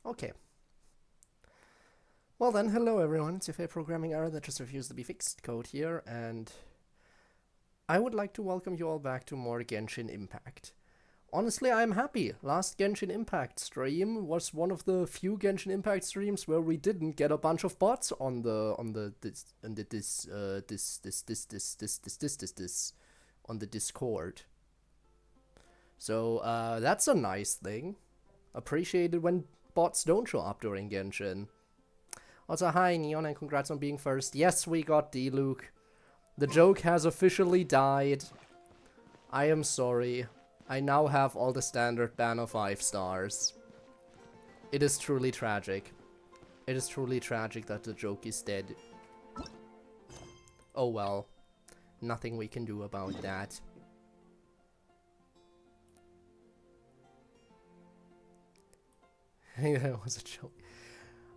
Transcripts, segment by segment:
Okay. Well then, hello everyone, it's your favorite programming error that just refused to be fixed, CodeErr, and I would like to welcome you all back to more Genshin Impact. Honestly, I'm happy. Last Genshin Impact stream was one of the few Genshin Impact streams where we didn't get a bunch of bots on the Discord. So that's a nice thing. Appreciated when bots don't show up during Genshin. Also, hi Neon, and congrats on being first. Yes, we got D-Luke. The joke has officially died. I am sorry. I now have all the standard banner 5 stars. It is truly tragic. It is truly tragic that the joke is dead. Oh well. Nothing we can do about that. That was a joke.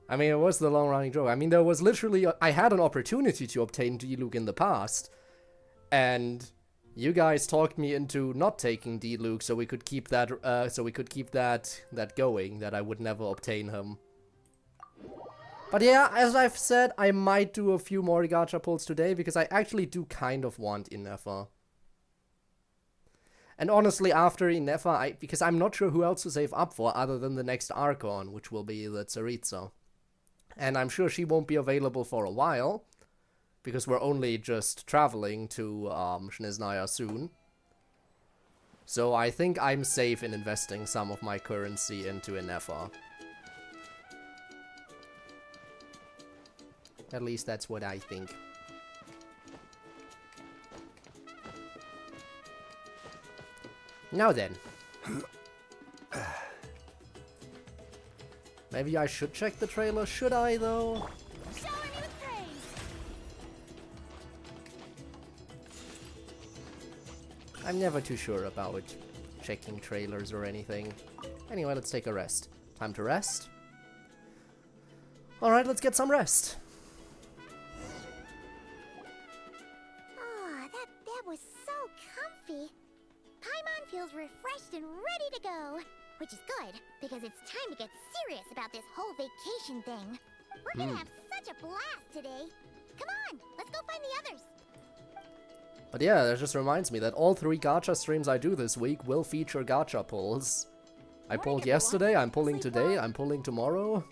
I mean, it was the long-running joke. I mean, there was literally... I had an opportunity to obtain D-Luke in the past. And you guys talked me into not taking D-Luke so we could keep that... that going, that I would never obtain him. But yeah, as I've said, I might do a few more gacha pulls today, because I actually do kind of want Inefa. And honestly, after Inefa, because I'm not sure who else to save up for other than the next Archon, which will be the Tsaritsa. And I'm sure she won't be available for a while, because we're only just traveling to Snezhnaya soon. So I think I'm safe in investing some of my currency into Inefa. At least that's what I think. Now then. Maybe I should check the trailer, should I though? I'm never too sure about checking trailers or anything. Anyway, let's take a rest. Time to rest? Alright, let's get some rest. Oh, that was so comfy. Paimon feels refreshed and ready to go. Which is good, because it's time to get serious about this whole vacation thing. We're gonna have such a blast today. Come on, let's go find the others. But yeah, that just reminds me that all 3 gacha streams I do this week will feature gacha pulls. I pulled yesterday, I'm pulling today, I'm pulling tomorrow.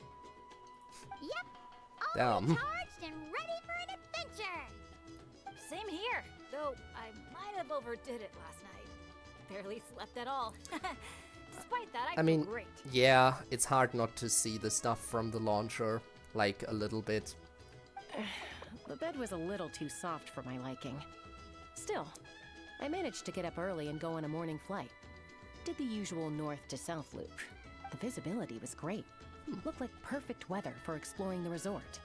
Yep, all Damn. recharged and ready for an adventure. Same here, though I might have overdid it last night. Barely slept at all. Despite that, I mean, feel great. Yeah, it's hard not to see the stuff from the launcher, like a little bit. The bed was a little too soft for my liking. Still, I managed to get up early and go on a morning flight. Did the usual north to south loop. The visibility was great. Looked like perfect weather for exploring the resort.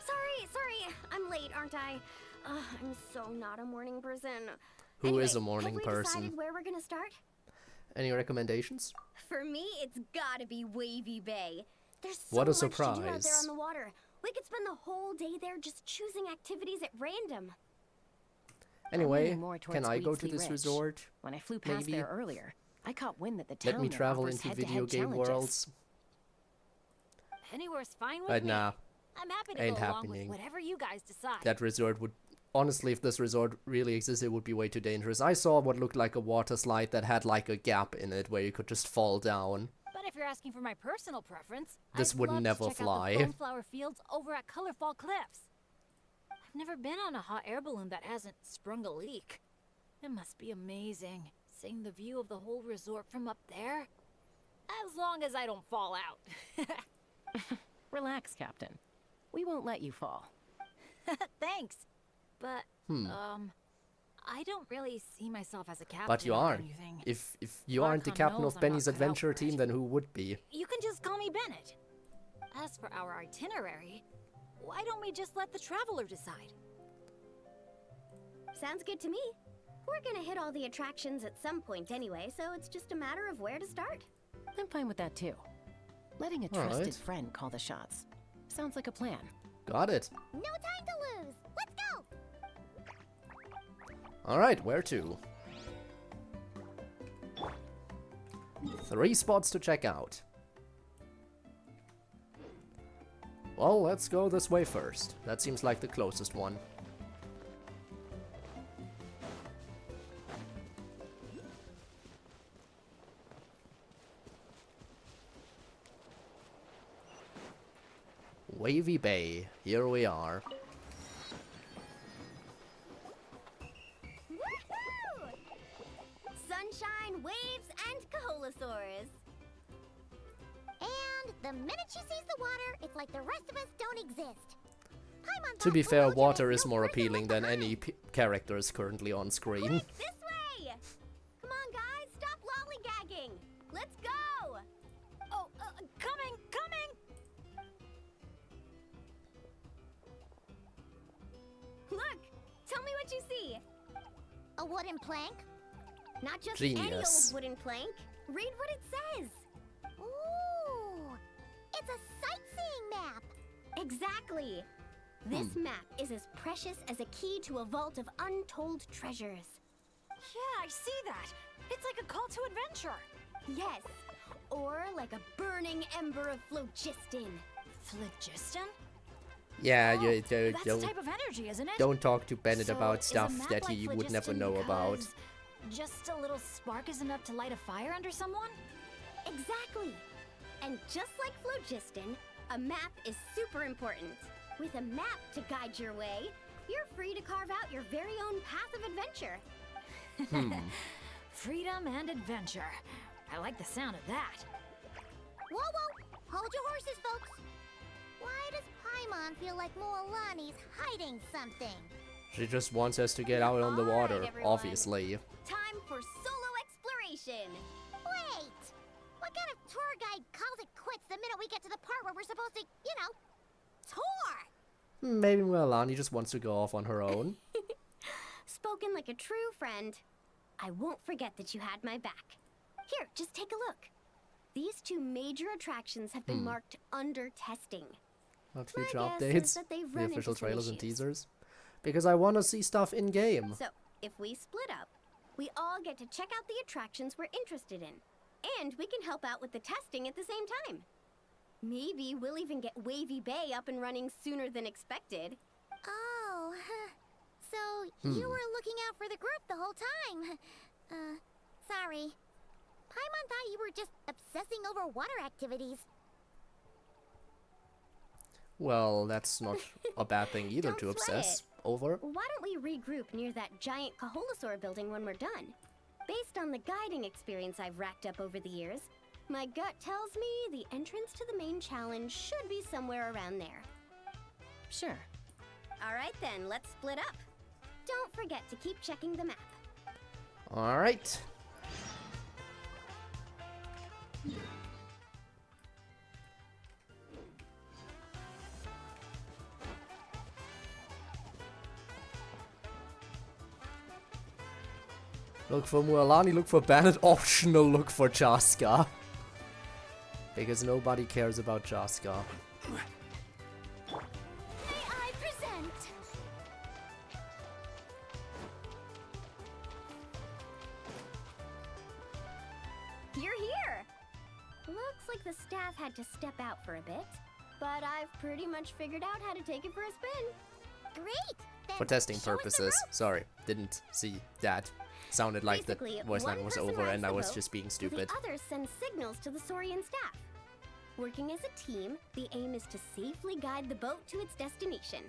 Sorry, I'm late, aren't I? I'm so not a morning person. Who is a morning have we person? decided where we're gonna start? Any recommendations? For me, it's gotta be Wavy Bay. There's so What a much to do out there surprise. on the water. We could spend the whole day there just choosing activities at random. Anyway, leaning more can towards I go to Weedsley this Ridge. resort? When I flew past Maybe. there earlier, I caught wind that the town Let me there travel offers into head-to-head video game challenges. worlds. Anywhere's fine with me. Nah, I'm happy to ain't go along happening. with whatever you guys decide. that resort would... Honestly, if this resort really existed, it would be way too dangerous. I saw what looked like a water slide that had like a gap in it where you could just fall down. But if you're asking for my personal preference, This I'd would love to never check fly. out the Foamflower Fields over at Colorfall Cliffs. I've never been on a hot air balloon that hasn't sprung a leak. It must be amazing, seeing the view of the whole resort from up there. As long as I don't fall out. Relax, Captain. We won't let you fall. Thanks. But, I don't really see myself as a captain But you or are. anything. If you aren't the Archon captain knows of I'm not Benny's cut out adventure for it. team, then who would be? You can just call me Bennett. As for our itinerary, why don't we just let the traveler decide? Sounds good to me. We're gonna hit all the attractions at some point anyway, so it's just a matter of where to start. I'm fine with that too. Letting a All trusted right. friend call the shots. Sounds like a plan. Got it. No time to lose. Let's go. Alright, where to? 3 spots to check out. Well, let's go this way first. That seems like the closest one. Wavy Bay, here we are. Woohoo! Sunshine, waves, and Kaholosaurs. And the minute she sees the water, it's like the rest of us don't exist. Paimon To be thought fair, Blue water had is no more person appealing left than any behind. characters currently on screen. Quick, this way! Come on, guys, stop lollygagging. Let's go! Oh, coming, coming! Look, tell me what you see. A wooden plank? Not just any Genius. old wooden plank. Read what it says. Ooh, it's a sightseeing map. Exactly. This map is as precious as a key to a vault of untold treasures. Yeah, I see that. It's like a call to adventure. Yes, or like a burning ember of phlogiston. Phlogiston? Yeah, Oh, you that's a type of energy, isn't it? don't talk to Bennett So about is a stuff map that like he would never phlogiston know about. because just a little spark is enough to light a fire under someone? Exactly. And just like phlogiston, a map is super important. With a map to guide your way, you're free to carve out your very own path of adventure. Freedom and adventure. I like the sound of that. Whoa, whoa! Hold your horses, folks. Why does Paimon feel like Moalani's hiding something? She just wants us to get out on the All right, water, everyone. obviously. Time for solo exploration. Wait! What kind of tour guide calls it quits the minute we get to the part where we're supposed to, tour? Maybe Melanie just wants to go off on her own. Spoken like a true friend. I won't forget that you had my back. Here, just take a look. These 2 major attractions have been marked under testing. Not My future guess is updates, that they've the run official into some trailers and issues. teasers. Because I want to see stuff in game. So, if we split up, we all get to check out the attractions we're interested in. And we can help out with the testing at the same time. Maybe we'll even get Wavy Bay up and running sooner than expected. Oh, so you were looking out for the group the whole time. Sorry. Paimon thought you were just obsessing over water activities. Well, that's not a bad thing either Don't to sweat obsess it. over. Why don't we regroup near that giant Kaholosaur building when we're done? Based on the guiding experience I've racked up over the years, my gut tells me the entrance to the main challenge should be somewhere around there. Sure. All right then, let's split up. Don't forget to keep checking the map. Alright. Look for Mualani, look for Bennett, optional look for Chaska. Because nobody cares about Chaska. May I present? You're here! Looks like the staff had to step out for a bit, but I've pretty much figured out how to take it for a spin. Great! Then For testing show us the purposes. ropes. Sorry, didn't see that. Sounded like the Basically, voice line one was person over rides and I the was boat, just being while stupid. The others send signals to the Saurian staff. Working as a team, the aim is to safely guide the boat to its destination.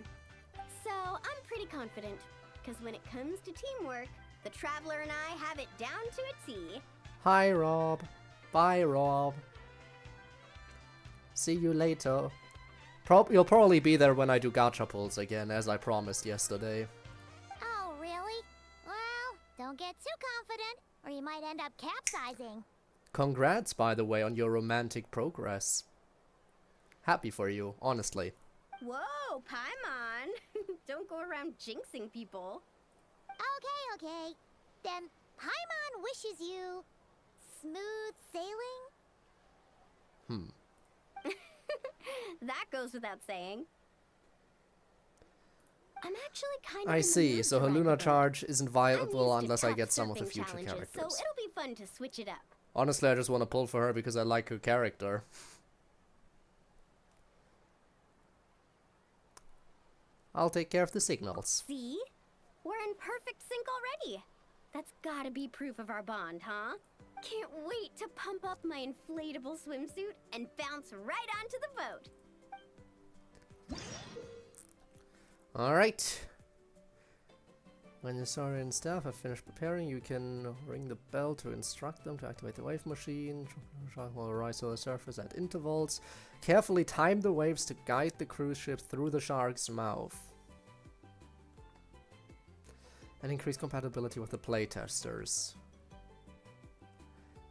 So I'm pretty confident, because when it comes to teamwork, the Traveler and I have it down to a T. Hi, Rob. Bye, Rob. See you later. You'll probably be there when I do gacha pulls again, as I promised yesterday. Oh, really? Well, don't get too confident, or you might end up capsizing. Congrats, by the way, on your romantic progress. Happy for you, honestly. Whoa, Paimon! Don't go around jinxing people. Okay. Then Paimon wishes you smooth sailing? That goes without saying. I'm actually kind of I in the see, mood so to her ride the Lunar boat. Charge isn't I'm viable used to unless I tough get some of the surfing future challenges, characters. So it'll be fun to switch it up. Honestly, I just want to pull for her because I like her character. I'll take care of the signals. See? We're in perfect sync already. That's gotta be proof of our bond, huh? Can't wait to pump up my inflatable swimsuit and bounce right onto the boat. Alright. When the Sora and staff have finished preparing, you can ring the bell to instruct them to activate the wave machine. Shark will rise to the surface at intervals. Carefully time the waves to guide the cruise ship through the shark's mouth. And increase compatibility with the playtesters.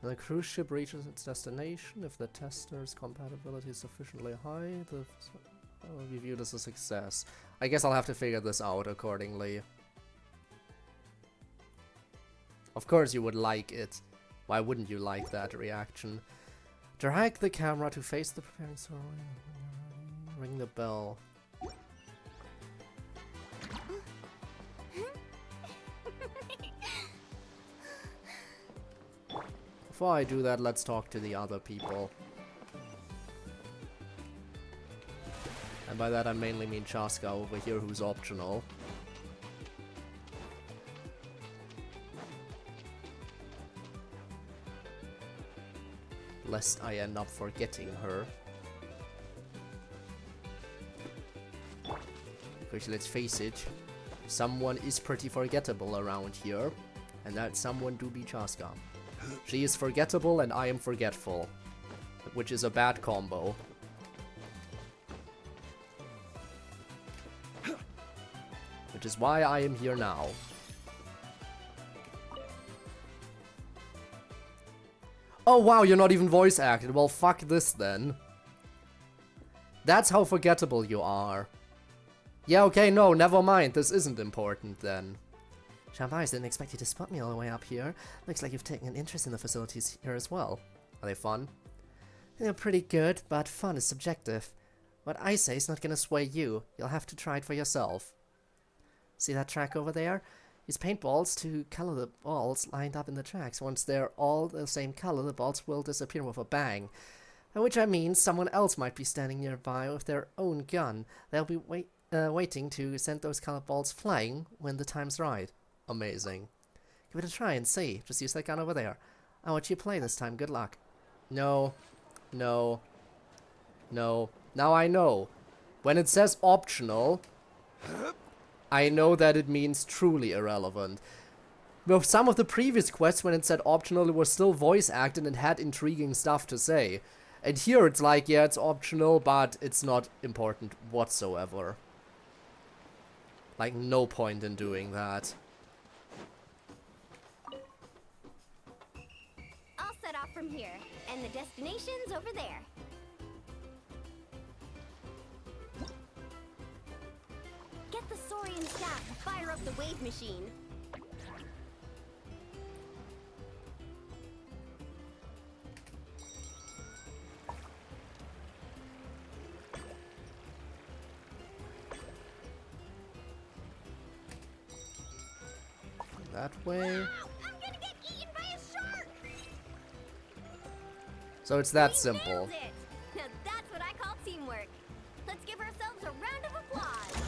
When the cruise ship reaches its destination, if the tester's compatibility is sufficiently high, will be viewed as a success. I guess I'll have to figure this out accordingly. Of course you would like it. Why wouldn't you like that reaction? Drag the camera to face the preparing Sora. Ring the bell. Before I do that, let's talk to the other people. And by that I mainly mean Chaska over here, who's optional. Lest I end up forgetting her. Because let's face it, someone is pretty forgettable around here. And that someone do be Chaska. She is forgettable and I am forgetful. Which is a bad combo. Which is why I am here now. Oh wow, you're not even voice acted. Well, fuck this then. That's how forgettable you are. Yeah, okay, no, never mind. This isn't important then. Shambai, didn't expect you to spot me all the way up here. Looks like you've taken an interest in the facilities here as well. Are they fun? They're pretty good, but fun is subjective. What I say is not gonna sway you. You'll have to try it for yourself. See that track over there? Use paintballs to color the balls lined up in the tracks. Once they're all the same color, the balls will disappear with a bang. By which I mean someone else might be standing nearby with their own gun. They'll be waiting to send those colored balls flying when the time's right. Amazing. Give it a try and see. Just use that gun over there. I want you to play this time. Good luck. No. No. No. Now I know. When it says optional, I know that it means truly irrelevant. With some of the previous quests, when it said optional, it was still voice acted and had intriguing stuff to say. And here it's like, yeah, it's optional, but it's not important whatsoever. Like, no point in doing that. I'll set off from here, and the destination's over there. Get the Saurian staff to fire up the wave machine. That way. Wow, I'm gonna get eaten by a shark! So it's that We simple. nailed it. Now that's what I call teamwork. Let's give ourselves a round of applause.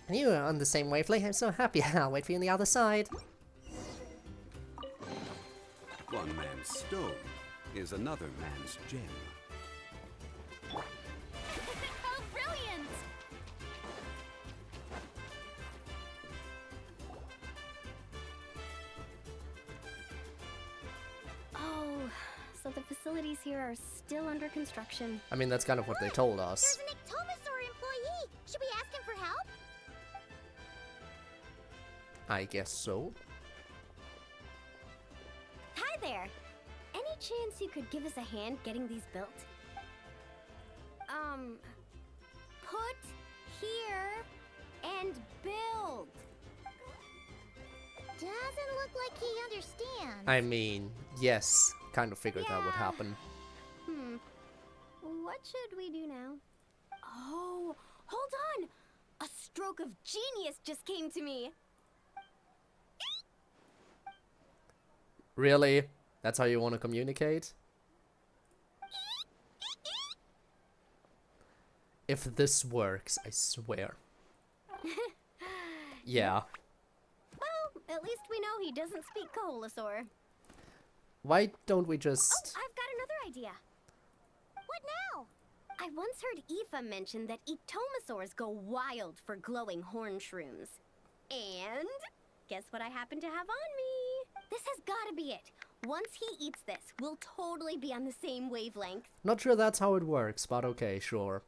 And you are on the same wavelength. I'm so happy. I'll wait for you on the other side. One man's stone is another man's gem. How brilliant! Oh, so the facilities here are still under construction. I mean, that's kind of what they told us. There's an Ectomosaur employee. Should we ask him for help? I guess so. Hi there! Any chance you could give us a hand getting these built? Put here and build. Doesn't look like he understands. I mean, yes. Kind of figured that would Yeah. happen. What should we do now? Oh, hold on! A stroke of genius just came to me. Really? That's how you want to communicate? If this works, I swear. Yeah. Well, at least we know he doesn't speak Coholosaur. Why don't we just... I've got another idea. What now? I once heard Aoife mention that ectomosaurs go wild for glowing horn shrooms. And guess what I happen to have on me? This has got to be it. Once he eats this, we'll totally be on the same wavelength. Not sure that's how it works, but okay, sure.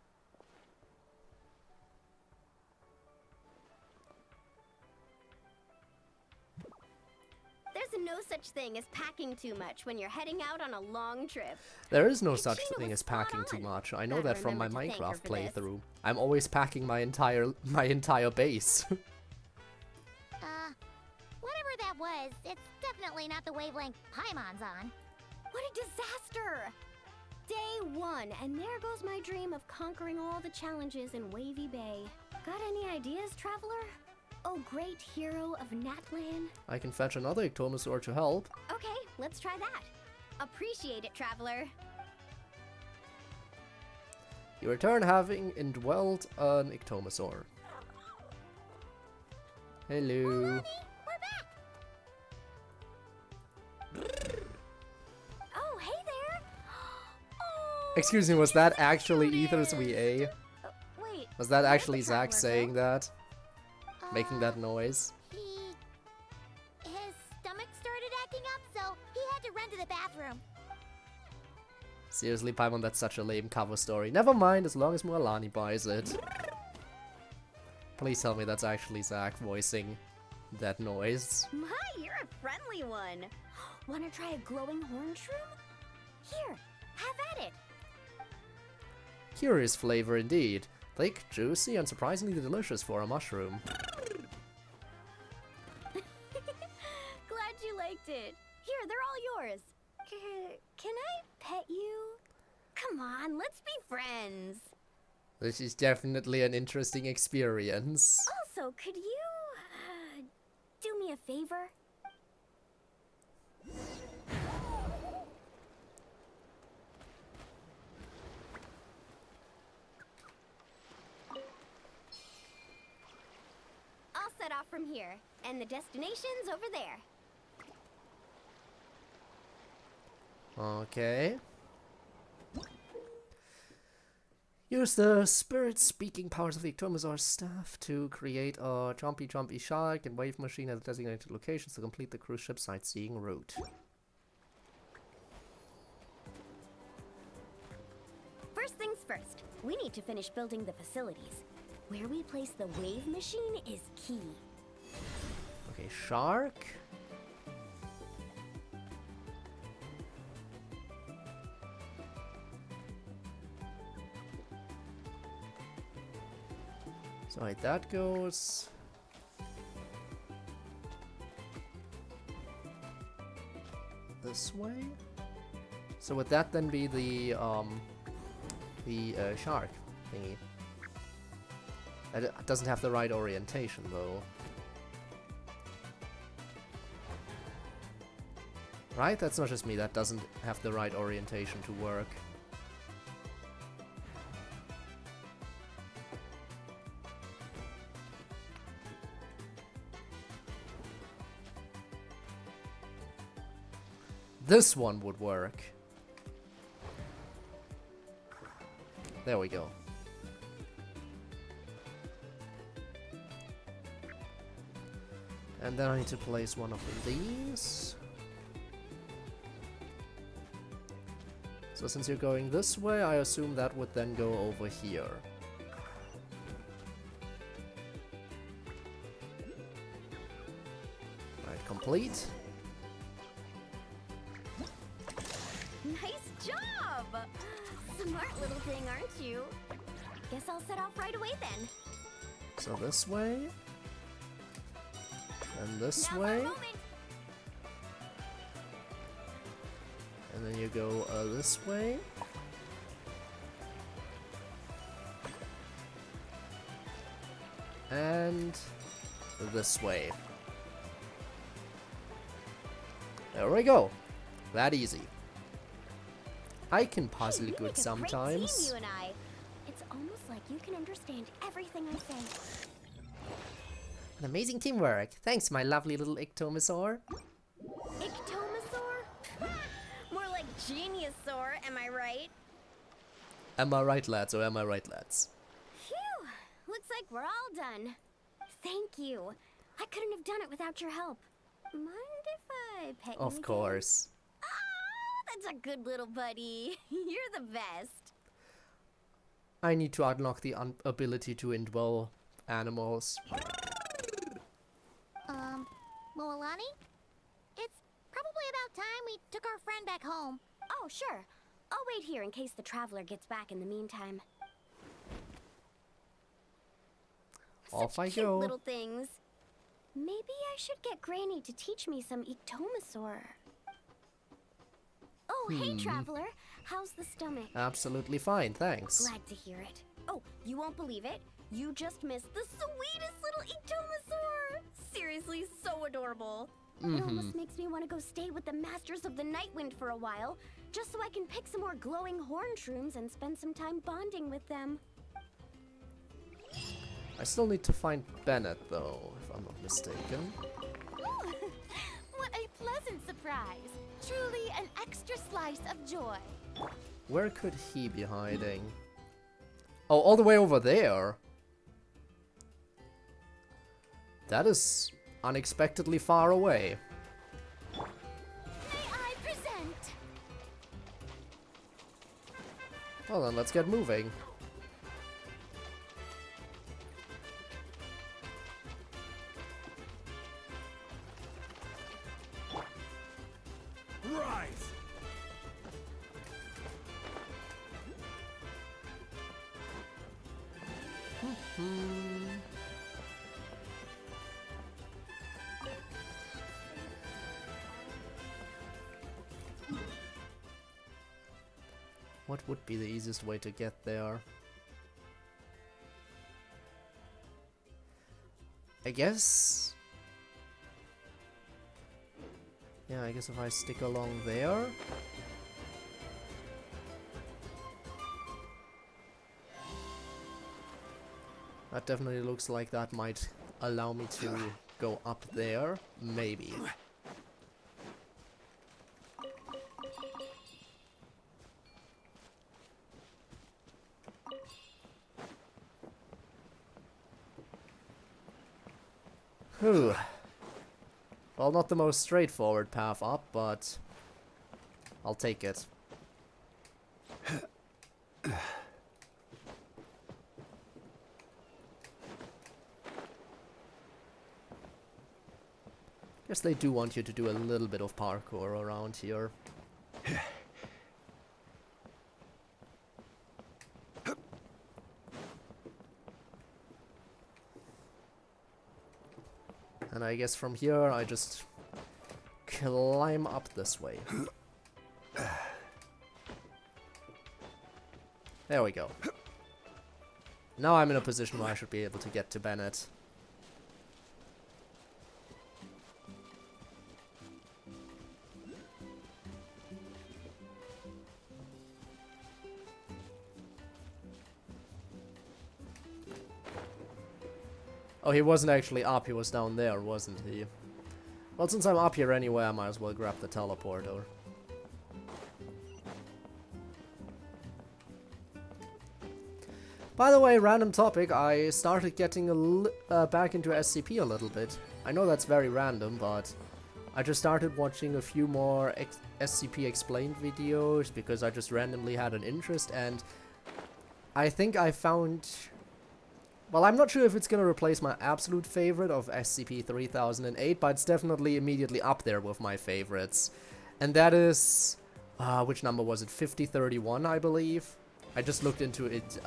There's no such thing as packing too much when you're heading out on a long trip. There is no And such Gina thing was as spot packing too on. much. I know Gotta that from my remember to thank her Minecraft for this. playthrough. I'm always packing my entire base. Whatever that was, it's definitely not the wavelength Paimon's on. What a disaster! Day 1, and there goes my dream of conquering all the challenges in Wavy Bay. Got any ideas, traveler? Oh, great hero of Natlan? I can fetch another ectomosaur to help. Okay, let's try that. Appreciate it, traveler. You return having indwelled an ectomosaur. Hello. Oh, hey there! Oh, Excuse me, was that actually Ether's VA? wait, Was that where'd actually the Zach traveler saying go? that? Making that noise? His stomach started acting up, so he had to run to the bathroom. Seriously, Paimon, that's such a lame cover story. Never mind, as long as Mualani buys it. Please tell me that's actually Zach voicing that noise. My, you're a friendly one. Wanna try a glowing horn shroom? Here, have at it. Curious flavor indeed. Thick, juicy, and surprisingly delicious for a mushroom. Glad you liked it. Here, they're all yours. Can I pet you? Come on, let's be friends. This is definitely an interesting experience. Also, could you do me a favor? I'll set off from here, and the destination's over there. Okay. Use the spirit-speaking powers of the Ectomosaur's staff to create a jumpy shark and wave machine at designated locations to complete the cruise ship sightseeing route. First things first, we need to finish building the facilities. Where we place the wave machine is key. Okay, shark. So right, that goes. This way. So would that then be the shark thingy? It doesn't have the right orientation though. Right? That's not just me, that doesn't have the right orientation to work. This one would work. There we go. And then I need to place one of these. So since you're going this way, I assume that would then go over here. Right, complete. Nice job! Smart little thing, aren't you? Guess I'll set off right away then. So this way. And this Now way. for a moment. And then you go this way. And this way. There we go. That easy. I can puzzle Hey, we good make a great sometimes. team, you and I. It's almost like you can understand everything I say. An amazing teamwork. Thanks, my lovely little Ictomasaur. Ictomasaur? More like Geniusaur, am I right? Am I right, lads, or am I right, lads? Phew! Looks like we're all done. Thank you. I couldn't have done it without your help. Mind if I pet you Of again? course. Oh, that's a good little buddy. You're the best. I need to unlock the ability to indwell animals. Moalani? It's probably about time we took our friend back home. Oh, sure. I'll wait here in case the traveler gets back in the meantime. Off I Such cute go. little things. Maybe I should get Granny to teach me some Ictomasaur. Oh, hey, traveler. How's the stomach? Absolutely fine, thanks. Glad to hear it. Oh, you won't believe it. You just missed the sweetest little Ictomasaur. Seriously, so adorable. It almost makes me want to go stay with the Masters of the Nightwind for a while, just so I can pick some more glowing horn shrooms and spend some time bonding with them. I still need to find Bennett, though, if I'm not mistaken. Ooh, what a pleasant surprise. Truly an extra slice of joy. Where could he be hiding? Oh, all the way over there. That is unexpectedly far away. May I present? Well then, let's get moving. Rise! What would be the easiest way to get there? I guess... Yeah, I guess if I stick along there... That definitely looks like that might allow me to go up there. Maybe. Whew. Well, not the most straightforward path up, but I'll take it. Guess they do want you to do a little bit of parkour around here. And I guess from here I just climb up this way. There we go. Now I'm in a position where I should be able to get to Bennett. Oh, he wasn't actually up, he was down there, wasn't he? Well, since I'm up here anyway, I might as well grab the teleporter. By the way, random topic, I started getting back into SCP a little bit. I know that's very random, but I just started watching a few more SCP explained videos because I just randomly had an interest, and I think I found... Well, I'm not sure if it's gonna replace my absolute favorite of SCP-3008, but it's definitely immediately up there with my favorites. And that is... which number was it? 5031, I believe? I just looked into it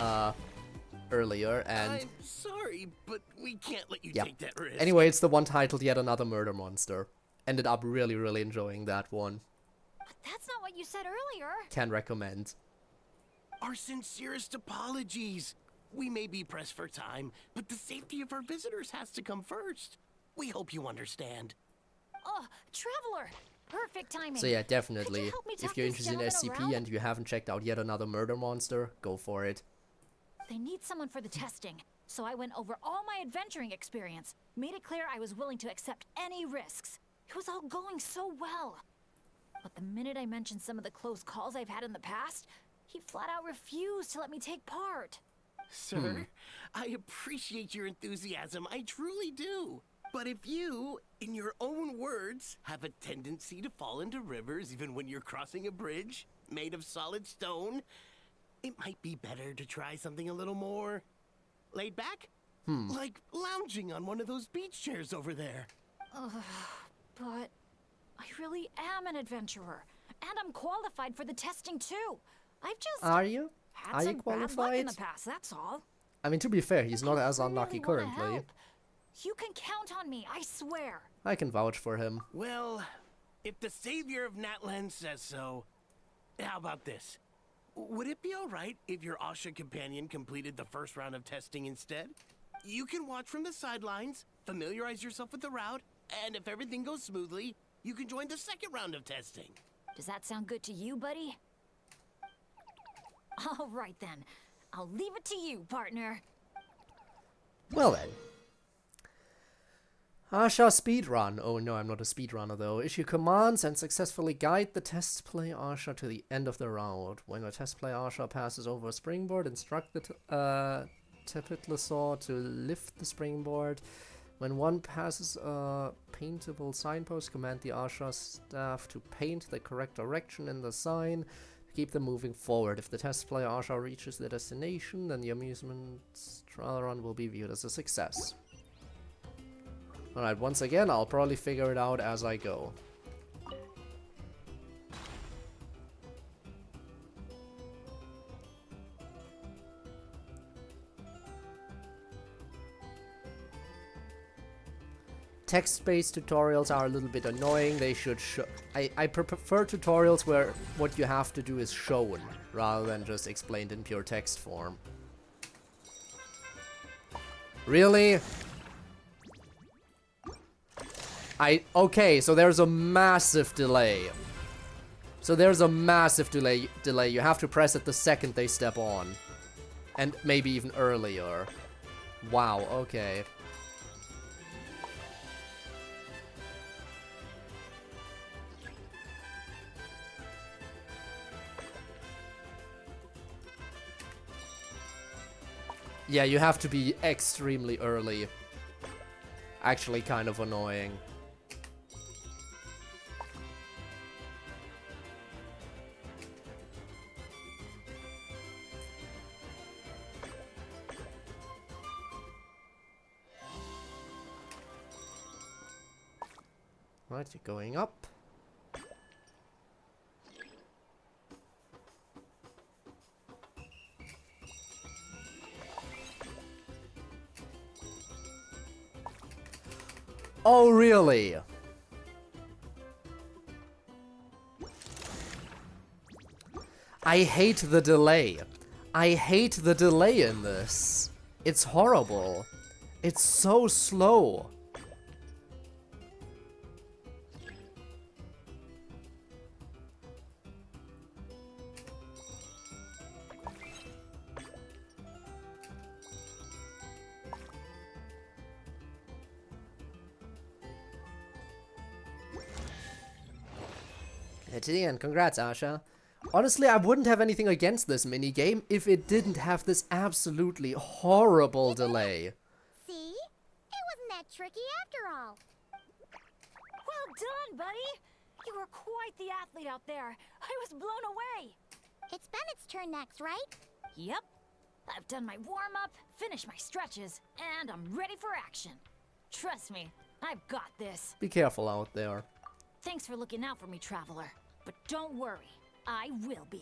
earlier, and... I'm sorry, but we can't let you Yeah. take that risk. Anyway, it's the one titled Yet Another Murder Monster. Ended up really, really enjoying that one. But that's not what you said earlier. Can recommend. Our sincerest apologies. We may be pressed for time, but the safety of our visitors has to come first. We hope you understand. Oh, Traveler, Perfect timing. So yeah, definitely. help me If talk you're this interested in gentleman SCP around? and you haven't checked out yet another murder monster, go for it. They need someone for the testing, so I went over all my adventuring experience, made it clear I was willing to accept any risks. It was all going so well. But the minute I mentioned some of the close calls I've had in the past, he flat out refused to let me take part. Sir, I appreciate your enthusiasm, I truly do. But if you, in your own words, have a tendency to fall into rivers even when you're crossing a bridge made of solid stone, it might be better to try something a little more laid back. Like lounging on one of those beach chairs over there. But I really am an adventurer, and I'm qualified for the testing too. I've just Are you? had Are you some bad luck in qualified? the past, that's all. I mean, to be fair, he's not I as unlucky really wanna currently. help. You can count on me, I swear. I can vouch for him. Well, if the savior of Natlan says so, how about this? Would it be alright if your Asha companion completed the first round of testing instead? You can watch from the sidelines, familiarize yourself with the route, and if everything goes smoothly, you can join the second round of testing. Does that sound good to you, buddy? All right then. I'll leave it to you, partner. Well then. Asha speedrun. Oh no, I'm not a speedrunner though. Issue commands and successfully guide the test play Asha to the end of the round. When a test play Asha passes over a springboard, instruct the Tepitlosaur to lift the springboard. When one passes a paintable signpost, command the Asha staff to paint the correct direction in the sign to keep them moving forward. If the test player Asha reaches the destination, then the amusement trial run will be viewed as a success. Alright, once again, I'll probably figure it out as I go. Text-based tutorials are a little bit annoying. They should show. I prefer tutorials where what you have to do is shown rather than just explained in pure text form. Really? Okay, so there's a massive delay. You have to press it the second they step on. And maybe even earlier. Wow, okay. Yeah, you have to be extremely early. Actually kind of annoying. Right, you're going up. Oh, really? I hate the delay. I hate the delay in this. It's horrible. It's so slow. To the end. Congrats, Asha. Honestly, I wouldn't have anything against this minigame if it didn't have this absolutely horrible delay. See? It wasn't that tricky after all. Well done, buddy! You were quite the athlete out there. I was blown away. It's Bennett's turn next, right? Yep. I've done my warm-up, finished my stretches, and I'm ready for action. Trust me, I've got this. Be careful out there. Thanks for looking out for me, Traveler. But don't worry, I will be.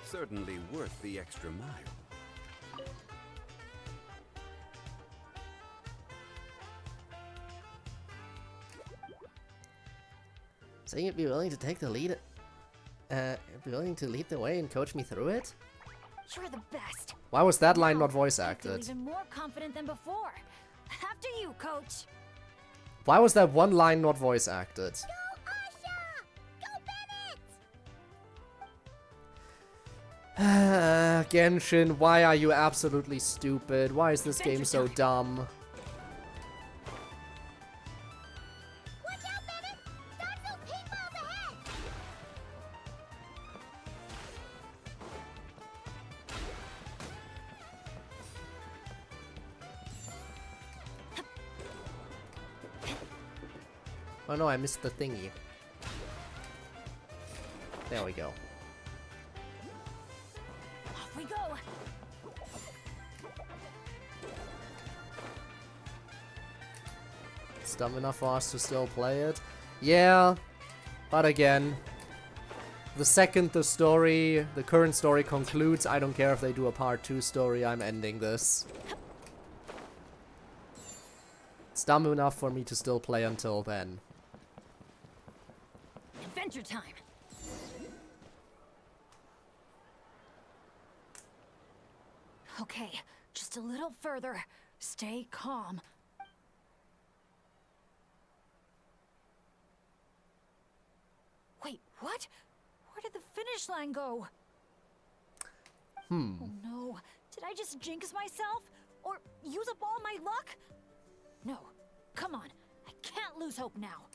Certainly worth the extra mile. So you'd be willing to take the lead? Be willing to lead the way and coach me through it? You're the best. Why was that line Now, not voice I feel acted? even more confident than before. you, Coach. Why was that one line not voice acted? Go Asha! Go Bennett! Genshin, why are you absolutely stupid? Why is this game so dumb? Watch out, Bennett! Dodge those paintballs ahead! Oh no, I missed the thingy. There we go. Off we go. It's dumb enough for us to still play it. Yeah, but again, the second the current story concludes, I don't care if they do a part 2 story, I'm ending this. It's dumb enough for me to still play until then. Adventure time. Okay, just a little further. Stay calm. Wait, what? Where did the finish line go? Oh no, did I just jinx myself? Or use up all my luck? No, come on, I can't lose hope now.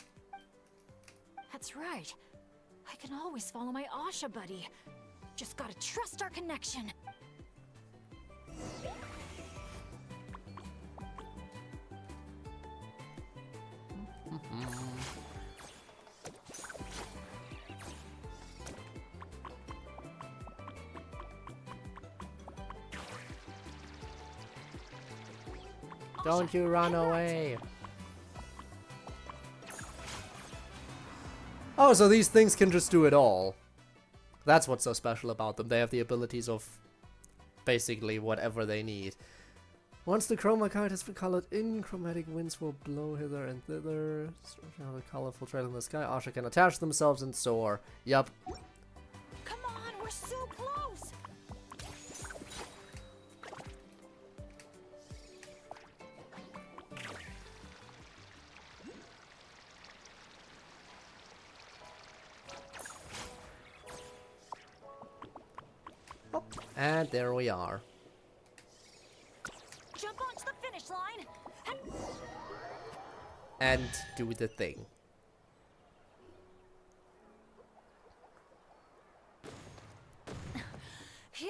That's right, I can always follow my Asha buddy. Just gotta trust our connection. Don't you run away! Oh, so these things can just do it all. That's what's so special about them. They have the abilities of basically whatever they need. Once the chroma card has been colored in, chromatic winds will blow hither and thither. A colorful trail in the sky. Asha can attach themselves and soar. Yup. Come on, we're so close! And there we are. Jump onto the finish line! And do the thing. Phew,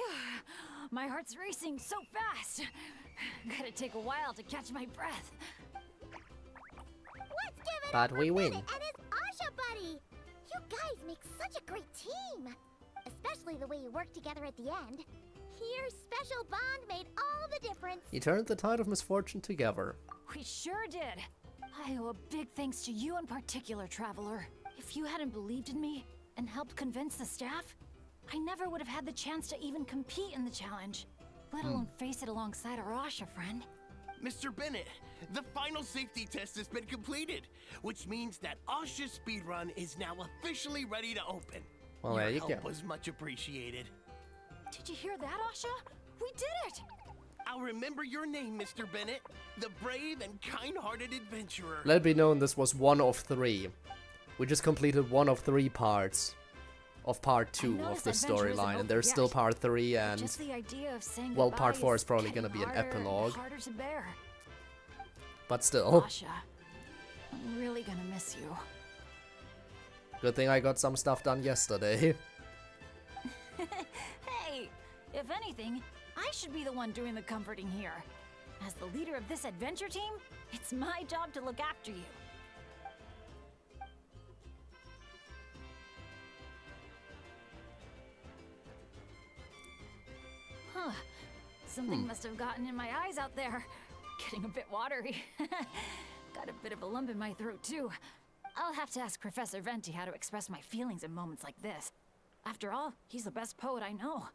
my heart's racing so fast. Gotta take a while to catch my breath. Let's give it But up we for win. Bennett and his Asha buddy! You guys make such a great team! Especially the way you work together at the end. Your special bond made all the difference. You turned the tide of misfortune together. We sure did. I owe a big thanks to you in particular, Traveler. If you hadn't believed in me and helped convince the staff, I never would have had the chance to even compete in the challenge, let alone face it alongside our Asha friend. Mr. Bennett, the final safety test has been completed, which means that Asha's speedrun is now officially ready to open. Well, Your there you help go. was much appreciated. Did you hear that, Asha? We did it! I'll remember your name, Mr. Bennett, the brave and kind-hearted adventurer. Let it be known this was one of 3. We just completed one of 3 parts of part 2 know of the this adventure isn't storyline, and over there's yet, still part 3 But and just the idea of saying well, goodbye part 4 is probably getting gonna be an harder and epilogue. harder to bear. but still. Asha, I'm really gonna miss you. Good thing I got some stuff done yesterday. Hey, if anything, I should be the one doing the comforting here. As the leader of this adventure team, it's my job to look after you. Huh. Something must have gotten in my eyes out there. Getting a bit watery. Got a bit of a lump in my throat, too. I'll have to ask Professor Venti how to express my feelings in moments like this. After all, he's the best poet I know.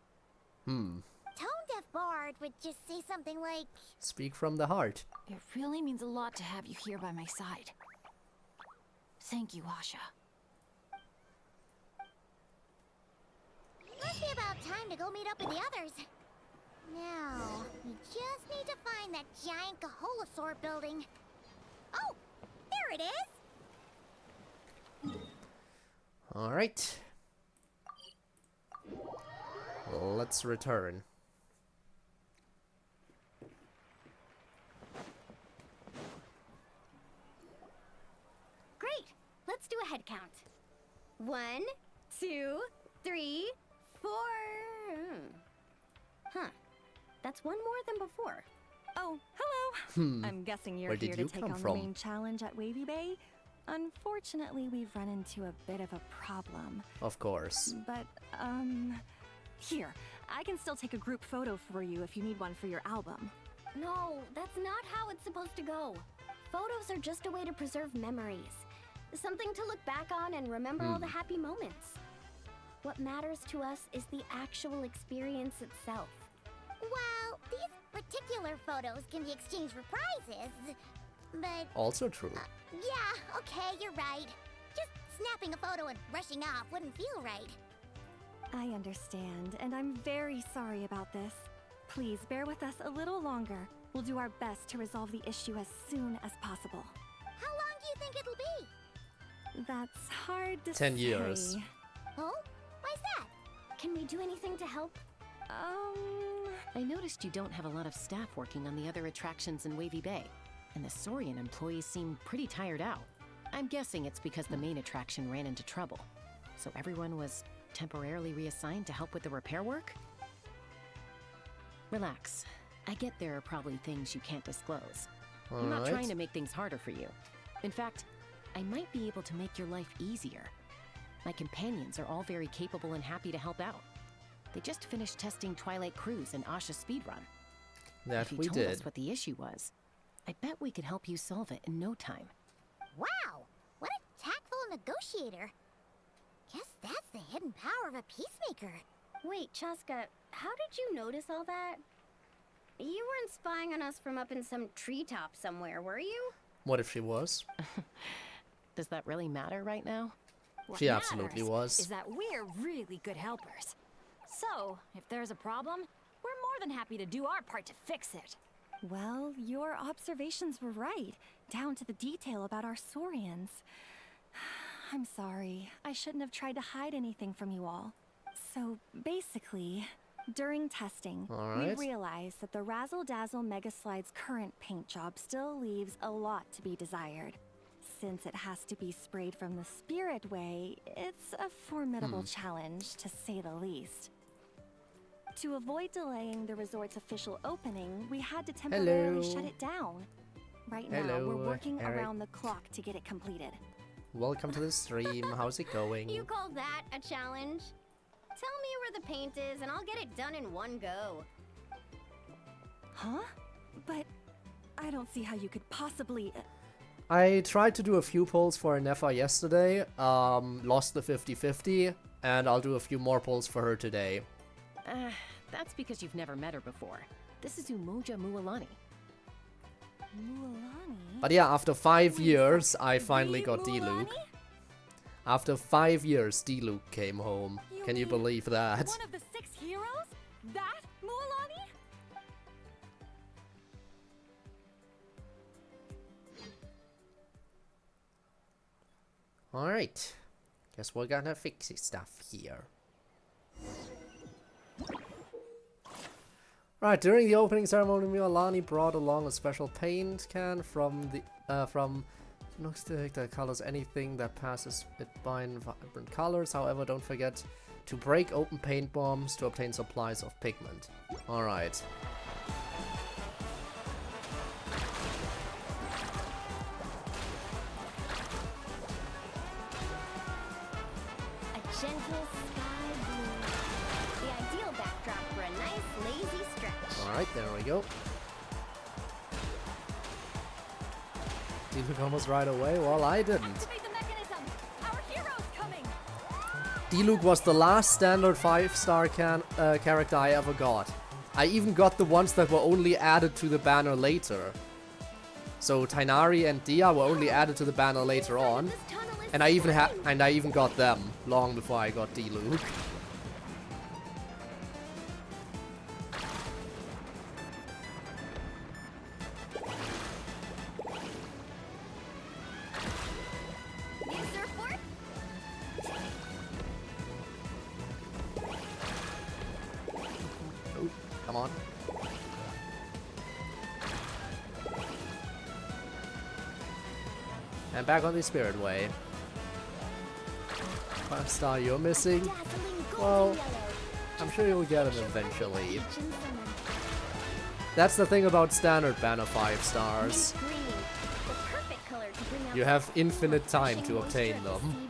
Tone-deaf Bard would just say something like, Speak from the heart. It really means a lot to have you here by my side. Thank you, Asha. must be about time to go meet up with the others. Now, we just need to find that giant Kaholosaur building. Oh, there it is. Alright. Let's return. Great. Let's do a head count. 1, 2, 3, 4. Huh. That's one more than before. Oh, hello. I'm guessing you're Where here did to you take come on from? the main challenge at Wavy Bay. Unfortunately, we've run into a bit of a problem. Of course. But, here. I can still take a group photo for you if you need one for your album. No, that's not how it's supposed to go. Photos are just a way to preserve memories. Something to look back on and remember all the happy moments. What matters to us is the actual experience itself. Well, these particular photos can be exchanged for prizes. But, Also true. yeah, okay, you're right. Just snapping a photo and rushing off wouldn't feel right. I understand, and I'm very sorry about this. Please bear with us a little longer. We'll do our best to resolve the issue as soon as possible. How long do you think it'll be? That's hard to 10 say. years. Oh? Why's that? Can we do anything to help? I noticed you don't have a lot of staff working on the other attractions in Wavy Bay, and the Saurian employees seem pretty tired out. I'm guessing it's because the main attraction ran into trouble, so everyone was temporarily reassigned to help with the repair work? Relax. I get there are probably things you can't disclose. I'm not trying to make things harder for you. In fact, I might be able to make your life easier. My companions are all very capable and happy to help out. They just finished testing Twilight Cruise and Asha's speedrun. That If you we told did. us what the issue was, I bet we could help you solve it in no time. Wow, what a tactful negotiator. Guess that's the hidden power of a peacemaker. Wait, Chaska, how did you notice all that? You weren't spying on us from up in some treetop somewhere, were you? What if she was? Does that really matter right now? What She absolutely matters was. is that we're really good helpers. So, if there's a problem, we're more than happy to do our part to fix it. Well, your observations were right, down to the detail about our Saurians. I'm sorry. I shouldn't have tried to hide anything from you all. So, basically, during testing, Alright. we realized that the Razzle Dazzle Mega Slide's current paint job still leaves a lot to be desired. Since it has to be sprayed from the Spirit Way, it's a formidable challenge, to say the least. To avoid delaying the resort's official opening, we had to temporarily Hello. shut it down. Right now, Hello, we're working Eric. around the clock to get it completed. Welcome to the stream. How's it going? You call that a challenge? Tell me where the paint is and I'll get it done in one go. Huh? But I don't see how you could possibly... I tried to do a few polls for Nefa yesterday, lost the 50-50, and I'll do a few more polls for her today. That's because you've never met her before. This is Umoja Mualani. Mualani? But yeah, after 5 Wait, years, I the finally got Mualani? D-Luke. After 5 years, D-Luke came home. You Can you mean believe that? One of the 6 heroes? That Mualani? Alright. Guess we're gonna fix it stuff here. Right, during the opening ceremony, Mualani brought along a special paint can from Nookstick that colors anything that passes it by in vibrant colors. However, don't forget to break open paint bombs to obtain supplies of pigment. Alright. A gentle sky blue. The ideal backdrop for a nice lazy stretch. Alright, there we go. D-Luke almost right away? Well, I didn't. Activate the mechanism! Our hero's coming! D-Luke was the last standard 5-star character I ever got. I even got the ones that were only added to the banner later. So Tainari and Dia were only added to the banner later on, This tunnel is and I even got them long before I got D-Luke. Need a surfboard? Oh, come on. And back on the Spirit Way. 5-star you're missing? Well, I'm sure you'll get it eventually. That's the thing about standard banner 5 stars. You have infinite time to obtain them.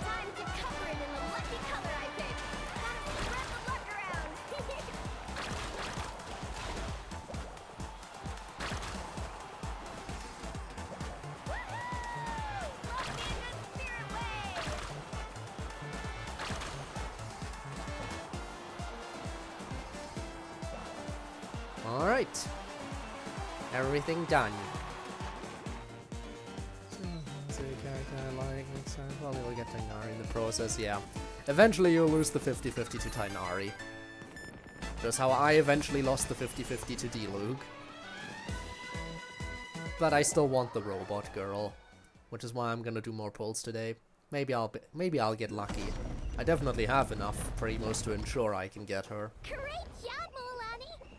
Time to cover it in the lucky color I picked. Gotta spread the luck around. Alright. Everything done. Probably will get Tainari in the process, yeah. Eventually you'll lose the 50-50 to Tainari. Just how I eventually lost the 50-50 to D-Luke. But I still want the robot girl, which is why I'm gonna do more pulls today. Maybe I'll get lucky. I definitely have enough primos to ensure I can get her. Great job, Milani!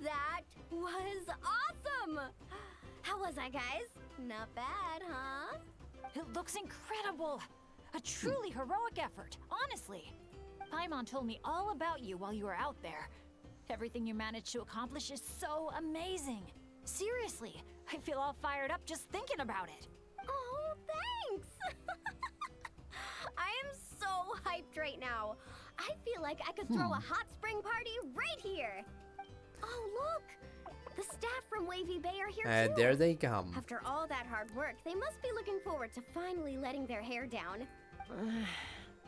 That was awesome! How was I, guys? Not bad, huh? It looks incredible! A truly heroic effort, honestly. Paimon told me all about you while you were out there. Everything you managed to accomplish is so amazing. Seriously, I feel all fired up just thinking about it. Oh, thanks! I am so hyped right now. I feel like I could throw a hot spring party right here. Oh, look! The staff from Wavy Bay are here And too. there they come. After all that hard work, they must be looking forward to finally letting their hair down.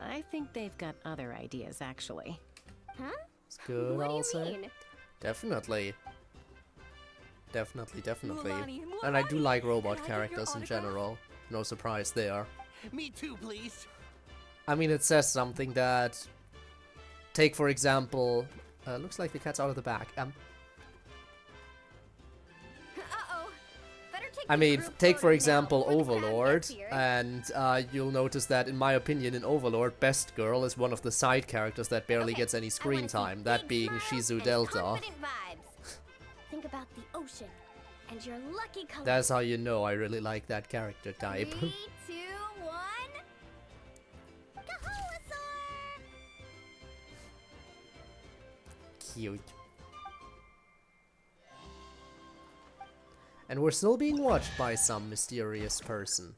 I think they've got other ideas, actually. Huh? It's good, What do I'll you say. mean? Definitely. Definitely. Mulan, And I do like robot can I get your characters in autograph? general. No surprise there. Me too, please. I mean, it says something that... Take, for example... looks like the cat's out of the bag. Uh-oh. Better take I the mean, group take photo for now example before the crowd Overlord, gets here. and you'll notice that, in my opinion, in Overlord, Best Girl is one of the side characters that barely Okay, gets any I screen wanna see time, that big being smiles Shizu and Delta. confident vibes. Think about the ocean and your lucky colors. That's how you know I really like that character type. 3, 2, 1. Kaholasaur! Cute. And we're still being watched by some mysterious person.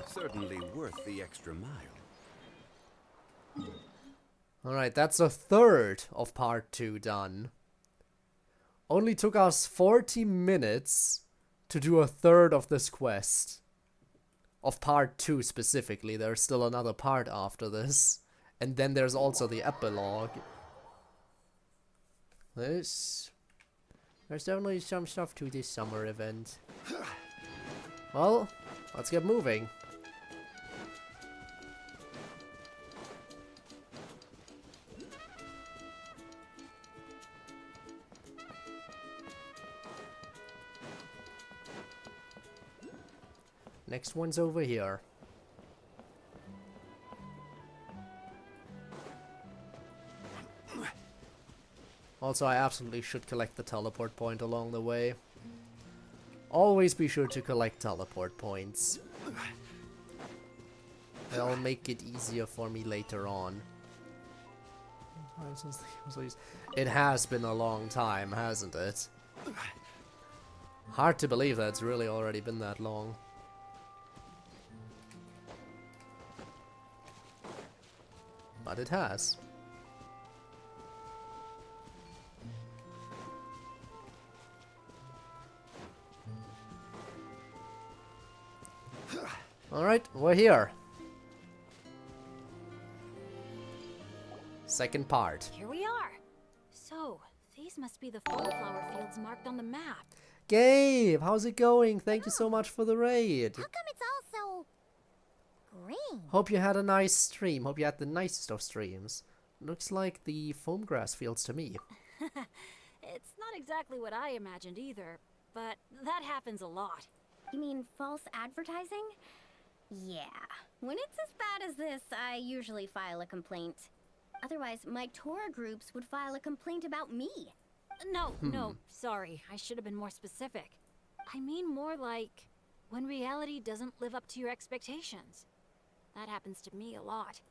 Certainly worth the extra mile. Alright, that's a third of part 2 done. Only took us 40 minutes to do a third of this quest. Of part 2 specifically, there's still another part after this. And then there's also the epilogue. There's definitely some stuff to this summer event. Well, let's get moving. Next one's over here. Also, I absolutely should collect the teleport point along the way. Always be sure to collect teleport points. It'll make it easier for me later on. It has been a long time, hasn't it? Hard to believe that it's really already been that long. But it has. Alright, we're here. Second part. Here we are. So, these must be the flower fields marked on the map. Gabe, how's it going? Thank you so much for the raid. How come it's all so green? Hope you had a nice stream. Hope you had the nicest of streams. Looks like the foam grass fields to me. It's not exactly what I imagined either, but that happens a lot. You mean false advertising? Yeah. When it's as bad as this, I usually file a complaint. Otherwise, my tour groups would file a complaint about me. No, sorry. I should have been more specific. I mean more like when reality doesn't live up to your expectations. That happens to me a lot.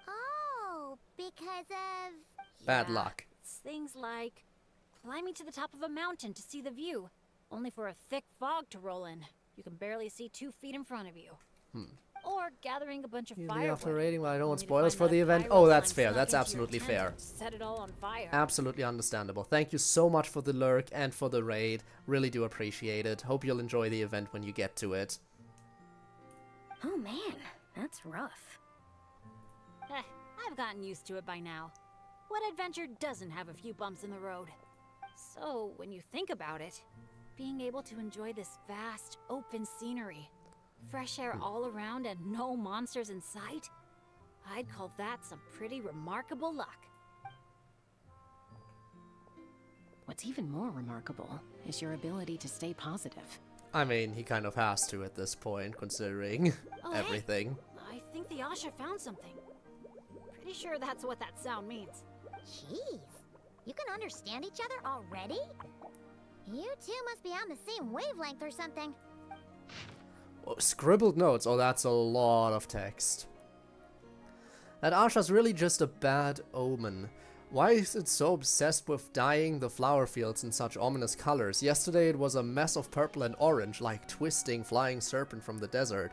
Oh, because of... Bad Yeah, luck. it's things like climbing to the top of a mountain to see the view, only for a thick fog to roll in. You can barely see 2 feet in front of you. Or gathering a bunch of Usually firewood. after raiding, well, I don't want only to spoilers find for that the a event. pyro Oh, that's sign fair. snuck That's into your absolutely tent fair. and set it all on fire. Absolutely understandable. Thank you so much for the lurk and for the raid. Really do appreciate it. Hope you'll enjoy the event when you get to it. Oh man, that's rough. I've gotten used to it by now. What adventure doesn't have a few bumps in the road? So, when you think about it, being able to enjoy this vast, open scenery, fresh air all around and no monsters in sight, I'd call that some pretty remarkable luck. What's even more remarkable is your ability to stay positive. I mean, he kind of has to at this point, considering Oh, hey. everything. I think the Asha found something. Pretty sure that's what that sound means. Jeez, you can understand each other already? You two must be on the same wavelength or something. Oh, scribbled notes. Oh, that's a lot of text. That Asha's really just a bad omen. Why is it so obsessed with dyeing the flower fields in such ominous colors? Yesterday it was a mess of purple and orange, like twisting flying serpent from the desert.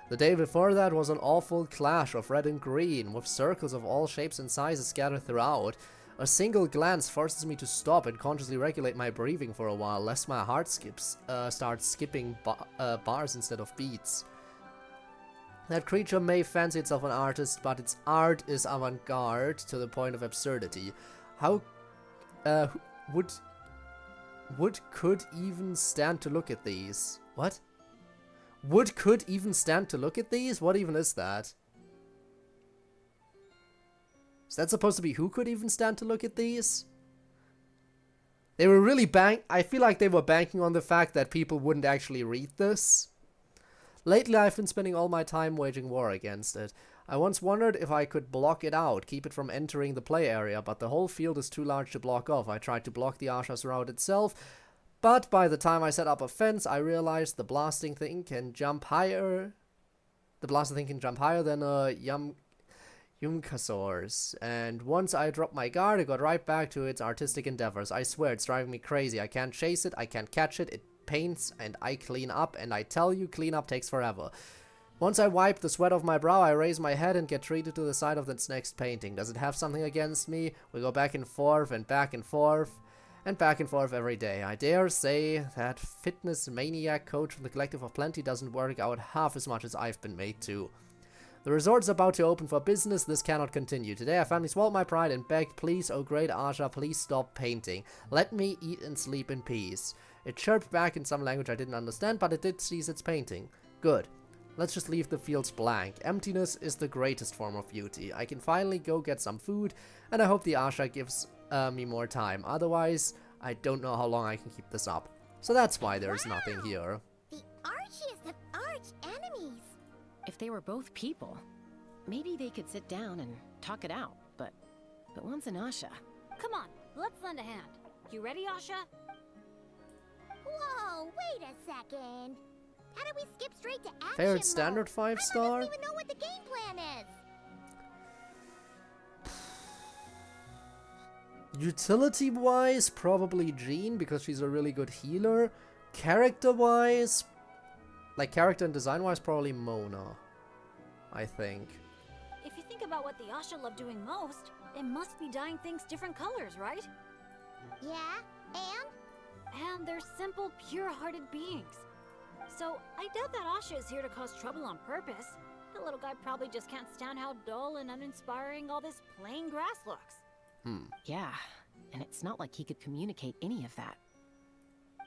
The day before that was an awful clash of red and green, with circles of all shapes and sizes scattered throughout. A single glance forces me to stop and consciously regulate my breathing for a while, lest my heart starts skipping bars instead of beats. That creature may fancy itself an artist, but its art is avant-garde to the point of absurdity. How would could even stand to look at these? What? Would could even stand to look at these? What even is that? Is that supposed to be who could even stand to look at these? They were really I feel like they were banking on the fact that people wouldn't actually read this. Lately I've been spending all my time waging war against it. I once wondered if I could block it out, keep it from entering the play area, but the whole field is too large to block off. I tried to block the Asha's route itself, but by the time I set up a fence, I realized the blasting thing can jump higher. The blasting thing can jump higher than a Yumkasaur's, and once I dropped my guard, it got right back to its artistic endeavors. I swear, it's driving me crazy. I can't chase it, I can't catch it, it paints, and I clean up, and I tell you, clean up takes forever. Once I wipe the sweat off my brow, I raise my head and get treated to the side of its next painting. Does it have something against me? We go back and forth, and back and forth, and back and forth every day. I dare say that fitness maniac coach from the Collective of Plenty doesn't work out half as much as I've been made to. The resort's about to open for business. This cannot continue. Today I finally swallowed my pride and begged, please, oh great Asha, please stop painting. Let me eat and sleep in peace. It chirped back in some language I didn't understand, but it did cease its painting. Good. Let's just leave the fields blank. Emptiness is the greatest form of beauty. I can finally go get some food, and I hope the Asha gives me more time. Otherwise, I don't know how long I can keep this up. So that's why there's nothing here. The archiest of arch enemies. If they were both people, maybe they could sit down and talk it out, but one's an Asha. Come on, let's lend a hand. You ready, Asha? Whoa, wait a second. How did we skip straight to action Fair mode? standard 5-star? I don't even know what the game plan is. Utility-wise, probably Jean, because she's a really good healer. Character-wise, like character and design-wise, probably Mona, I think. If you think about what the Asha love doing most, it must be dyeing things different colors, right? Yeah, and? And they're simple, pure-hearted beings. So, I doubt that Asha is here to cause trouble on purpose. The little guy probably just can't stand how dull and uninspiring all this plain grass looks. Yeah, and it's not like he could communicate any of that.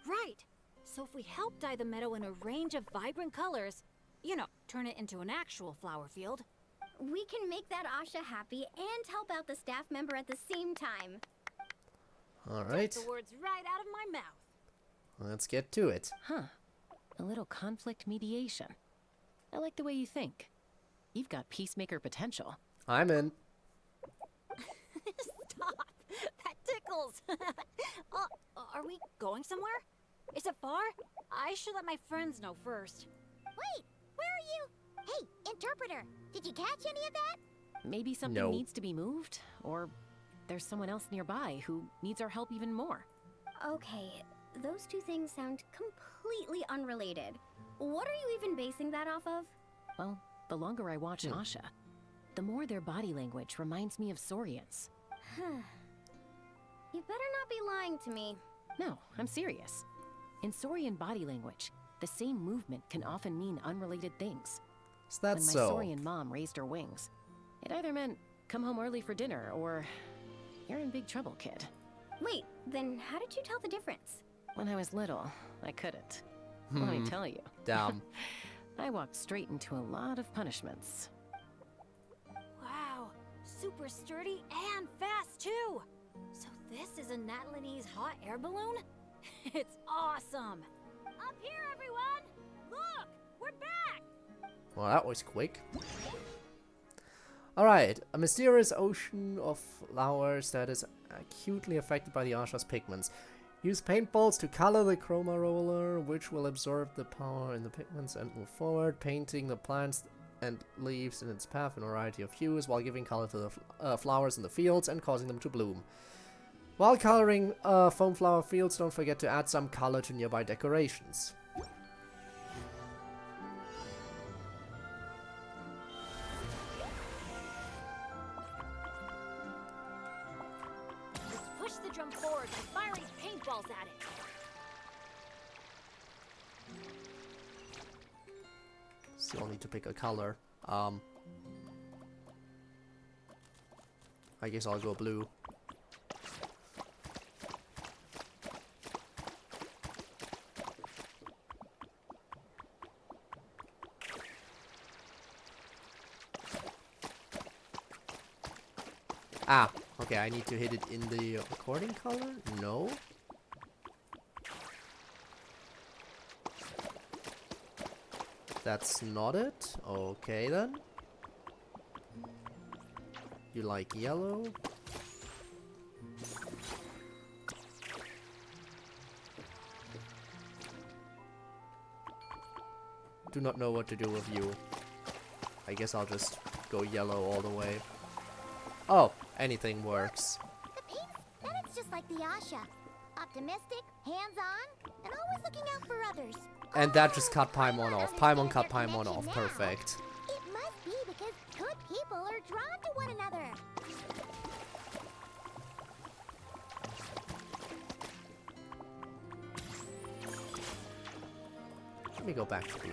Right. So if we help dye the meadow in a range of vibrant colors, you know, turn it into an actual flower field. We can make that Asha happy and help out the staff member at the same time. Alright, Took the words right out of my mouth. let's get to it. Huh. A little conflict mediation. I like the way you think. You've got peacemaker potential. I'm in. Stop! That tickles! Are we going somewhere? Is it far? I should let my friends know first. Wait, where are you? Hey, interpreter, did you catch any of that? Maybe something No. needs to be moved, or there's someone else nearby who needs our help even more. Okay, those two things sound completely unrelated. What are you even basing that off of? Well, the longer I watch Asha, the more their body language reminds me of Saurians. You better not be lying to me. No, I'm serious. In Saurian body language, the same movement can often mean unrelated things. Is that When my so? Saurian mom raised her wings, it either meant come home early for dinner or you're in big trouble, kid. Wait, then how did you tell the difference? When I was little, I couldn't. Let me tell you. Damn. I walked straight into a lot of punishments. Wow, super sturdy and fast too. So this is a Natlanese hot air balloon? It's awesome. Up here, everyone! Look, we're back! Well, that was quick. Alright, a mysterious ocean of flowers that is acutely affected by the Asha's pigments. Use paintballs to color the chroma roller, which will absorb the power in the pigments and move forward, painting the plants and leaves in its path in a variety of hues while giving color to the flowers in the fields and causing them to bloom. While coloring foam flower fields, don't forget to add some color to nearby decorations. Let's push the drum forward by firing paintballs at it. Still need to pick a color. I guess I'll go blue. Ah, okay, I need to hit it in the according color? No? That's not it? Okay then. You like yellow? Do not know what to do with you. I guess I'll just go yellow all the way. Oh, anything works. The pink's Bennett's just like the Asha. Optimistic, hands-on, and always looking out for others. And that just cut Paimon off. Paimon cut Paimon off. Perfect. It must be because good people are drawn to one another. Let me go back to blue.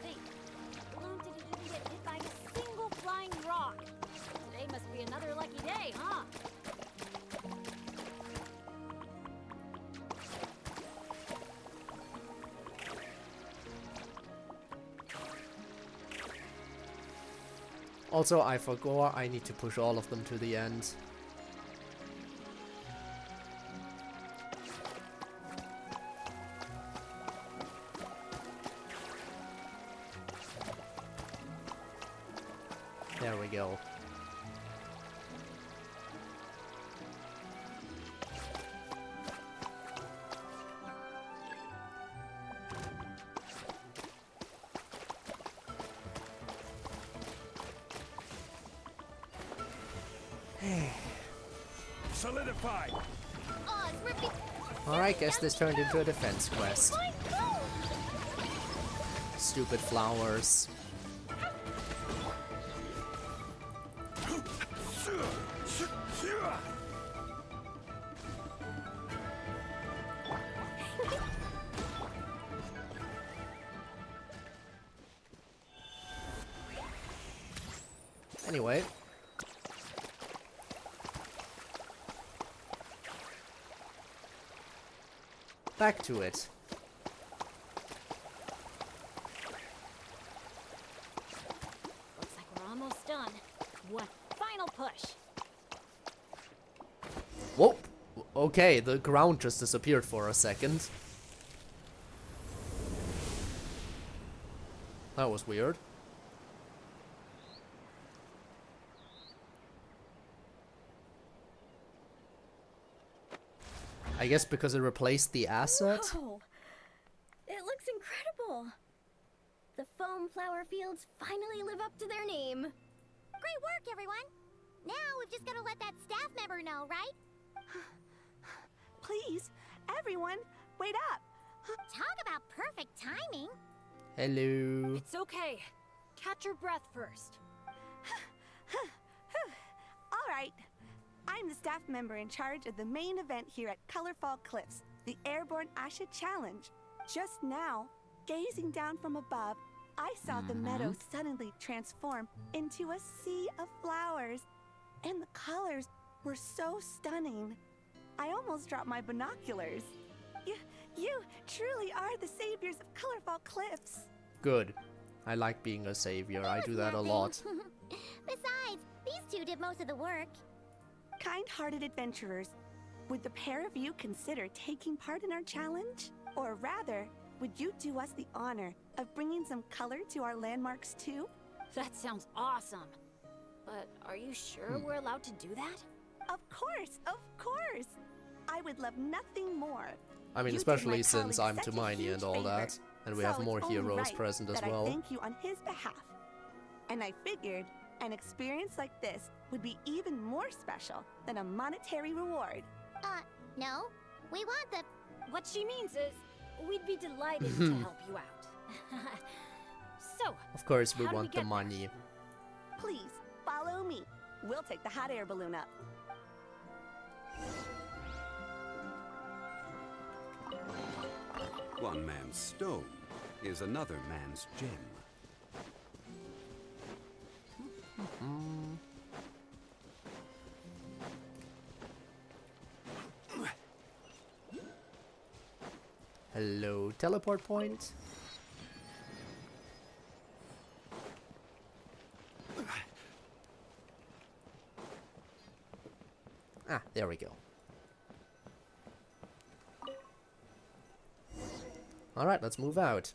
Think, balloon didn't even get hit by a single flying rock. Today must be another lucky day, huh? Also, I forgot I need to push all of them to the end. There we go. Solidified! Oh, it's ripping. Alright, guess this turned into a defense quest. Stupid flowers. Anyway. Back to it. Looks like we're almost done. One final push. Whoa! Okay, the ground just disappeared for a second. That was weird. I guess because it replaced the asset? Whoa! It looks incredible. The foam flower fields finally live up to their name. Great work, everyone! Now we've just gotta let that staff member know, right? Please, everyone, wait up. Talk about perfect timing! Hello. It's okay. Catch your breath first. All right. I'm the staff member in charge of the main event here at Colorfall Cliffs, the Airborne Asha Challenge. Just now, gazing down from above, I saw the meadow suddenly transform into a sea of flowers. And the colors were so stunning. I almost dropped my binoculars. You truly are the saviors of Colorfall Cliffs. Good. I like being a savior. I do that a lot. Besides, these two did most of the work. Kind-hearted adventurers, would the pair of you consider taking part in our challenge? Or rather, would you do us the honor of bringing some color to our landmarks too? That sounds awesome. But are you sure we're allowed to do that? Of course, of course! I would love nothing more. I mean, You did especially my since colleague I'm such a Hermione huge and all favor. that. And we So have more it's only heroes right present as that well. I thank you on his behalf. And I figured an experience like this would be even more special than a monetary reward. No. We want the... What she means is, we'd be delighted to help you out. So, Of course, we how do want the get there? money. Please, follow me. We'll take the hot air balloon up. One man's stone is another man's gem. Hello, teleport point. Ah, there we go. Alright, let's move out.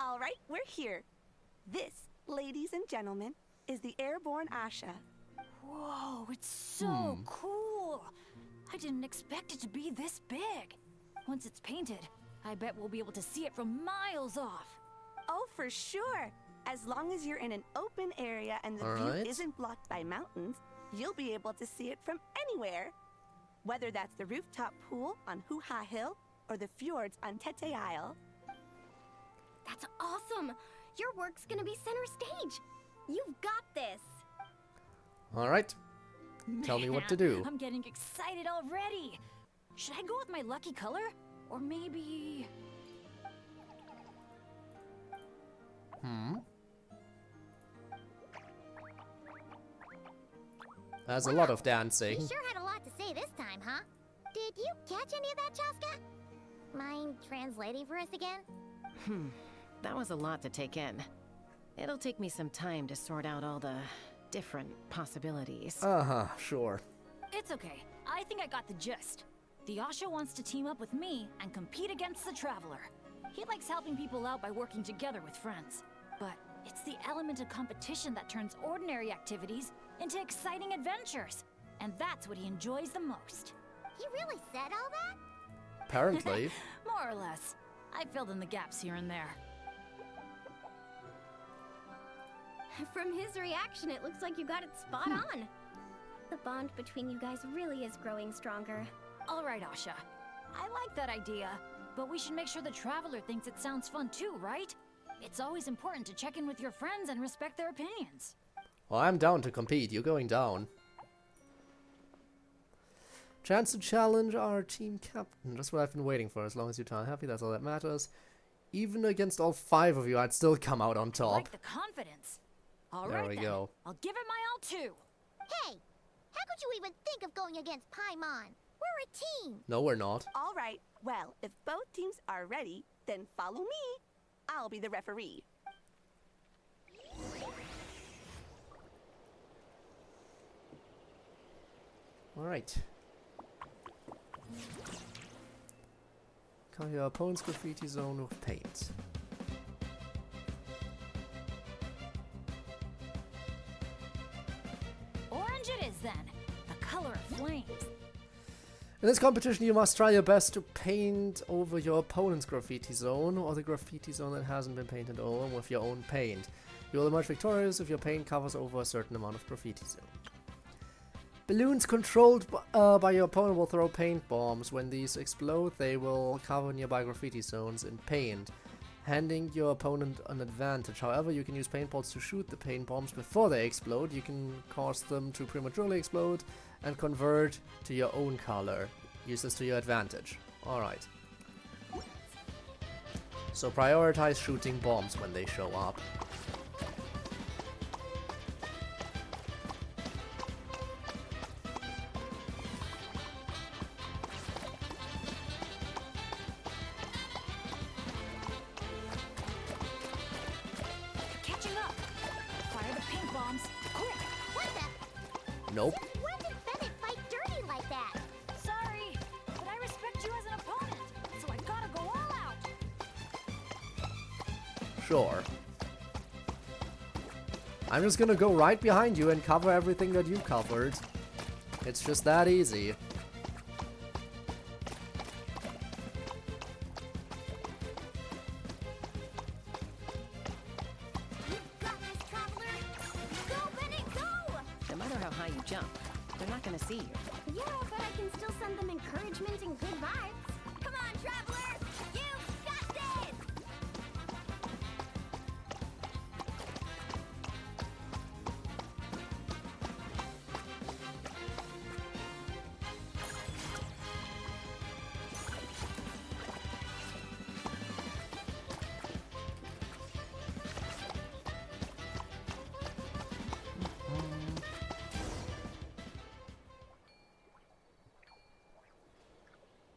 All right, we're here. This, ladies and gentlemen, is the Airborne Asha. Whoa, it's so cool. I didn't expect it to be this big. Once it's painted, I bet we'll be able to see it from miles off. Oh, for sure. As long as you're in an open area and the All view right. isn't blocked by mountains, you'll be able to see it from anywhere. Whether that's the rooftop pool on Hoo-Ha Hill or the fjords on Tete Isle. That's awesome! Your work's gonna be center stage! You've got this! Alright, tell me what to do. I'm getting excited already. Should I go with my lucky color? Or maybe... There's a lot of You dancing. sure had a lot to say this time, huh? Did you catch any of that, Chaska? Mind translating for us again? That was a lot to take in. It'll take me some time to sort out all the different possibilities. Uh-huh, sure. It's okay. I think I got the gist. The Asha wants to team up with me and compete against the Traveler. He likes helping people out by working together with friends. But it's the element of competition that turns ordinary activities into exciting adventures. And that's what he enjoys the most. He really said all that? Apparently. More or less. I filled in the gaps here and there. From his reaction, it looks like you got it spot on. The bond between you guys really is growing stronger. All right, Asha. I like that idea, but we should make sure the Traveler thinks it sounds fun too, right? It's always important to check in with your friends and respect their opinions. Well, I'm down to compete. You're going down. Chance to challenge our team captain. That's what I've been waiting for. As long as you're happy, that's all that matters. even against all 5 of you, I'd still come out on I top. like the confidence. All There right we then. go. I'll give it my all too. Hey, how could you even think of going against Paimon? We're a team. No, we're not. All right, well, if both teams are ready, then follow me. I'll be the referee. Alright. Cover your opponent's graffiti zone with paint. Orange it is then. The color of flames. In this competition, you must try your best to paint over your opponent's graffiti zone, or the graffiti zone that hasn't been painted over, with your own paint. You will emerge victorious if your paint covers over a certain amount of graffiti zone. Balloons controlled by your opponent will throw paint bombs. When these explode, they will cover nearby graffiti zones in paint, handing your opponent an advantage. However, you can use paintballs to shoot the paint bombs before they explode. You can cause them to prematurely explode and convert to your own color. Use this to your advantage. Alright. So prioritize shooting bombs when they show up. Catching up. Fire the pink bombs. Quick. What the? Nope. When did Bennett fight dirty like that? Sorry, but I respect you as an opponent, so I gotta go all out. Sure. I'm just gonna go right behind you and cover everything that you covered. It's just that easy. You've got this, Traveler. Go, Bennett, go! No matter how high you jump, they're not gonna see you. Yeah, but I can still send them encouragement and good vibes. Come on, Traveler! You've got this!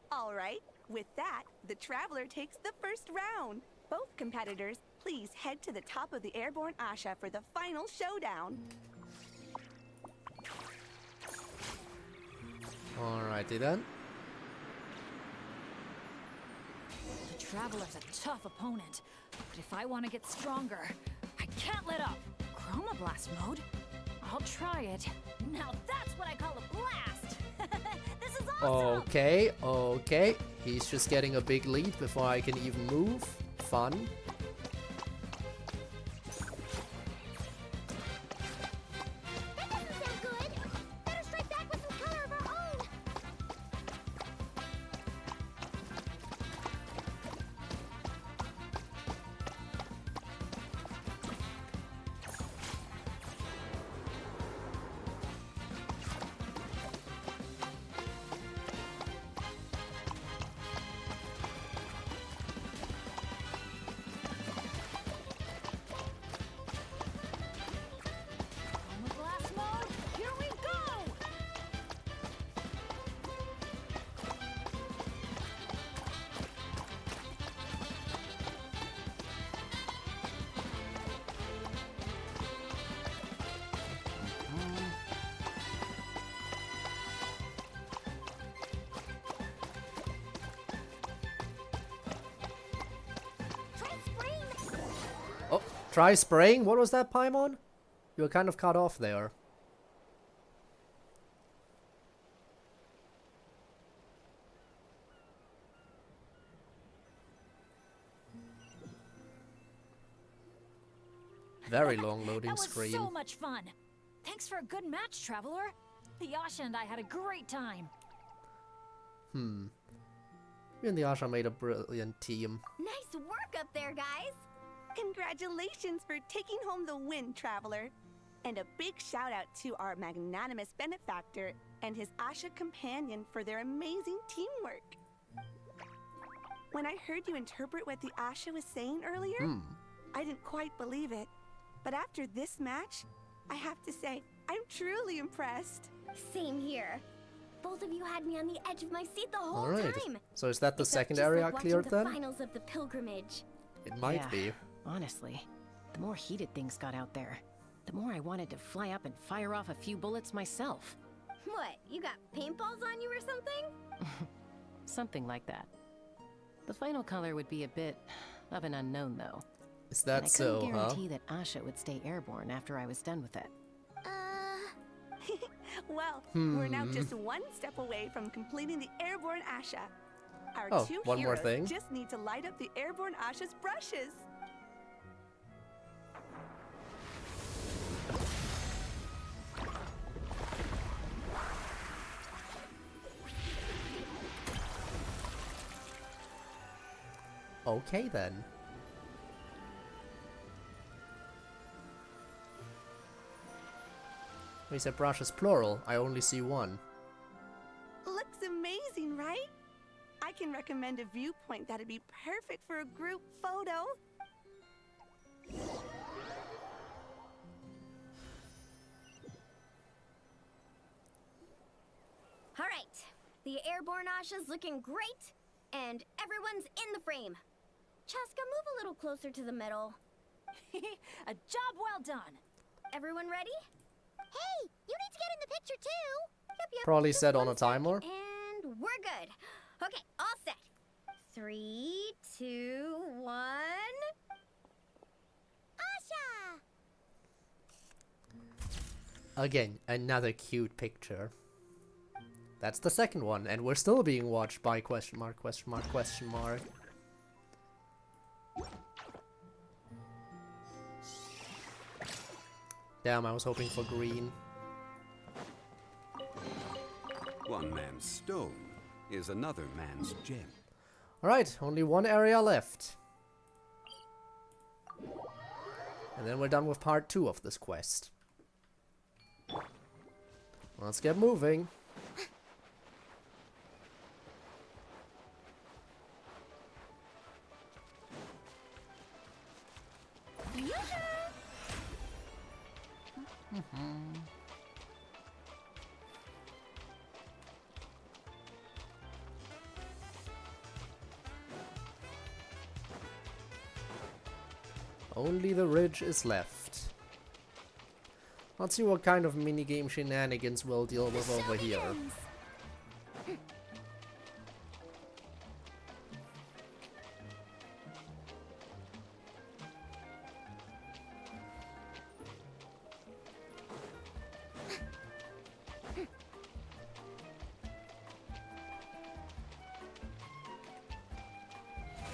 All right, with that, the Traveler takes the first round. Both competitors, please head to the top of the airborne Asha for the final showdown. Alrighty then. The Traveler's a tough opponent, but if I want to get stronger, I can't let up. Chroma Blast mode? I'll try it. Now that's what I call a blast! This is awesome! Okay, okay. He's just getting a big lead before I can even move. Fun. That doesn't sound good. Better strike back with some color of our own. Chroma Blast mode, here we go! Try spraying. Oh, try spraying? What was that, Paimon? You were kind of cut off there. Very long loading That was screen. so much fun. Thanks for a good match, Traveler. The Yasha and I had a great time. You and the Asha made a brilliant team. Nice work up there, guys! Congratulations for taking home the win, Traveler. And a big shout out to our magnanimous benefactor and his Asha companion for their amazing teamwork. When I heard you interpret what the Asha was saying earlier, I didn't quite believe it. But after this match, I have to say, I'm truly impressed. Same here. Both of you had me on the edge of my seat the whole Alright. time. So is that the Except second just area like watching cleared the then? finals of the pilgrimage. It might Yeah, be. honestly, the more heated things got out there, the more I wanted to fly up and fire off a few bullets myself. What, you got paintballs on you or something? Something like that. The final color would be a bit of an unknown, though. Is And I that so, couldn't huh? guarantee that Asha would stay airborne after I was done with it. Well, we're now just one step away from completing the airborne Asha. Our Oh, two one more heroes thing. just need to light up the airborne Asha's brushes. Okay then. We said brush is plural. I only see one. Looks amazing, right? I can recommend a viewpoint that'd be perfect for a group photo. All right, the airborne Asha's looking great, and everyone's in the frame. Chaska, move a little closer to the middle. A job well done. Everyone ready? Hey, you need to get in the picture too. Yep. Probably just set on one a timer. And we're good. Okay, all set. 3, 2, 1. Asha! Again, another cute picture. That's the second one, and we're still being watched by question mark, question mark, question mark. Damn, I was hoping for green. One man's stone is another man's gem. Alright, only one area left. And then we're done with part 2 of this quest. Let's get moving. Only the ridge is left. Let's see what kind of minigame shenanigans we'll deal with over here.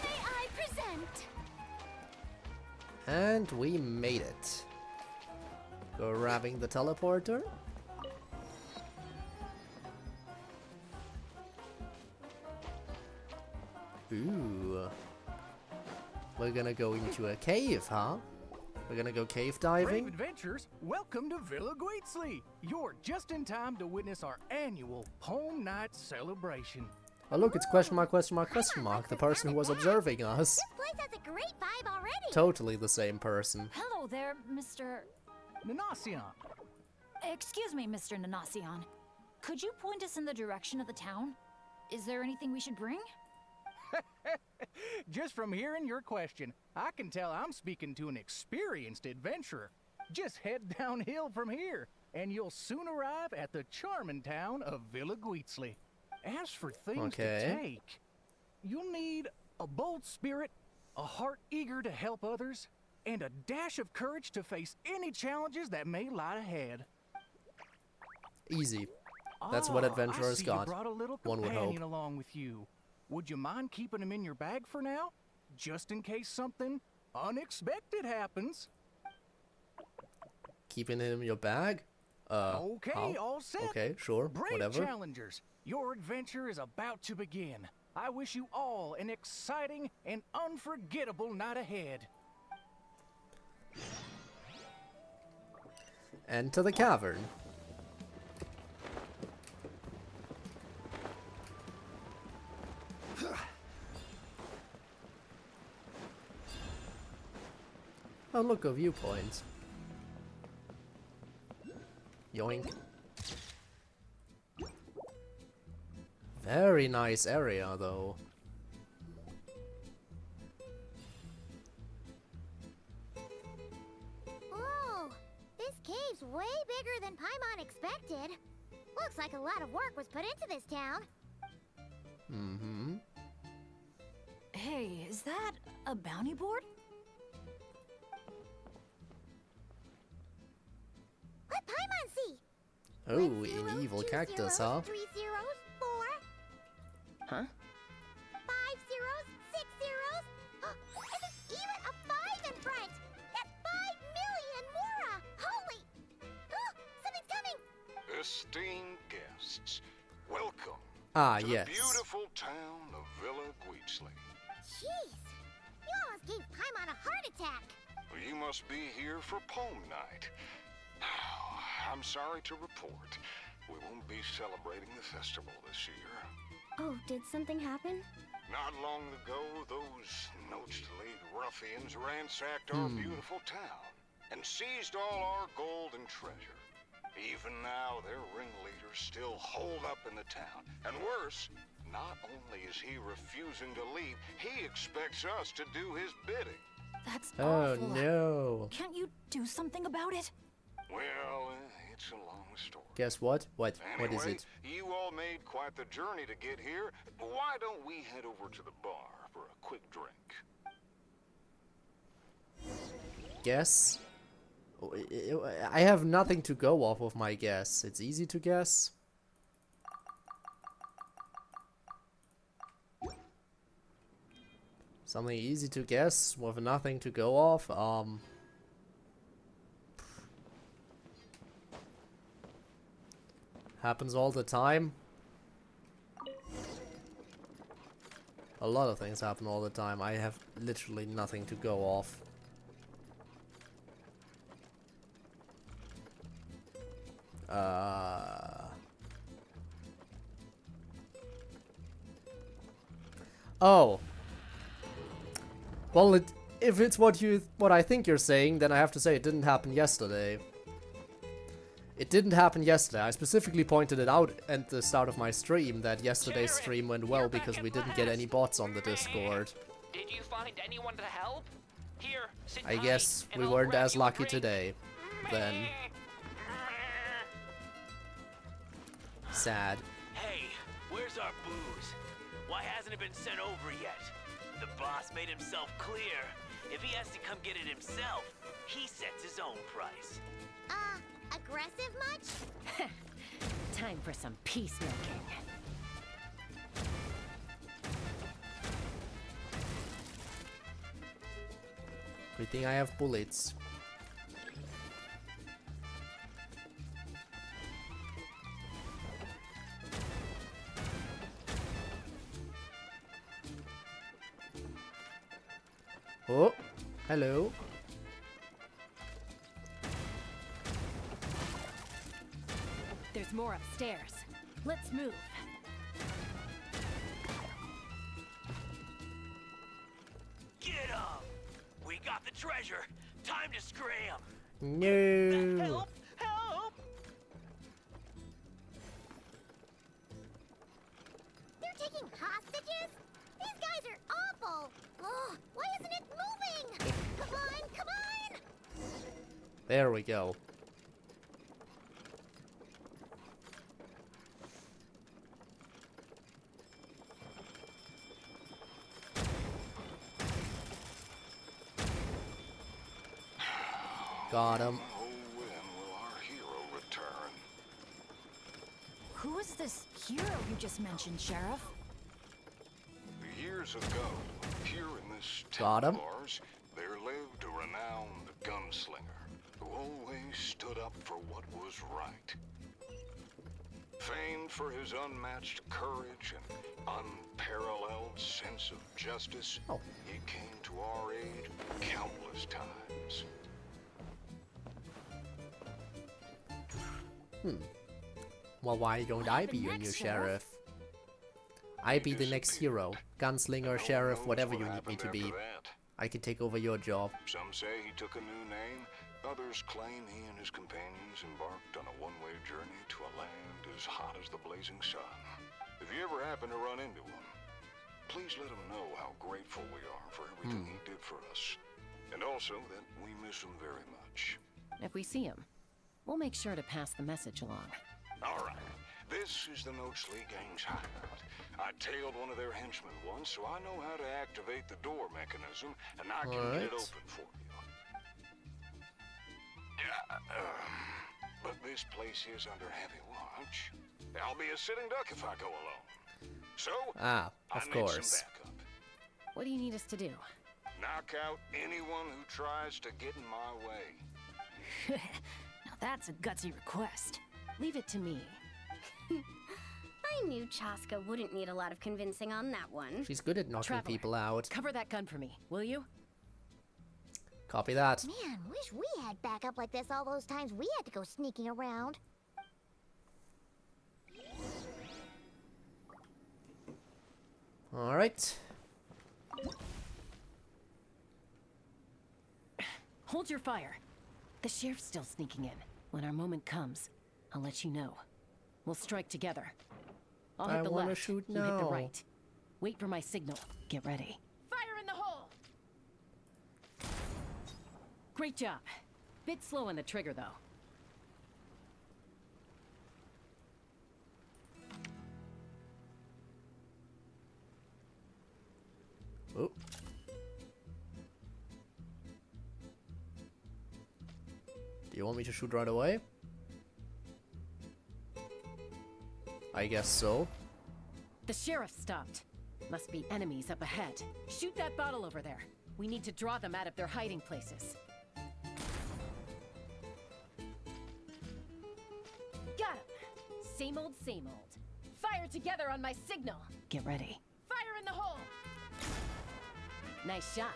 May I present? And we made it. Grabbing the teleporter. Ooh. We're gonna go into a cave, huh? We're gonna go cave Brave diving. adventurers, welcome to Villa Guitzley. You're just in time to witness our annual Home Night celebration. Oh look, it's question mark, question mark, question mark. The person who was observing us. This place has a great vibe already. Totally the same person. Hello there, Mr. Nanasion, Excuse me, Mr. Nanasion. Could you point us in the direction of the town? Is there anything we should bring? just from hearing your question, I can tell I'm speaking to an experienced adventurer. Just head downhill from here, and you'll soon arrive at the charming town of Villa Guitzley. As for things Okay. to take, you'll need a bold spirit, a heart eager to help others, and a dash of courage to face any challenges that may lie ahead. Easy. That's what I adventurers see got, You brought a little one would companion hope. along with you. Would you mind keeping him in your bag for now, just in case something unexpected happens? Keeping him in your bag? Okay, how? all set. Okay, sure, Brave whatever. challengers, your adventure is about to begin. I wish you all an exciting and unforgettable night ahead. Enter the cavern. Oh, look, a viewpoint. Yoink. Very nice area, though. Whoa! This cave's way bigger than Paimon expected. Looks like a lot of work was put into this town. Mm-hmm. Hey, is that a bounty board? Let Paimon see. Oh, 1 0, an evil 2 cactus, 0s, huh? 3 zeros, 4, Huh? 5 zeros, 6 zeros. And there's even a 5 in front. That's 5 million mora. Holy! Something's coming. Esteemed guests, welcome Ah, to yes. the beautiful town of Villa Guitzli. Jeez. You almost gave Paimon a heart attack. You must be here for Poem Night. I'm sorry to report, we won't be celebrating the festival this year. Oh, did something happen? Not long ago, those Nochtlead ruffians ransacked our beautiful town and seized all our gold and treasure. Even now, their ringleaders still holed up in the town. And worse, not only is he refusing to leave, he expects us to do his bidding. That's Oh awful. no. Can't you do something about it? Well, it's a long story. Guess what? What Anyway, is it? you all made quite the journey to get here. Why don't we head over to the bar for a quick drink? Guess? I have nothing to go off of my guess. It's easy to guess. Something easy to guess with nothing to go off. Happens all the time. A lot of things happen all the time. I have literally nothing to go off. Oh. Well, if it's what I think you're saying, then I have to say it didn't happen yesterday. It didn't happen yesterday. I specifically pointed it out at the start of my stream that yesterday's stream went well because we didn't get any bots on the Discord. Did you find anyone to help? Here, sit I tight, guess and we I'll weren't grab as you a lucky drink. today. Then. Sad. Hey, where's our booze? Why hasn't it been sent over yet? The boss made himself clear. If he has to come get it himself, he sets his own price. Aggressive much? Time for some peacemaking. Good thing I have bullets. Oh, hello. There's more upstairs. Let's move. Get him! We got the treasure. Time to scram. No. Help! Help! They're taking hostages? These guys are awful. Oh, why isn't it moving? Come on, come on! There we go. Got him. Oh, when will our hero return? Who is this hero you just mentioned, Sheriff? Years ago, here in this Got town him. of ours, there lived a renowned gunslinger who always stood up for what was right. Famed for his unmatched courage and unparalleled sense of justice, he came to our aid countless times. Well, why don't I be your new sheriff? I be the next hero. Gunslinger, sheriff, whatever you need me to be. I could take over your job. Some say he took a new name. Others claim he and his companions embarked on a one-way journey to a land as hot as the blazing sun. If you ever happen to run into him, please let him know how grateful we are for everything he did for us. And also that we miss him very much. If we see him, we'll make sure to pass the message along. All right. This is the Notesley Gang's hideout. I tailed one of their henchmen once, so I know how to activate the door mechanism, and I can get it open for you. But this place is under heavy watch. I'll be a sitting duck if I go alone. So, of I need course. some backup. What do you need us to do? Knock out anyone who tries to get in my way. Now that's a gutsy request. Leave it to me. I knew Chaska wouldn't need a lot of convincing on that one. She's good at knocking Traveler, people out. Cover that gun for me, will you? Copy that. Man, wish we had backup like this all those times we had to go sneaking around. Alright. Hold your fire. The sheriff's still sneaking in. When our moment comes, I'll let you know. We'll strike together. I'll hit the left, shoot you hit the now. right. Wait for my signal. Get ready. Fire in the hole! Great job. Bit slow on the trigger, though. Oh. Do you want me to shoot right away? I guess so. The sheriff stopped. Must be enemies up ahead. Shoot that bottle over there. We need to draw them out of their hiding places. Got him. Same old, same old. Fire together on my signal. Get ready. Fire in the hole! Nice shot.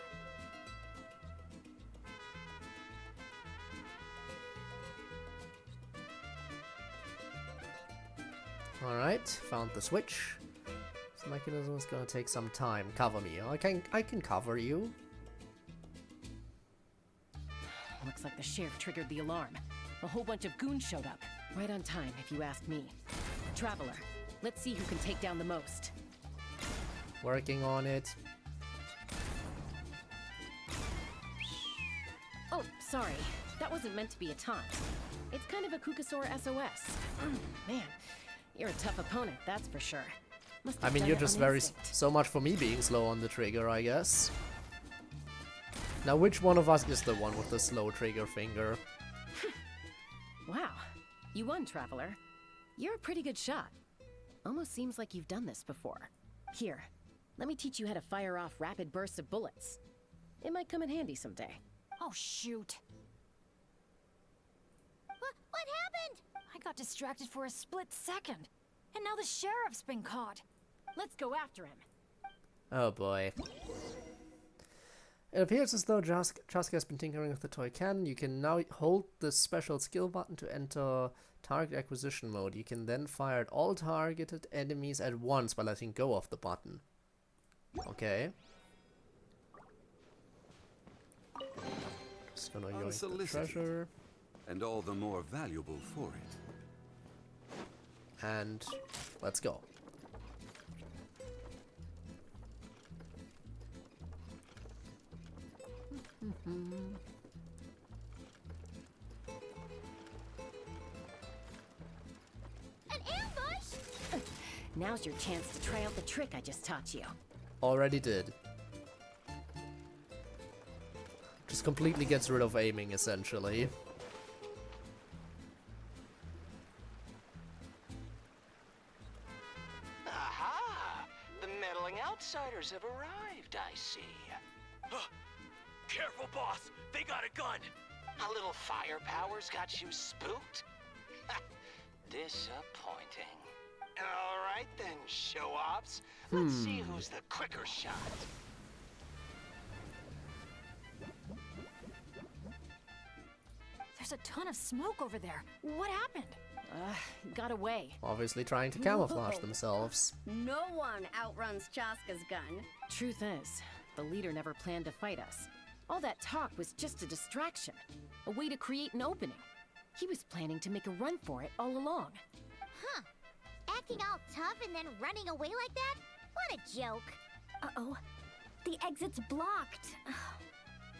Alright, found the switch. This mechanism is gonna take some time. Cover me. I can cover you. Looks like the sheriff triggered the alarm. A whole bunch of goons showed up. Right on time, if you ask me. Traveler, let's see who can take down the most. Working on it. Oh, sorry. That wasn't meant to be a taunt. It's kind of a Kukasaur SOS. Man, you're a tough opponent, that's for sure. Must I have mean, done you're it just on very instinct. so much for me being slow on the trigger, I guess. Now, which one of us is the one with the slow trigger finger? Wow, you won, Traveler. You're a pretty good shot. Almost seems like you've done this before. Here, let me teach you how to fire off rapid bursts of bullets. It might come in handy someday. Oh, shoot. What happened? I got distracted for a split second. And now the sheriff's been caught. Let's go after him. Oh boy. It appears as though Chaska has been tinkering with the toy cannon. You can now hold the special skill button to enter target acquisition mode. You can then fire at all targeted enemies at once by letting go of the button. Okay. Just gonna yoink the Unsolicited. treasure. And all the more valuable for it. And let's go. An ambush? Now's your chance to try out the trick I just taught you. Already did. Just completely gets rid of aiming, essentially. Aha! The meddling outsiders have arrived, I see. Careful, boss! They got a gun! A little firepower's got you spooked? Disappointing. All right then, show-offs. Let's see who's the quicker shot. There's a ton of smoke over there. What happened? Got away. Obviously trying to camouflage themselves. No one outruns Chaska's gun. Truth is, the leader never planned to fight us. All that talk was just a distraction, a way to create an opening. He was planning to make a run for it all along. Huh. Acting all tough and then running away like that? What a joke. Uh-oh. The exit's blocked.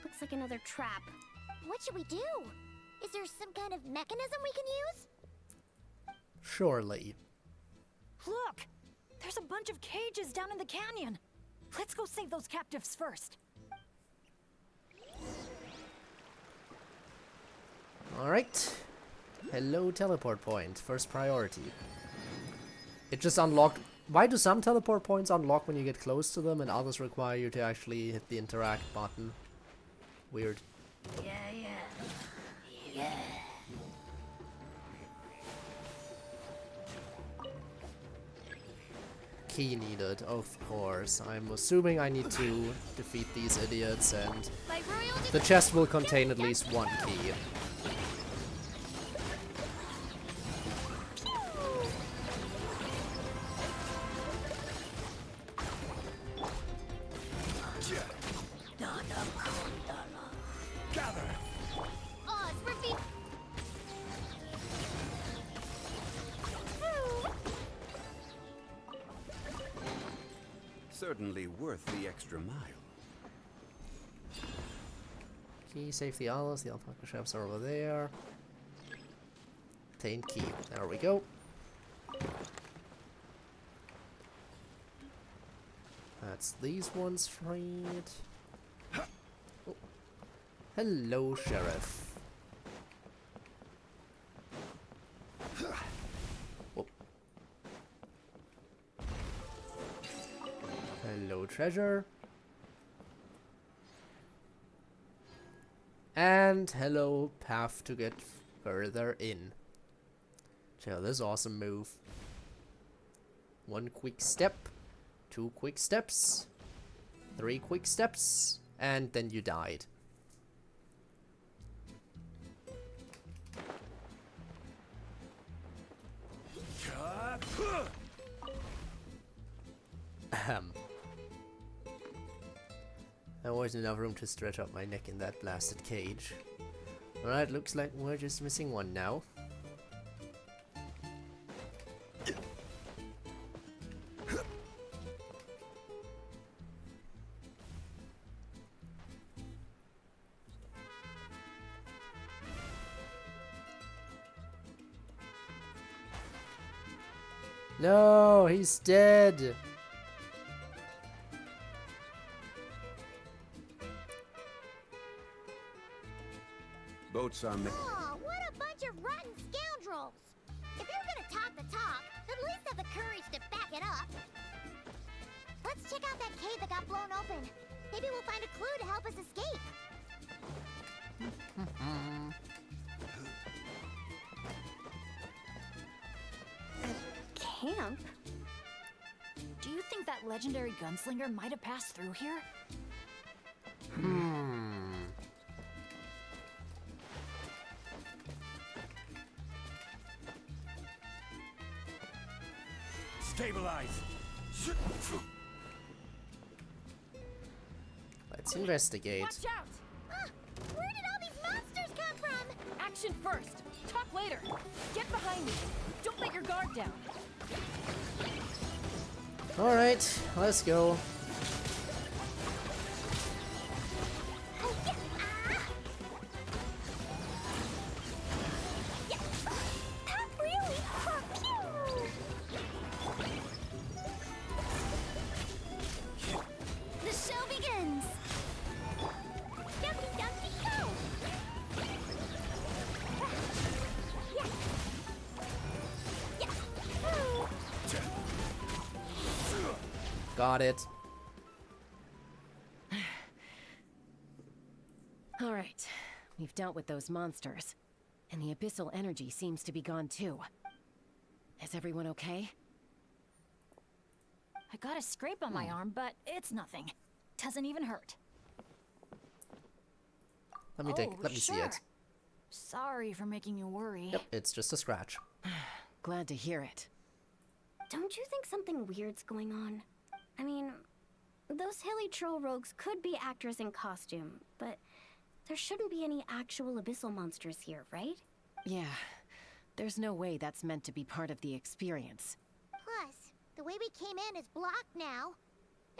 Looks like another trap. What should we do? Is there some kind of mechanism we can use? Surely. Look! There's a bunch of cages down in the canyon. Let's go save those captives first. Alright. Hello, teleport point. First priority. It just unlocked. Why do some teleport points unlock when you get close to them and others require you to actually hit the interact button? Weird. Yeah. Key needed, of course. I'm assuming I need to defeat these idiots, and the chest will contain at least one key. Certainly worth the extra mile. Key, save the others. The alpaca shops are over there. Obtained key. There we go. That's these ones freed. Oh. Hello, Sheriff. Hello, treasure. And hello, path to get further in. Check out this awesome move. 1 quick step, 2 quick steps, 3 quick steps, and then you died. There wasn't enough room to stretch out my neck in that blasted cage. Alright, looks like we're just missing one now. No, he's dead. Boats are Oh, what a bunch of rotten scoundrels! If you're gonna talk the talk, at least have the courage to back it up. Let's check out that cave that got blown open. Maybe we'll find a clue to help us escape. Camp? Do you think that legendary gunslinger might have passed through here? Stabilize. Let's investigate. Watch out! Where did all these monsters come from? Action first. Talk later. Get behind me. Don't let your guard down. Alright, let's go. That really hurt you! The show begins! Dumpty dumpty go! Got it. All right, we've dealt with those monsters, and the abyssal energy seems to be gone too. Is everyone okay? I got a scrape on my arm, but it's nothing. Doesn't even hurt. Let me see it. Sorry for making you worry. Yep, it's just a scratch. Glad to hear it. Don't you think something weird's going on? I mean, Those hilly troll rogues could be actors in costume, but there shouldn't be any actual abyssal monsters here, right? Yeah, there's no way that's meant to be part of the experience. Plus, the way we came in is blocked now.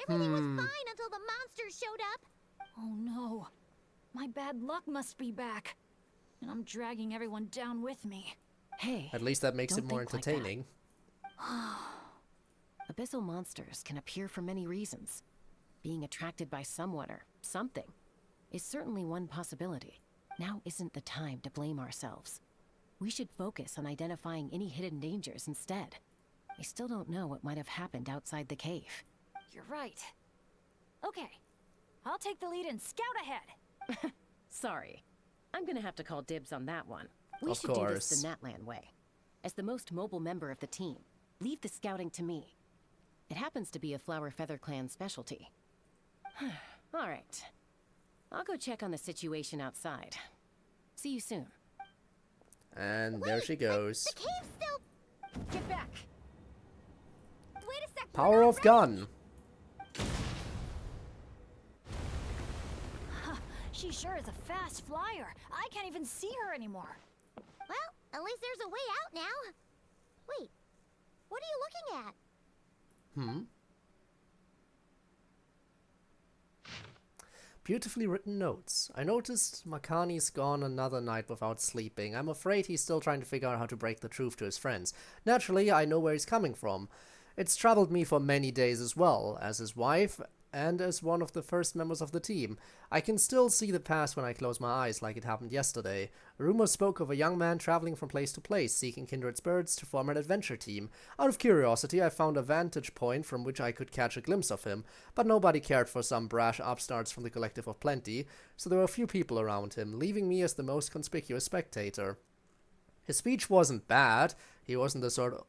Everything was fine until the monsters showed up. Oh no. My bad luck must be back. And I'm dragging everyone down with me. Hey, At least that makes it don't more think like that. entertaining. Abyssal monsters can appear for many reasons. Being attracted by someone or something is certainly one possibility. Now isn't the time to blame ourselves. We should focus on identifying any hidden dangers instead. I still don't know what might have happened outside the cave. You're right. Okay. I'll take the lead and scout ahead. Sorry. I'm gonna have to call dibs on that one. We Of should do this course. the Natlan way. As the most mobile member of the team, leave the scouting to me. It happens to be a Flower Feather Clan specialty. Alright. I'll go check on the situation outside. See you soon. And there she goes. The cave's still... Get back. Wait a sec. Power of gun. She sure is a fast flyer. I can't even see her anymore. Well, at least there's a way out now. Wait, what are you looking at? Beautifully written notes. I noticed Makani's gone another night without sleeping. I'm afraid he's still trying to figure out how to break the truth to his friends. Naturally, I know where he's coming from. It's troubled me for many days as well, as his wife and as one of the first members of the team. I can still see the past when I close my eyes, like it happened yesterday. Rumors spoke of a young man traveling from place to place, seeking kindred spirits to form an adventure team. Out of curiosity, I found a vantage point from which I could catch a glimpse of him, but nobody cared for some brash upstarts from the Collective of Plenty, so there were a few people around him, leaving me as the most conspicuous spectator. His speech wasn't bad. He wasn't the sort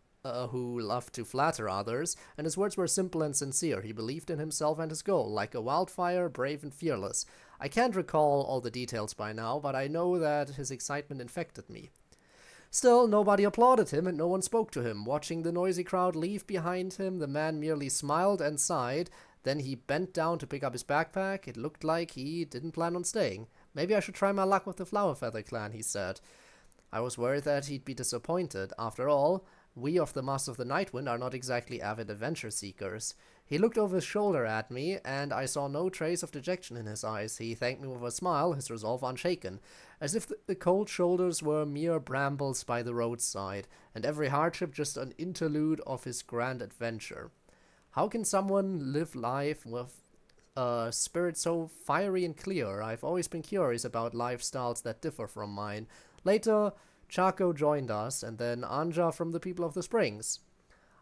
who loved to flatter others, and his words were simple and sincere. He believed in himself and his goal, like a wildfire, brave and fearless. I can't recall all the details by now, but I know that his excitement infected me. Still, nobody applauded him and no one spoke to him. Watching the noisy crowd leave behind him, the man merely smiled and sighed. Then he bent down to pick up his backpack. It looked like he didn't plan on staying. Maybe I should try my luck with the Flower Feather Clan, he said. I was worried that he'd be disappointed. After all, we of the Master of the Nightwind are not exactly avid adventure seekers. He looked over his shoulder at me, and I saw no trace of dejection in his eyes. He thanked me with a smile, his resolve unshaken, as if the cold shoulders were mere brambles by the roadside, and every hardship just an interlude of his grand adventure. How can someone live life with a spirit so fiery and clear? I've always been curious about lifestyles that differ from mine. Later, Chaco joined us, and then Anja from the People of the Springs.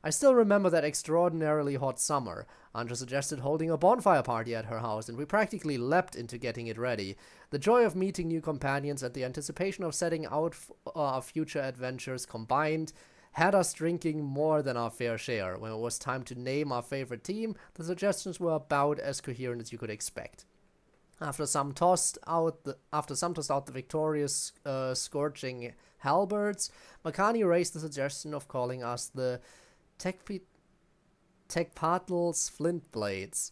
I still remember that extraordinarily hot summer. Anja suggested holding a bonfire party at her house, and we practically leapt into getting it ready. The joy of meeting new companions and the anticipation of setting out our future adventures combined had us drinking more than our fair share. When it was time to name our favorite team, the suggestions were about as coherent as you could expect. After some tossed out the victorious scorching halberds, Makani raised the suggestion of calling us the Tekpatl's Flint Blades.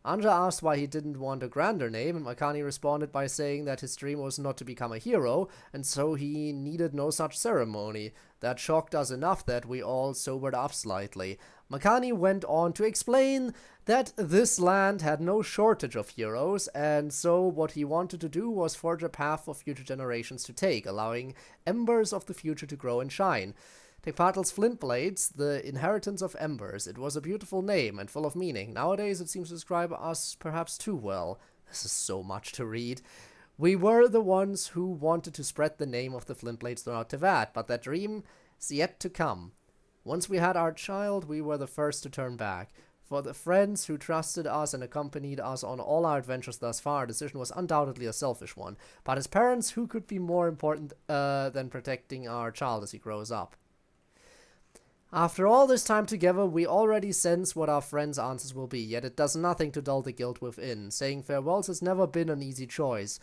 Anja asked why he didn't want a grander name, and Makani responded by saying that his dream was not to become a hero, and so he needed no such ceremony. That shocked us enough that we all sobered up slightly. Makani went on to explain that this land had no shortage of heroes, and so what he wanted to do was forge a path for future generations to take, allowing embers of the future to grow and shine. Tekpatl's Flint Blades, the inheritance of embers. It was a beautiful name and full of meaning. Nowadays it seems to describe us perhaps too well. This is so much to read. We were the ones who wanted to spread the name of the Flint Blades throughout Tevat, but that dream is yet to come. Once we had our child, we were the first to turn back. For the friends who trusted us and accompanied us on all our adventures thus far, our decision was undoubtedly a selfish one. But as parents, who could be more important than protecting our child as he grows up? After all this time together, we already sense what our friends' answers will be, yet it does nothing to dull the guilt within. Saying farewells has never been an easy choice,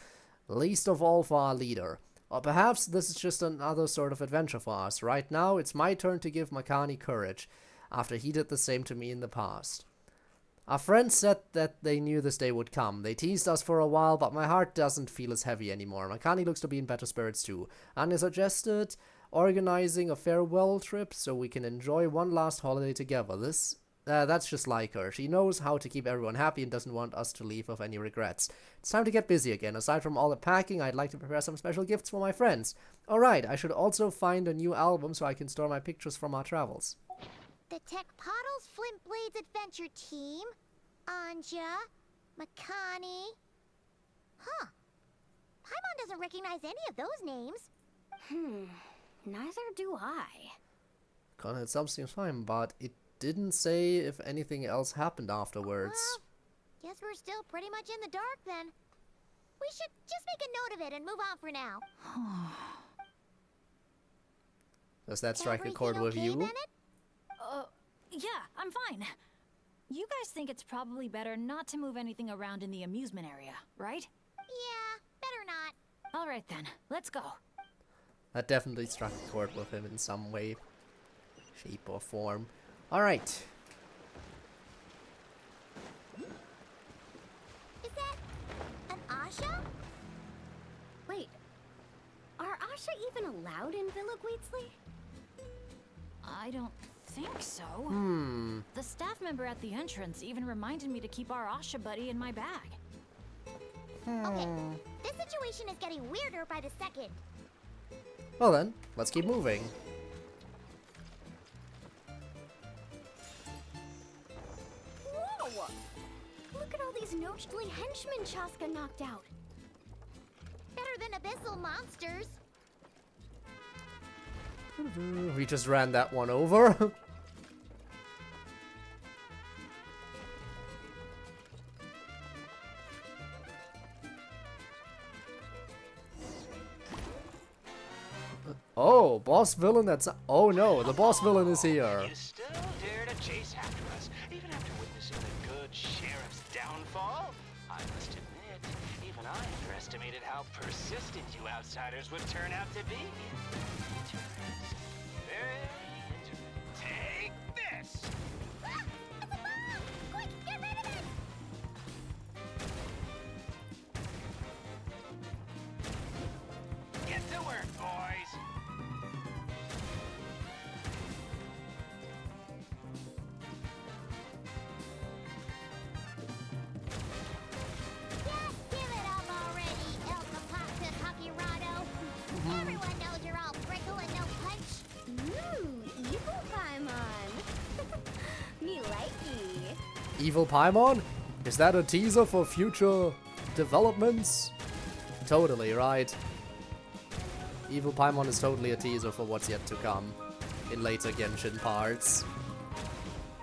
least of all for our leader. Or perhaps this is just another sort of adventure for us. Right now, it's my turn to give Makani courage, after he did the same to me in the past. Our friends said that they knew this day would come. They teased us for a while, but my heart doesn't feel as heavy anymore. Makani looks to be in better spirits too. Anya suggested organizing a farewell trip so we can enjoy one last holiday together. That's just like her. She knows how to keep everyone happy and doesn't want us to leave with any regrets. It's time to get busy again. Aside from all the packing, I'd like to prepare some special gifts for my friends. Alright, I should also find a new album so I can store my pictures from our travels. The Tech Pottles Flint Blades Adventure Team, Anja, Makani. Huh. Paimon doesn't recognize any of those names. Neither do I. Connor had something fine, but it didn't say if anything else happened afterwards. Well, guess we're still pretty much in the dark then. We should just make a note of it and move on for now. Does that strike a chord Everything with okay, you? Bennett? Yeah, I'm fine. You guys think it's probably better not to move anything around in the amusement area, right? Yeah, better not. All right then, let's go. That definitely struck a chord with him in some way, shape, or form. Alright. Is that an Asha? Wait, are Asha even allowed in Villa Gweetsley? I don't think so. The staff member at the entrance even reminded me to keep our Asha buddy in my bag. Okay, this situation is getting weirder by the second. Well then, let's keep moving. Whoa! Look at all these Nochtly henchmen Chaska knocked out. Better than abyssal monsters. We just ran that one over. Oh, boss villain that's... Oh no, the boss villain is here. You still dare to chase after us, even after witnessing the good sheriff's downfall? I must admit, even I underestimated how persistent you outsiders would turn out to be. Interesting. Very interesting. Take this! Ah! It's a bomb! Quick, get rid of it! Get to work, boys! Just give it up already, El Capacta Takirado. Everyone knows you're all prickle and no punch. Ooh, evil Paimon. Me likey. Evil Paimon? Is that a teaser for future developments? Totally, right? Evil Paimon is totally a teaser for what's yet to come in later Genshin parts.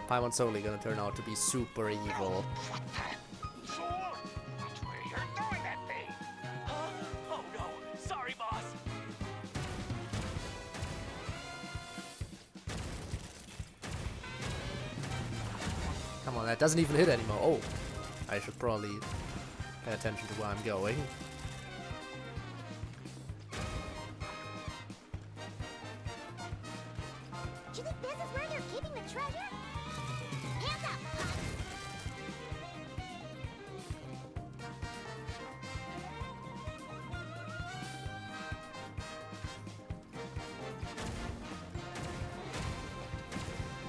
Paimon's totally gonna turn out to be super evil. Fool! Watch where you're throwing that thing! Huh? Oh no! Sorry, boss! Come on, that doesn't even hit anymore. Oh, I should probably pay attention to where I'm going. Do you think this is where they're keeping the treasure? Hands up, punks!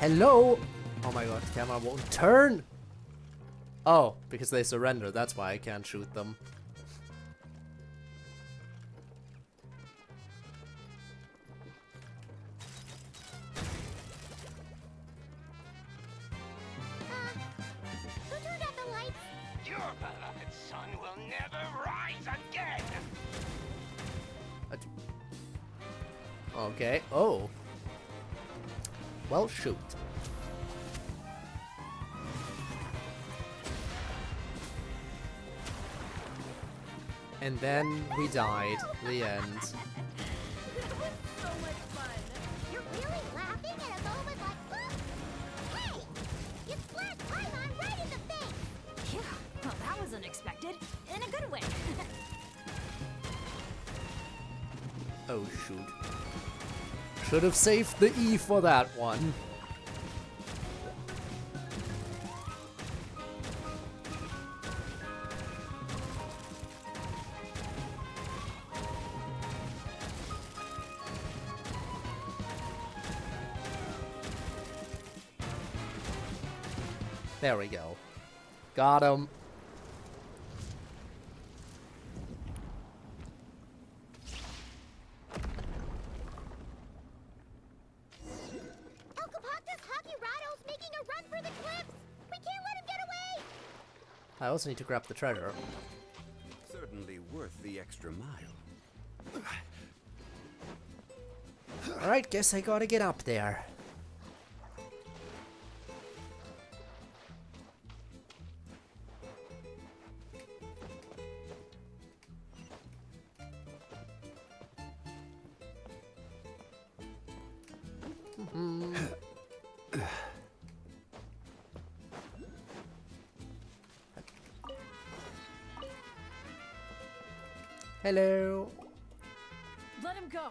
Hello? Oh my god, the camera won't turn! Oh, because they surrender, that's why I can't shoot them. Who turned out the lights? Your beloved son will never rise again! Okay, oh. Well, shoot. And then we died. The end. It was so much fun. You're really laughing at a moment like this? Hey! You splashed Paimon right in the face! Yeah, well, that was unexpected. In a good way. Oh, shoot. Should have saved the E for that one. There we go. Got him. Making a run for the cliffs! We can't let him get away! I also need to grab the treasure. Certainly worth the extra mile. Alright, guess I gotta get up there. Hello. Let him go.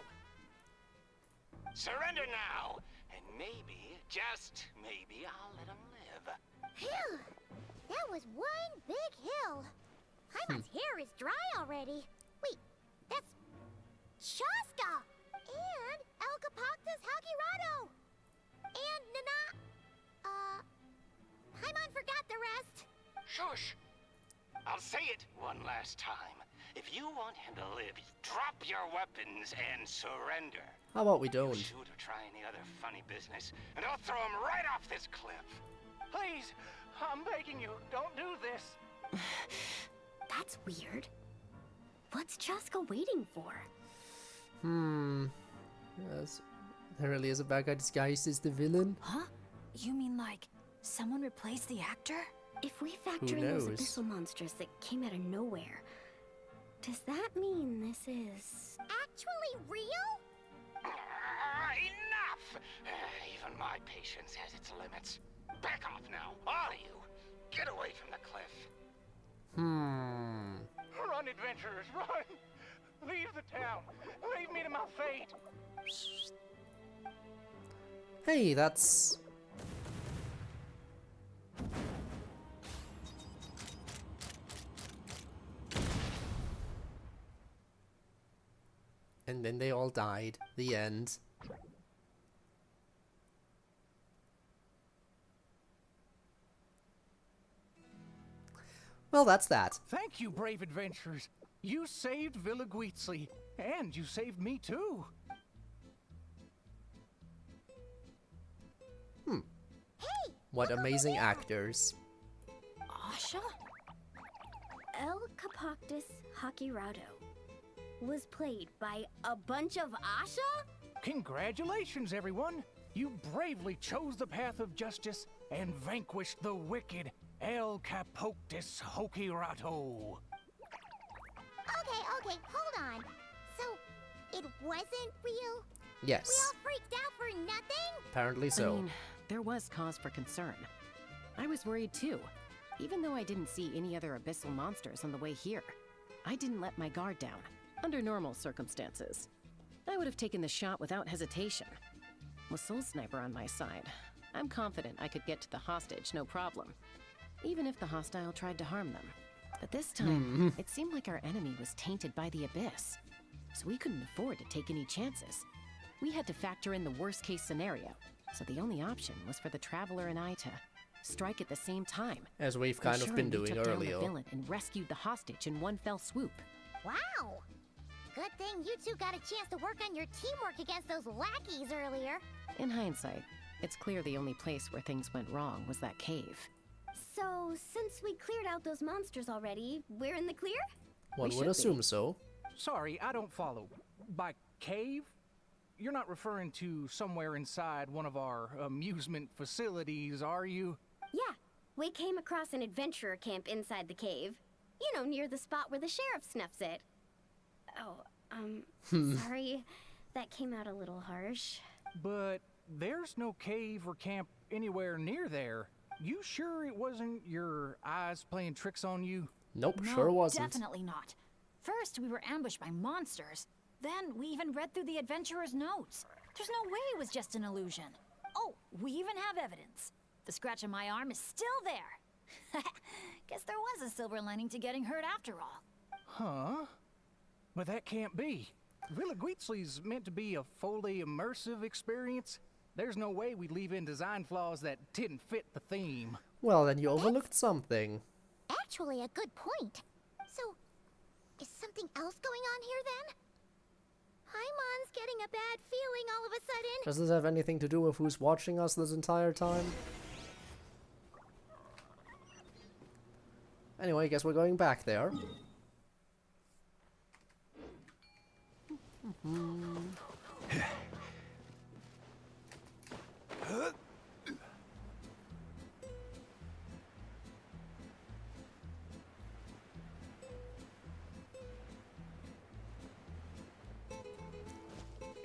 Surrender now, and maybe, just maybe, I'll let him live. Phew! That was one big hill. Paimon's hair is dry already. Wait, that's Shaska! And Alcapoctus Hagirado! And Paimon forgot the rest. Shush! I'll say it one last time. If you want him to live, drop your weapons and surrender. How about we don't? You shoot or try any other funny business, and I'll throw him right off this cliff. Please, I'm begging you, don't do this. That's weird. What's Chaska waiting for? Yes. There really is a bad guy disguised as the villain. Huh? You mean like someone replaced the actor? If we factor in those abyssal monsters that came out of nowhere, does that mean this is actually real? Enough! Even my patience has its limits. Back off now, all of you. Get away from the cliff. Run, adventurers, run! Leave the town. Leave me to my fate. Hey, that's... And then they all died. The end. Well, that's that. Thank you, brave adventurers. You saved Villa Guizli, and you saved me too. Hey! What amazing actors. Asha? Alcapoctus Hagirado was played by a bunch of Asha? Congratulations, everyone! You bravely chose the path of justice and vanquished the wicked Alcapoctus Hagirado. Okay, hold on. So, it wasn't real? Yes. We all freaked out for nothing? Apparently so. I mean, there was cause for concern. I was worried too, even though I didn't see any other abyssal monsters on the way here. I didn't let my guard down. Under normal circumstances, I would have taken the shot without hesitation. With Soul Sniper on my side, I'm confident I could get to the hostage no problem, even if the hostile tried to harm them. But this time, it seemed like our enemy was tainted by the Abyss, so we couldn't afford to take any chances. We had to factor in the worst-case scenario, so the only option was for the Traveler and I to strike at the same time. As we've kind of been doing took down earlier. the villain and rescued the hostage in one fell swoop. Wow! Good thing you two got a chance to work on your teamwork against those lackeys earlier. In hindsight, it's clear the only place where things went wrong was that cave. So, since we cleared out those monsters already, we're in the clear? One We would should assume be. so. Sorry, I don't follow. By cave? You're not referring to somewhere inside one of our amusement facilities, are you? Yeah, we came across an adventurer camp inside the cave. You know, near the spot where the sheriff snuffs it. Oh, sorry. That came out a little harsh. But there's no cave or camp anywhere near there. You sure it wasn't your eyes playing tricks on you? Nope, No, sure wasn't. Definitely not. First, we were ambushed by monsters. Then, we even read through the adventurer's notes. There's no way it was just an illusion. Oh, we even have evidence. The scratch on my arm is still there. Guess there was a silver lining to getting hurt after all. Huh? But that can't be. Villa Guizli's meant to be a fully immersive experience. There's no way we'd leave in design flaws that didn't fit the theme. Well, then you overlooked something. Actually, a good point. So, is something else going on here then? Paimon's getting a bad feeling all of a sudden. Does this have anything to do with who's watching us this entire time? Anyway, I guess we're going back there.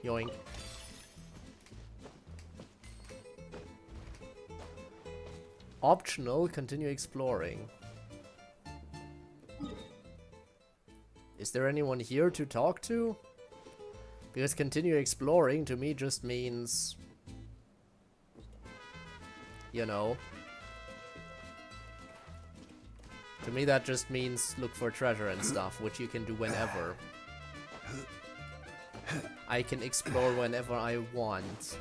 Yoink. Optional, continue exploring. Is there anyone here to talk to? Because continue exploring to me just means, you know. To me that just means look for treasure and stuff, which you can do whenever. I can explore whenever I want.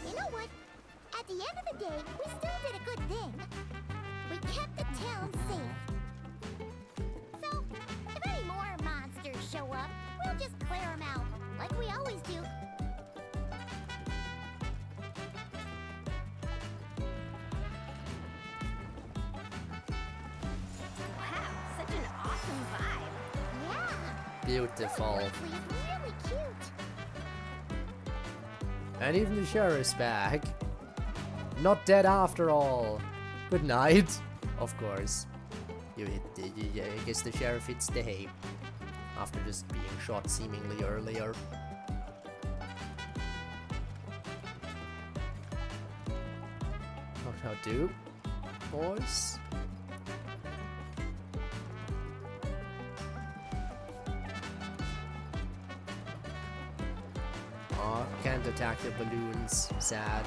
You know what? At the end of the day, we still did a good thing. We kept the town safe. So, if any more monsters show up, we'll just clear them out, like we always do. Wow, such an awesome vibe. Yeah. Beautiful. He's really cute. And even the sheriff's back. Not dead after all. Good night. Of course. I guess the sheriff hits the hay. After just being shot seemingly earlier. How do, boys? Aw, can't attack the balloons. Sad.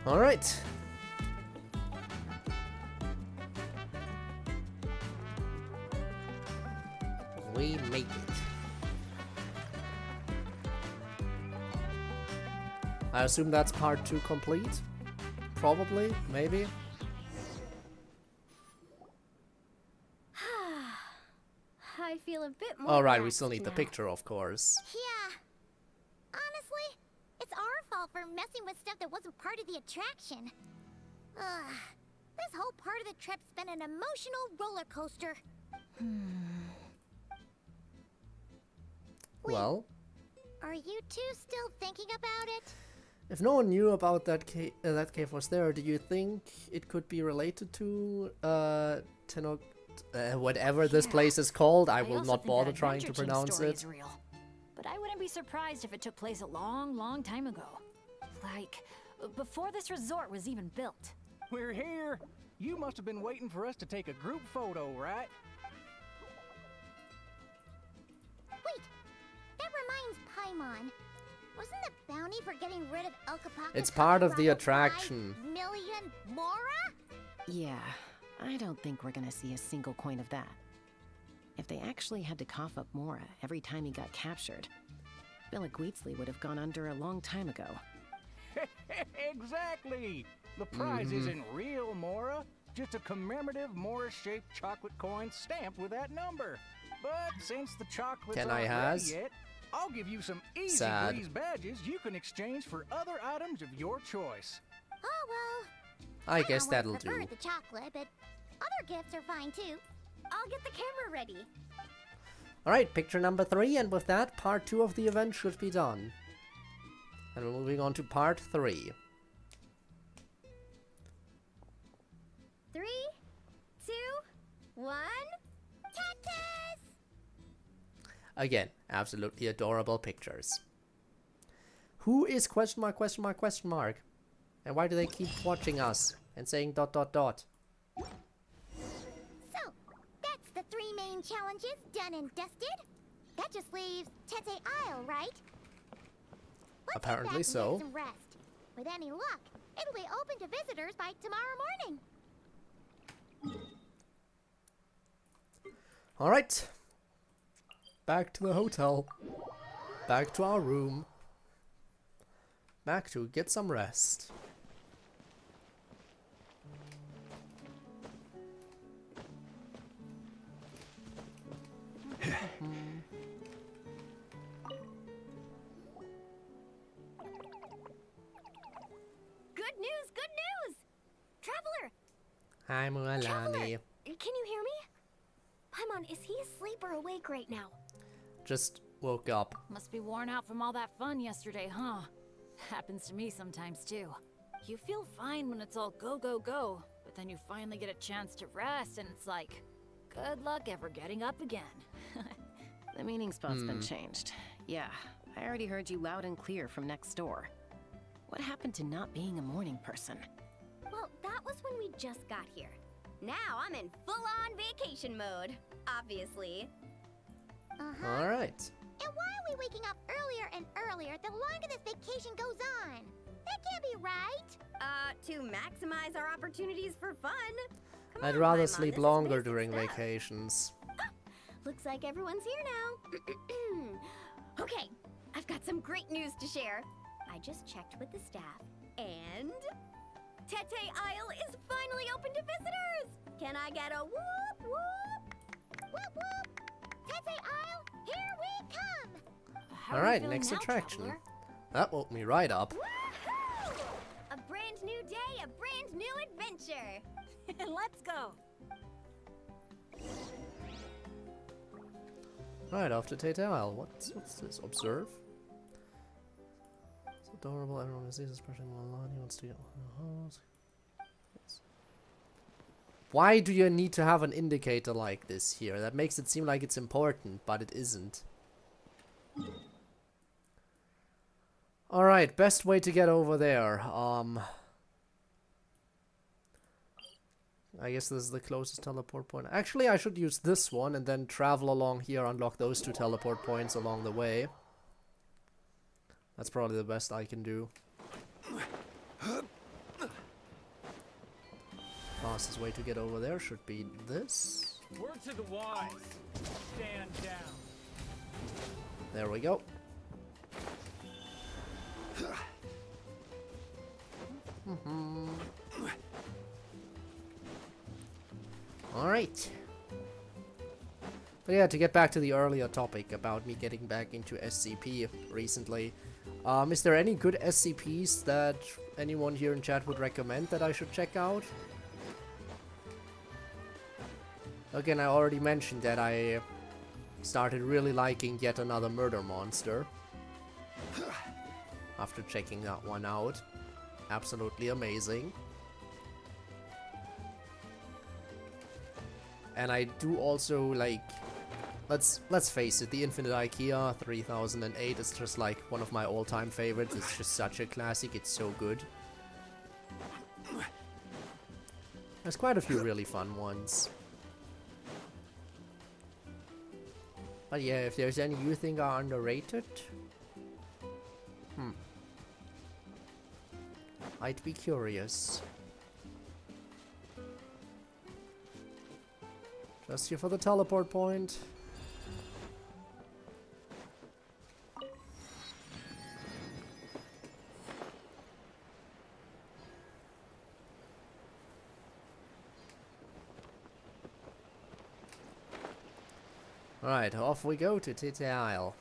All right. We make it. I assume that's part 2 complete? Probably? Maybe? I feel a bit more. Oh, right, we relaxed still need the now. picture, of course. Yeah. Honestly, it's our fault for messing with stuff that wasn't part of the attraction. Ugh. This whole part of the trip's been an emotional roller coaster. Wait, Well, are you two still thinking about it? if no one knew about that cave was there, do you think it could be related to Tenok, whatever this place is called? I will also not think bother that trying to Adventure Team pronounce story it. is real. But I wouldn't be surprised if it took place a long, long time ago. Like, before this resort was even built. We're here. You must have been waiting for us to take a group photo, right? Wait, that reminds Paimon. Wasn't the bounty for getting rid of El Capaca It's part of the around attraction. 5 million Mora? Yeah, I don't think we're gonna see a single coin of that. If they actually had to cough up Mora every time he got captured, Villaguitzli would have gone under a long time ago. Exactly! The prize isn't real Mora, just a commemorative Mora-shaped chocolate coin stamped with that number. But since the chocolates Can aren't I ready has? yet, I'll give you some easy Sad. breeze badges you can exchange for other items of your choice. Oh well. I guess would that'll prefer do. the chocolate, but other gifts are fine too. I'll get the camera ready. Alright, picture number 3, and with that, part 2 of the event should be done. And we're moving on to part 3. 3, 2, 1. Cactus! Again, absolutely adorable pictures. Who is question mark, question mark, question mark? And why do they keep watching us and saying dot dot dot? So, that's the 3 main challenges done and dusted. That just leaves Tete Isle, right? Let's head back Apparently and so. get some rest. With any luck, it'll be open to visitors by tomorrow morning. Alright. Back to the hotel. Back to our room. Back to get some rest. Good news, good news! Traveler! Hi, Mualani. Can you hear me? Paimon, is he asleep or awake right now? Just woke up. Must be worn out from all that fun yesterday, huh? Happens to me sometimes too. You feel fine when it's all go, go, go, but then you finally get a chance to rest and it's like, good luck ever getting up again. The meeting spot's been changed. Yeah, I already heard you loud and clear from next door. What happened to not being a morning person? Well, that was when we just got here. Now I'm in full-on vacation mode, obviously. Alright. And why are we waking up earlier and earlier the longer this vacation goes on? That can't be right. To maximize our opportunities for fun. Come I'd on, rather Paimon, sleep this is longer basic during stuff. vacations. Looks like everyone's here now. Okay, I've got some great news to share. I just checked with the staff, and Tete Isle is finally open to visitors! Can I get a whoop whoop? Whoop whoop! Tete Isle, here we come! Alright, next attraction. That woke me right up. Woohoo! A brand new day, a brand new adventure! Let's go! Right, after Tate Isle. What's this? Observe? It's adorable, everyone sees, especially Natlan. He wants to get on the house. Why do you need to have an indicator like this here? That makes it seem like it's important, but it isn't. Alright, best way to get over there. I guess this is the closest teleport point. Actually, I should use this one and then travel along here, unlock those two teleport points along the way. That's probably the best I can do. Fastest way to get over there should be this. Word to the wise. Stand down. There we go. Alright. But yeah, to get back to the earlier topic about me getting back into SCP recently, is there any good SCPs that anyone here in chat would recommend that I should check out? Again, I already mentioned that I started really liking Yet Another Murder Monster after checking that one out. Absolutely amazing. And I do also like, let's face it, the Infinite IKEA 3008 is just like one of my all-time favorites. It's just such a classic. It's so good. There's quite a few really fun ones. But yeah, if there's any you think are underrated, I'd be curious. Just here for the teleport point. Alright, off we go to Tete Isle.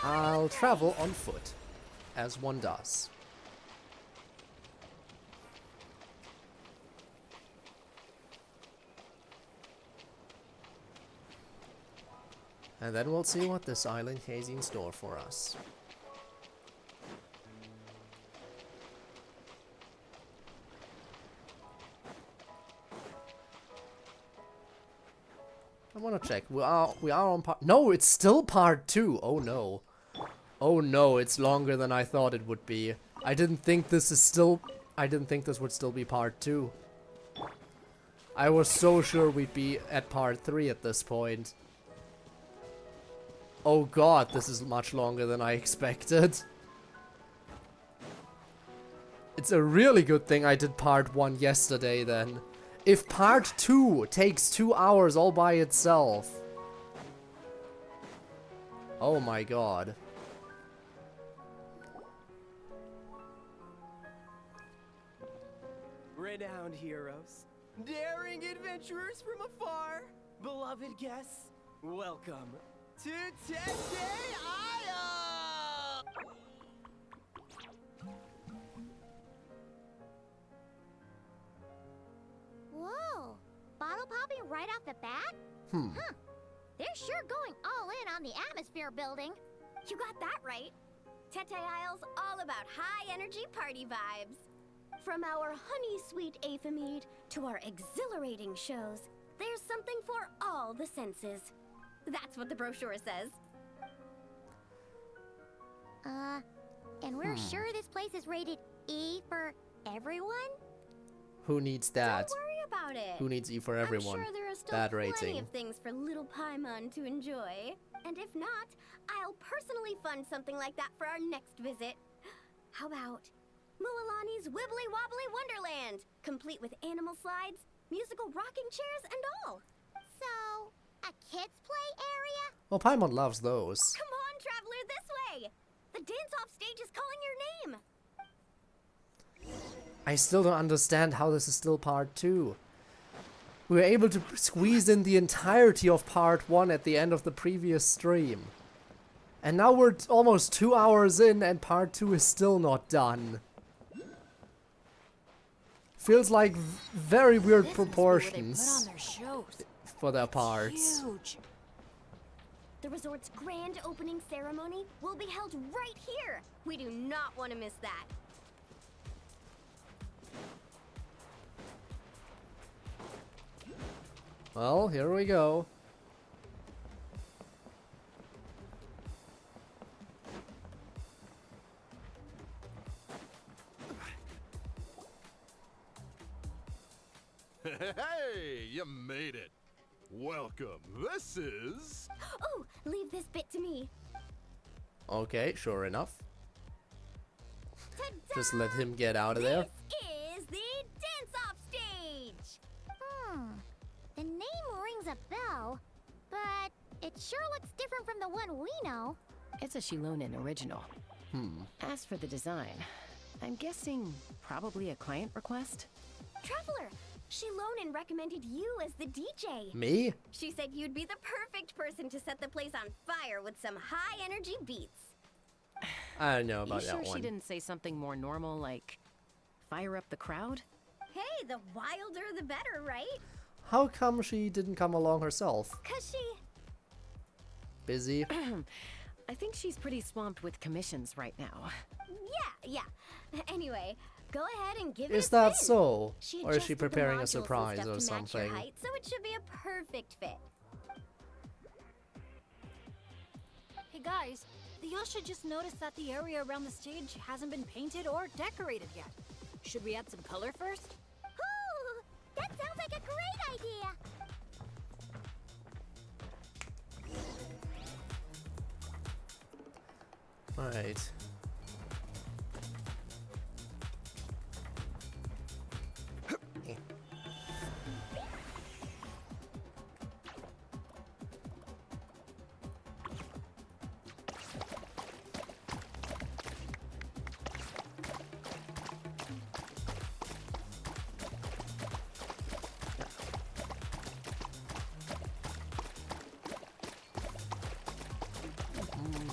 I'll travel on foot, as one does. And then we'll see what this island has in store for us. I wanna check. We are on part. No, it's still part 2. Oh no. Oh no, it's longer than I thought it would be. I didn't think this would still be part 2. I was so sure we'd be at part 3 at this point. Oh god, this is much longer than I expected. It's a really good thing I did part 1 yesterday then. If part 2 takes 2 hours all by itself. Oh my god. Renowned heroes, daring adventurers from afar, beloved guests, welcome to Tete Isle! Whoa! Bottle popping right off the bat? Huh. They're sure going all in on the atmosphere building. You got that right. Tete Isle's all about high energy party vibes. From our honey sweet aphemide to our exhilarating shows, there's something for all the senses. That's what the brochure says. And we're sure this place is rated E for everyone? Who needs that? Don't worry about it. Who needs E for everyone? I'm sure there are still Bad plenty rating. of things for little Paimon to enjoy. And if not, I'll personally fund something like that for our next visit. How about Mualani's Wibbly Wobbly Wonderland, complete with animal slides, musical rocking chairs, and all. So, a kids' play area? Well, Paimon loves those. Come on, traveler, this way! The dance-off stage is calling your name! I still don't understand how this is still part 2. We were able to squeeze in the entirety of part 1 at the end of the previous stream. And now we're almost 2 hours in and part 2 is still not done. Feels like very weird proportions for their parts. Huge. The resort's grand opening ceremony will be held right here. We do not want to miss that. Well, here we go. Hey, you made it. Welcome. This is... Oh, leave this bit to me. Okay, sure enough. Ta-da! Just let him get out of there. This is the dance-off stage. The name rings a bell, but it sure looks different from the one we know. It's a Shilonen original. As for the design, I'm guessing probably a client request? Traveler, Shilonen recommended you as the DJ. Me? She said you'd be the perfect person to set the place on fire with some high-energy beats. I don't know about You that sure one. she didn't say something more normal like fire up the crowd? Hey, the wilder the better, right? How come she didn't come along herself? 'Cause she... Busy? I think she's pretty swamped with commissions right now. Yeah. Anyway, go ahead and give it Is a that spin. so? She Or is she adjusted the preparing a modules and surprise stuff or to match your something? height, so it should be a perfect fit. Hey guys, the Yasha just noticed that the area around the stage hasn't been painted or decorated yet. Should we add some color first? Ooh, that sounds like a great idea. Right.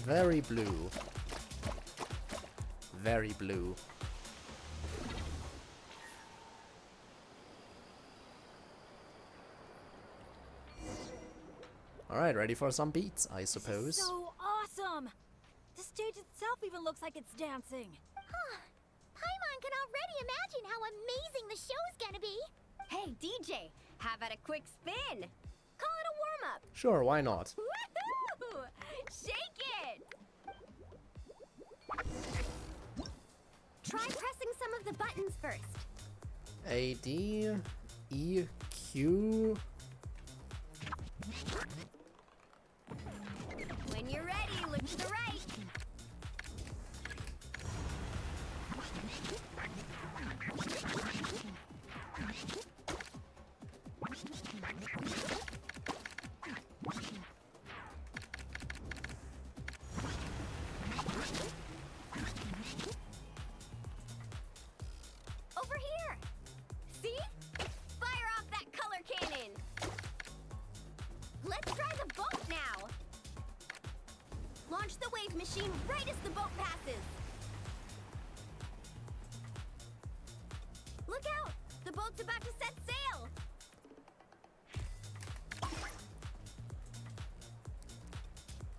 Very blue. Very blue. Alright, ready for some beats, I suppose. So awesome! The stage itself even looks like it's dancing. Paimon can already imagine how amazing the show's gonna be. Hey, DJ, how about a quick spin? Call it a warm-up. Sure, why not? Woohoo! Shake it! Try pressing some of the buttons first. A, D, E, Q. When you're ready, look to the right. Over here. See? Fire off that color cannon. Let's try the boat now. Launch the wave machine right as the boat passes. Look out! The boat's about to set sail.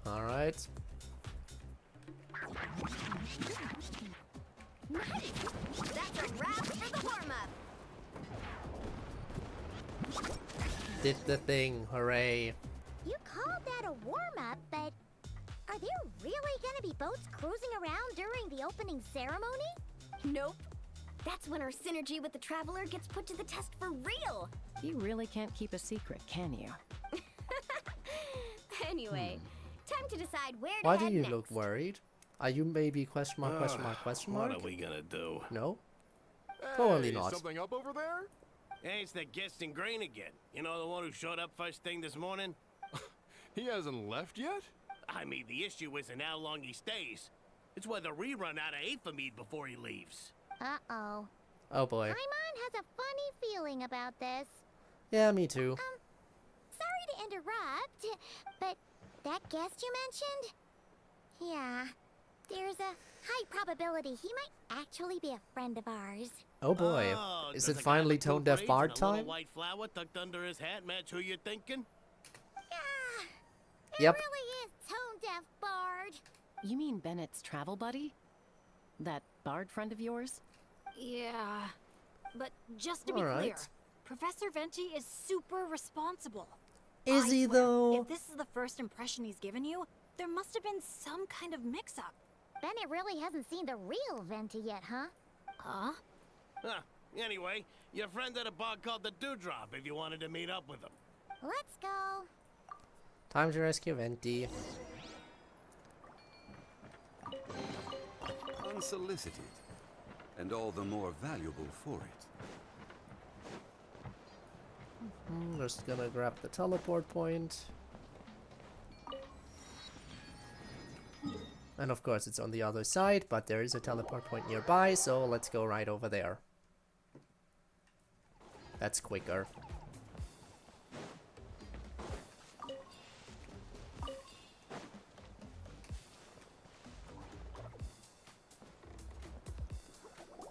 All right. Nice! That's a wrap for the warm-up. Did the thing, hooray. You called that a warm-up, but are there really gonna be boats cruising around during the opening ceremony? Nope. That's when our synergy with the Traveler gets put to the test for real. You really can't keep a secret, can you? Anyway, time to decide where to Why head do you next. look worried? Are you maybe question mark, question mark, question mark? What are we gonna do? No? Probably Hey, not. Something up over there? Hey, it's that Genshin Grain again. You know, the one who showed up first thing this morning? He hasn't left yet? I mean, the issue isn't how long he stays. It's whether we run out of Aphamide before he leaves. Uh-oh. Oh boy. Paimon has a funny feeling about this. Yeah, me too. Sorry to interrupt, but that guest you mentioned? Yeah, there's a high probability he might actually be a friend of ours. Oh boy. Oh, Is does it a guy finally with two tone deaf braids bard and a little time? white flower tucked under his hat match who you're thinking? It Yep. really is tone deaf, Bard. You mean Bennett's travel buddy? That bard friend of yours? Yeah. But just to be All clear, right. Professor Venti is super responsible. Is I he swear, though? If this is the first impression he's given you, there must have been some kind of mix-up. Bennett really hasn't seen the real Venti yet, huh? Huh? Huh. Anyway, your friend at a bar called the Dewdrop if you wanted to meet up with him. Let's go. Time to rescue Venti. Unsolicited, and all the more valuable for it. Just gonna grab the teleport point. And of course it's on the other side, but there is a teleport point nearby, so let's go right over there. That's quicker.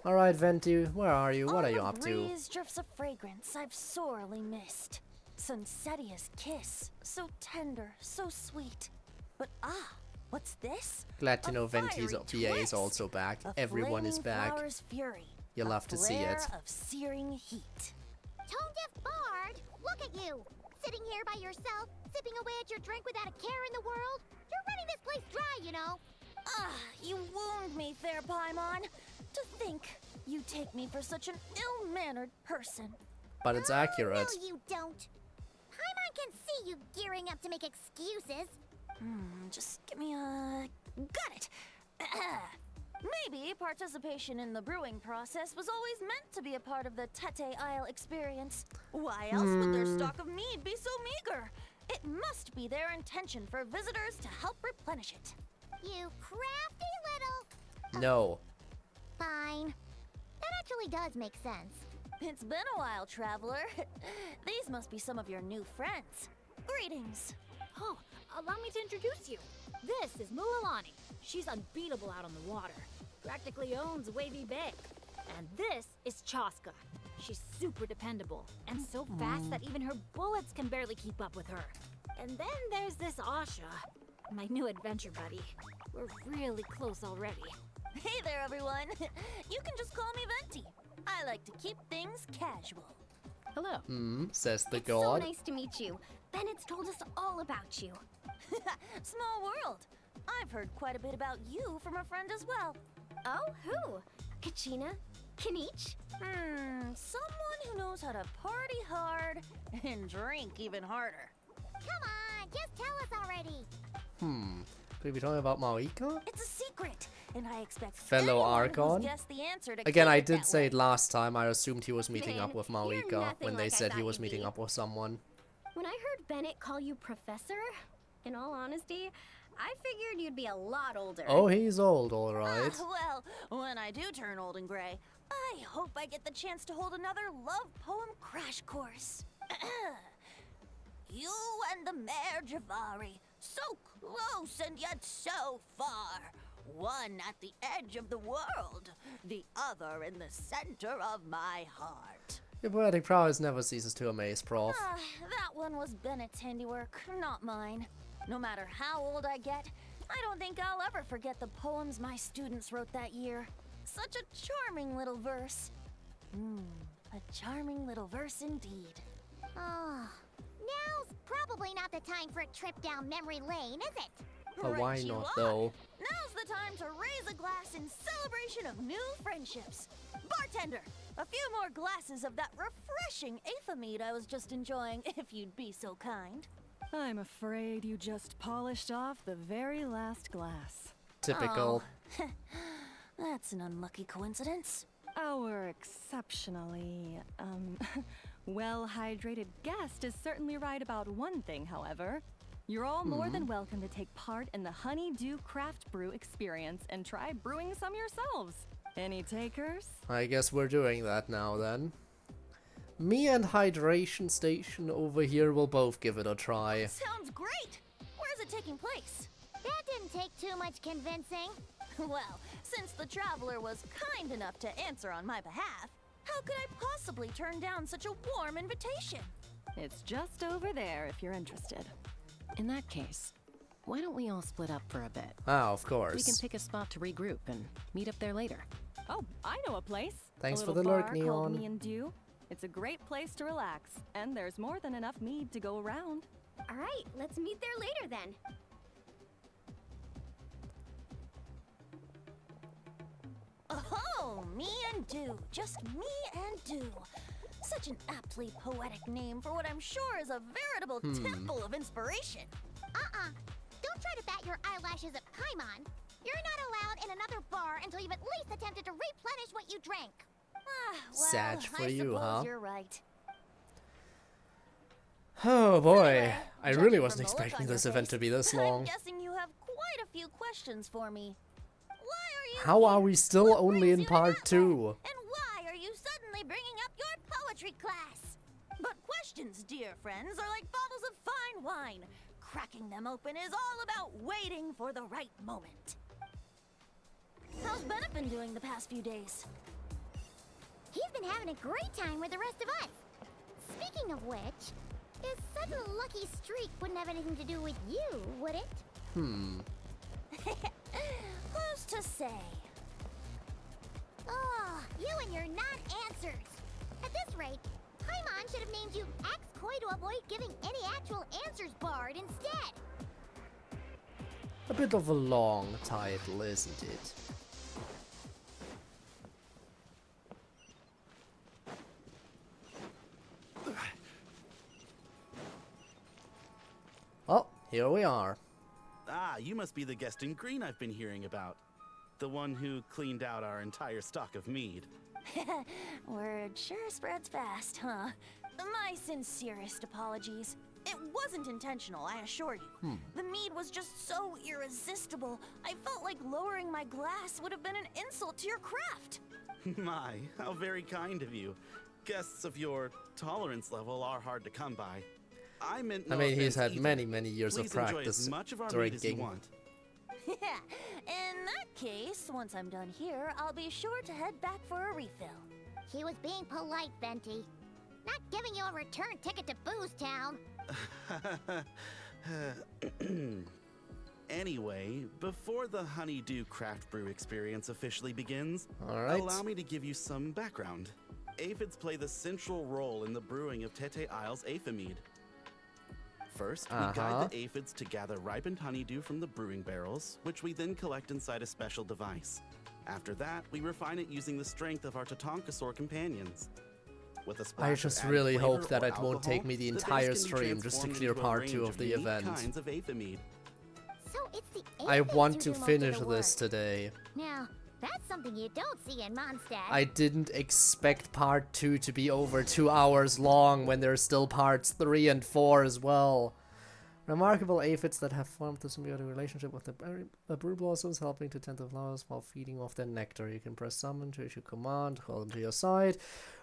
Alright, Venti, where are you? What are you up to? breeze drifts a fragrance I've sorely missed. Sunsetia's kiss, so tender, so sweet. But what's this? Glad to A know Venti's fiery VA is twist. also back. A Everyone is flaming back. flower's fury. You'll A have to see it. flare of searing heat. Tone deaf Bard, look at you. Sitting here by yourself, sipping away at your drink without a care in the world. You're running this place dry, you know. You wound me, fair Paimon. To think you take me for such an ill-mannered person. But it's accurate. No, you don't. Paimon can see you gearing up to make excuses. Just give me a... Got it! Maybe participation in the brewing process was always meant to be a part of the Tete Isle experience. Why else would their stock of mead be so meager? It must be their intention for visitors to help replenish it. You crafty little... No. Fine. That actually does make sense. It's been a while, traveler. These must be some of your new friends. Greetings. Oh, allow me to introduce you. This is Mualani. She's unbeatable out on the water. Practically owns Wavy Bay. And this is Chaska. She's super dependable and so fast that even her bullets can barely keep up with her. And then there's this Asha, my new adventure buddy. We're really close already. Hey there, everyone. You can just call me Venti. I like to keep things casual. Hello. Says the It's god. so nice to meet you. Bennett's told us all about you. Small world. I've heard quite a bit about you from a friend as well. Oh, who? Kachina? Kanich? Someone who knows how to party hard and drink even harder. Come on, just tell us already. Could we be talking about Marika? It's a secret, and I expect Fellow anyone Archon? who's guessed the answer to Again, keep I it did that say way. it last time. I assumed he was meeting Man, up with you're Marika nothing when they like I said he thought was you'd meeting be. up with someone. When I heard Bennett call you Professor, in all honesty, I figured you'd be a lot older. Oh, he's old, alright. Well, when I do turn old and gray, I hope I get the chance to hold another love poem crash course. You and the Mayor Javari, so close and yet so far. One at the edge of the world, the other in the center of my heart. Your poetic prowess never ceases to amaze, Prof. That one was Bennett's handiwork, not mine. No matter how old I get, I don't think I'll ever forget the poems my students wrote that year. Such a charming little verse. A charming little verse indeed. Oh, now's probably not the time for a trip down memory lane, is it? But why Right you not, are. though? Now's the time to raise a glass in celebration of new friendships. Bartender, a few more glasses of that refreshing Aether mead I was just enjoying, if you'd be so kind. I'm afraid you just polished off the very last glass. Typical. Oh. That's an unlucky coincidence. Our exceptionally, well-hydrated guest is certainly right about one thing, however. You're all more than welcome to take part in the Honeydew Craft Brew experience and try brewing some yourselves. Any takers? I guess we're doing that now, then. Me and Hydration Station over here will both give it a try. Sounds great! Where's it taking place? That didn't take too much convincing. Well, since the traveler was kind enough to answer on my behalf, how could I possibly turn down such a warm invitation? It's just over there if you're interested. In that case, why don't we all split up for a bit? Ah, of course. We can pick a spot to regroup and meet up there later. Oh, I know a place. Thanks a for little the lurk, bar called Neon. Me and Dew. It's a great place to relax, and there's more than enough mead to go around. All right, let's meet there later then. Oh, Me and Dew. Just Me and Dew. Such an aptly poetic name for what I'm sure is a veritable temple of inspiration. Don't try to bat your eyelashes at Paimon. You're not allowed in another bar until you've at least attempted to replenish what you drank. Well, Sad for I you, suppose huh? You're right. Oh boy, Anyway, I really judging wasn't from the look expecting on this your event face, to be this I'm long. guessing you have quite a few questions for me. Why are you How here? are we still What only brings in you to part Natlan? 2? And why are you suddenly bringing up your poetry class? But questions, dear friends, are like bottles of fine wine. Cracking them open is all about waiting for the right moment. How's Bennett been doing the past few days? He's been having a great time with the rest of us. Speaking of which, is such a lucky streak wouldn't have anything to do with you, would it? Who's to say? Oh, you and your non-answers. At this rate, Paimon should have named you Axe Koi to avoid giving any actual answers barred instead. A bit of a long title, isn't it? Oh, here we are. Ah, you must be the guest in green I've been hearing about. The one who cleaned out our entire stock of mead. Word sure spreads fast, huh? My sincerest apologies. It wasn't intentional, I assure you. The mead was just so irresistible, I felt like lowering my glass would have been an insult to your craft. My, how very kind of you. Guests of your tolerance level are hard to come by. I meant no I mean, he's offense had either. many years Please of enjoy practice as much of our mead as you drinking. want. In that case, once I'm done here, I'll be sure to head back for a refill. He was being polite, Venti. Not giving you a return ticket to Booze Town. Anyway, before the Honeydew Craft Brew experience officially begins, All right. allow me to give you some background. aphids play the central role in the brewing of Tete Isle's aphid. First, we guide the aphids to gather ripened honeydew from the brewing barrels, which we then collect inside a special device. After that, we refine it using the strength of our Tatankasaur companions. With a splash I just of really added hope flavor that or it won't take alcohol, me the the base entire can be stream just to transformed clear into a part range 2 of the unique event. kinds of aphid. So it's the I aphids want who to do most of finish the this work. today. Now, that's something you don't see in Mondstadt. I didn't expect part 2 to be over 2 hours long when there's still parts 3 and 4 as well. Remarkable aphids that have formed a symbiotic relationship with the brew blossoms, helping to tend the flowers while feeding off their nectar. You can press summon to issue command, call them to your side.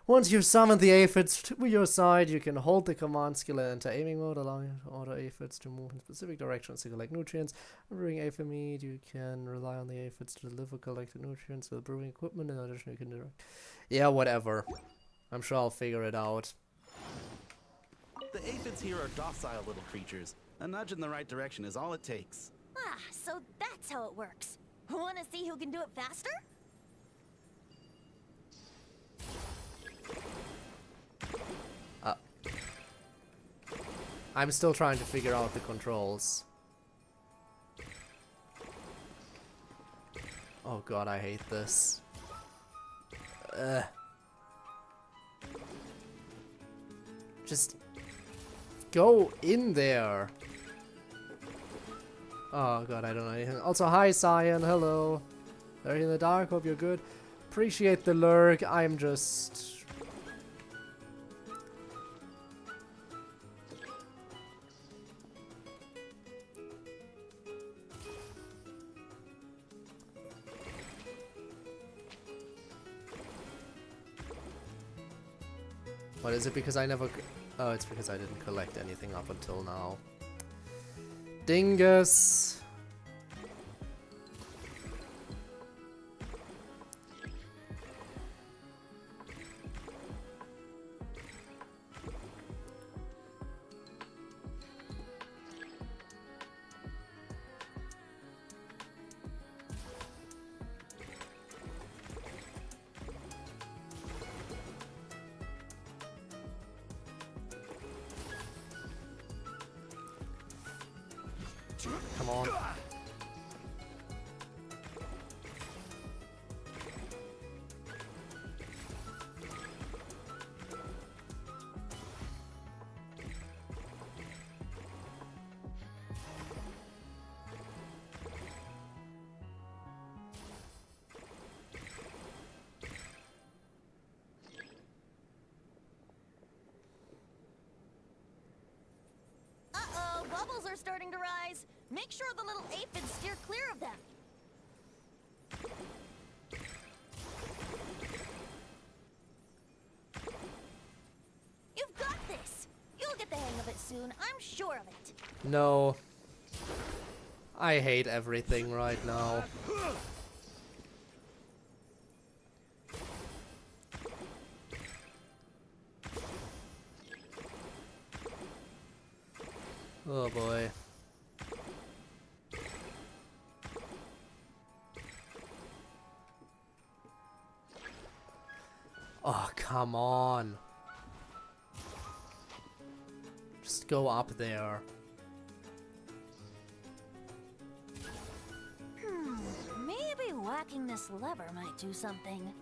Once you've summoned the aphids to your side, you can hold the command skill and enter aiming mode, allowing you to order aphids to move in specific directions to collect nutrients. When brewing aphid mead, you can rely on the aphids to deliver collected nutrients to the brewing equipment. In addition, you can direct. Yeah, whatever. I'm sure I'll figure it out. The aphids here are docile little creatures. A nudge in the right direction is all it takes. Ah, so that's how it works. Wanna see who can do it faster? I'm still trying to figure out the controls. Oh god, I hate this. Just go in there. Oh god, I don't know anything. Also, hi Cyan, hello. Are you in the dark? Hope you're good. Appreciate the lurk. I'm just... What is it? Because I never... Oh, it's because I didn't collect anything up until now. Dingus! Come on. Uh-oh, bubbles are starting to rise. Make sure the little aphids steer clear of them. You've got this. You'll get the hang of it soon. I'm sure of it. No. I hate everything right now. Oh boy. Oh, come on. Just go up there. Maybe whacking this lever might do something.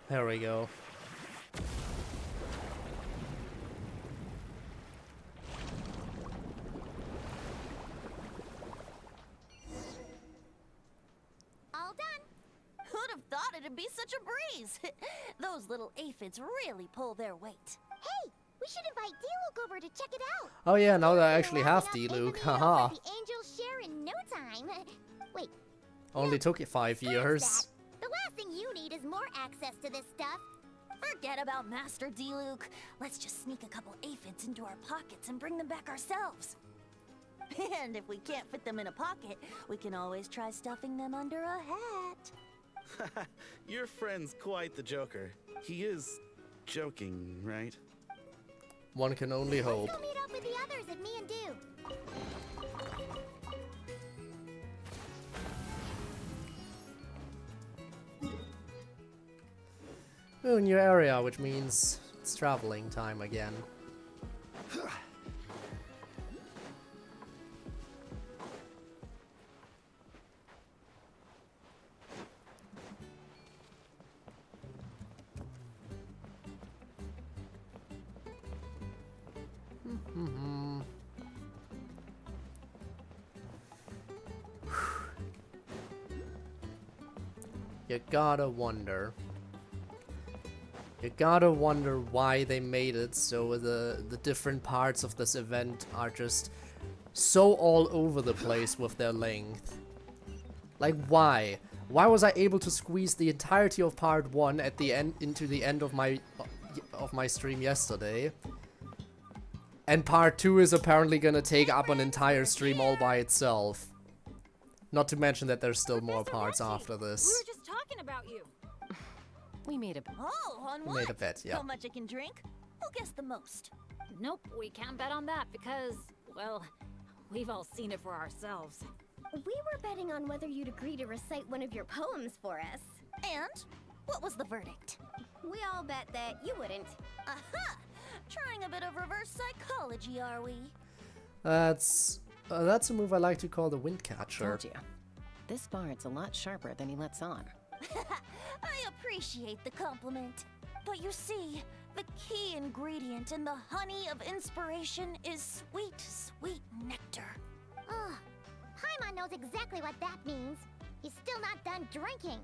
There we go. All done. Who'd have thought it'd be such a breeze? Those little aphids really pull their weight. Hey, we should invite D-Luke over to check it out. Oh yeah, now that I actually have D-Luke, haha. The angels share in no time. Wait, Only took it 5 years. the last thing you need is more access to this stuff. Forget about Master D-Luke. Let's just sneak a couple aphids into our pockets and bring them back ourselves. And if we can't fit them in a pocket, we can always try stuffing them under a hat. Your friend's quite the joker. He is joking, right? One can only hope. Let's go meet up with the others at Me and Do. Ooh, new area, which means it's traveling time again. You gotta wonder. You gotta wonder why they made it so the different parts of this event are just so all over the place with their length. Like, why? Why was I able to squeeze the entirety of part 1 at the end into the end of my stream yesterday? And part 2 is apparently gonna take up an entire stream all by itself. Not to mention that there's still more parts after this. We were just talking about you. We made a Oh, on We what? made a bet, yeah. How much I can drink? Who gets the most? Nope, we can't bet on that because, well, we've all seen it for ourselves. We were betting on whether you'd agree to recite one of your poems for us. And what was the verdict? We all bet that you wouldn't. Aha! Trying a bit of reverse psychology, are we? That's a move I like to call the Windcatcher. Told you. This bard's a lot sharper than he lets on. I appreciate the compliment. But you see, the key ingredient in the honey of inspiration is sweet, sweet nectar. Oh, Paimon knows exactly what that means. He's still not done drinking.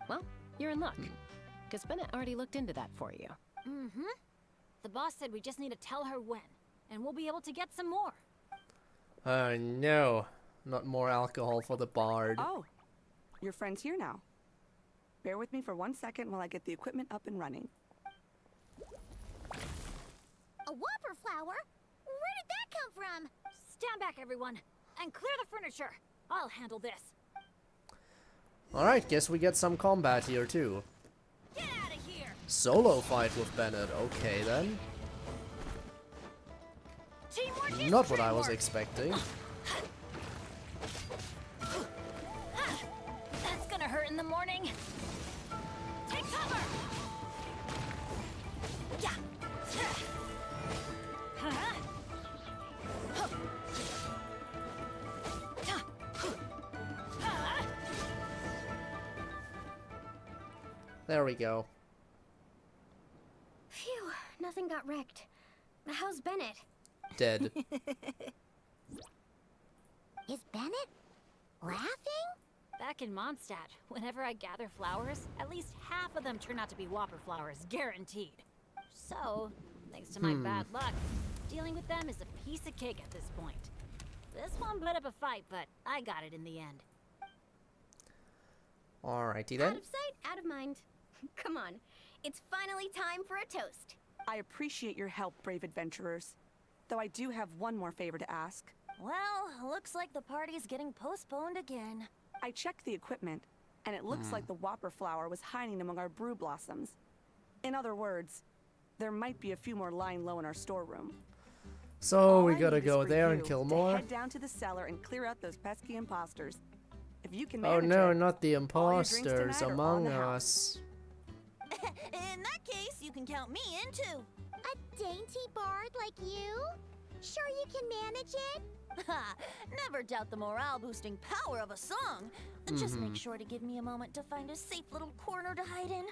Well, you're in luck. Because Bennett already looked into that for you. Mm-hmm. The boss said we just need to tell her when, and we'll be able to get some more. Oh no, not more alcohol for the bard. Oh, your friend's here now. Bear with me for 1 second while I get the equipment up and running. A whopper flower? Where did that come from? Stand back, everyone, and clear the furniture. I'll handle this. Alright, guess we get some combat here too. Get out of here! Solo fight with Bennett, okay then. Teamwork is Not what I was teamwork. expecting. That's gonna hurt in the morning. Take cover! Yeah. There we go. Phew, nothing got wrecked. How's Bennett? Dead. Is Bennett laughing? Back in Mondstadt, whenever I gather flowers, at least half of them turn out to be whopper flowers, guaranteed. So, thanks to my bad luck, dealing with them is a piece of cake at this point. This one put up a fight, but I got it in the end. Alrighty then. Out of sight, out of mind. Come on, it's finally time for a toast. I appreciate your help, brave adventurers. Though I do have one more favor to ask. Well, looks like the party's getting postponed again. I checked the equipment, and it looks like the whopper flower was hiding among our brew blossoms. In other words, there might be a few more lying low in our storeroom. So All we I gotta need is go for there you and kill to more? Head down to the cellar and clear out those pesky imposters. If you can Oh manage no, it, not the all your drinks imposters tonight are on among the us. house. In that case, you can count me in too. A dainty bard like you? Sure you can manage it? Ha! Never doubt the morale-boosting power of a song. Just make sure to give me a moment to find a safe little corner to hide in.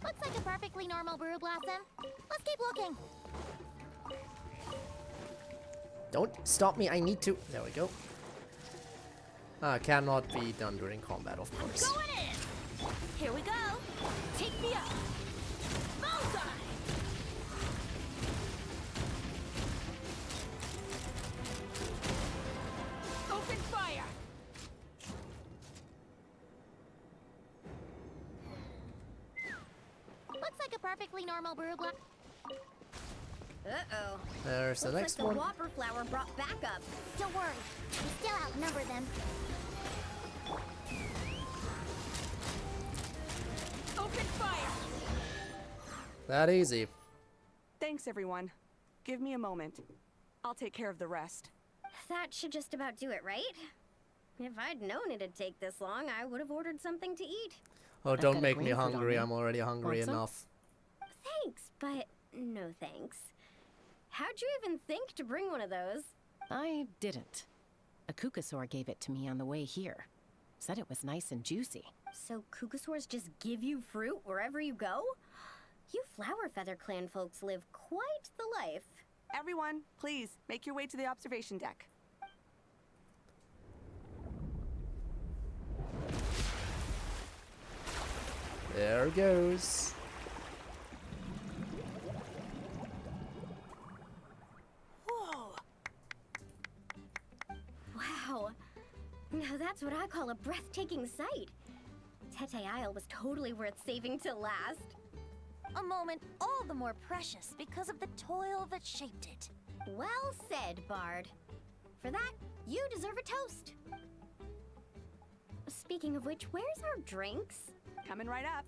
Looks like a perfectly normal brew blossom. Let's keep looking. Don't stop me, I need to. There we go. Cannot be done during combat, of course. Going in! Here we go! Take me up! Bullseye! Open fire! Looks like a perfectly normal brew blossom. Uh-oh. There's the Looks next like one. the whopper flower brought back up. Don't worry, we still outnumber them. That easy. Thanks, everyone. Give me a moment. I'll take care of the rest. That should just about do it, right? If I'd known it'd take this long, I would have ordered something to eat. Oh, I've don't got a make me grapefruit on hungry. me. I'm already hungry Want some? enough. Thanks, but no thanks. How'd you even think to bring one of those? I didn't. A Kukasaur gave it to me on the way here. Said it was nice and juicy. So Kukasaurs just give you fruit wherever you go? You Flower Feather Clan folks live quite the life. Everyone, please, make your way to the observation deck. There goes. Whoa! Wow. Now that's what I call a breathtaking sight. Tete Isle was totally worth saving till last. A moment all the more precious because of the toil that shaped it. Well said, Bard. For that, you deserve a toast. Speaking of which, where's our drinks? Coming right up.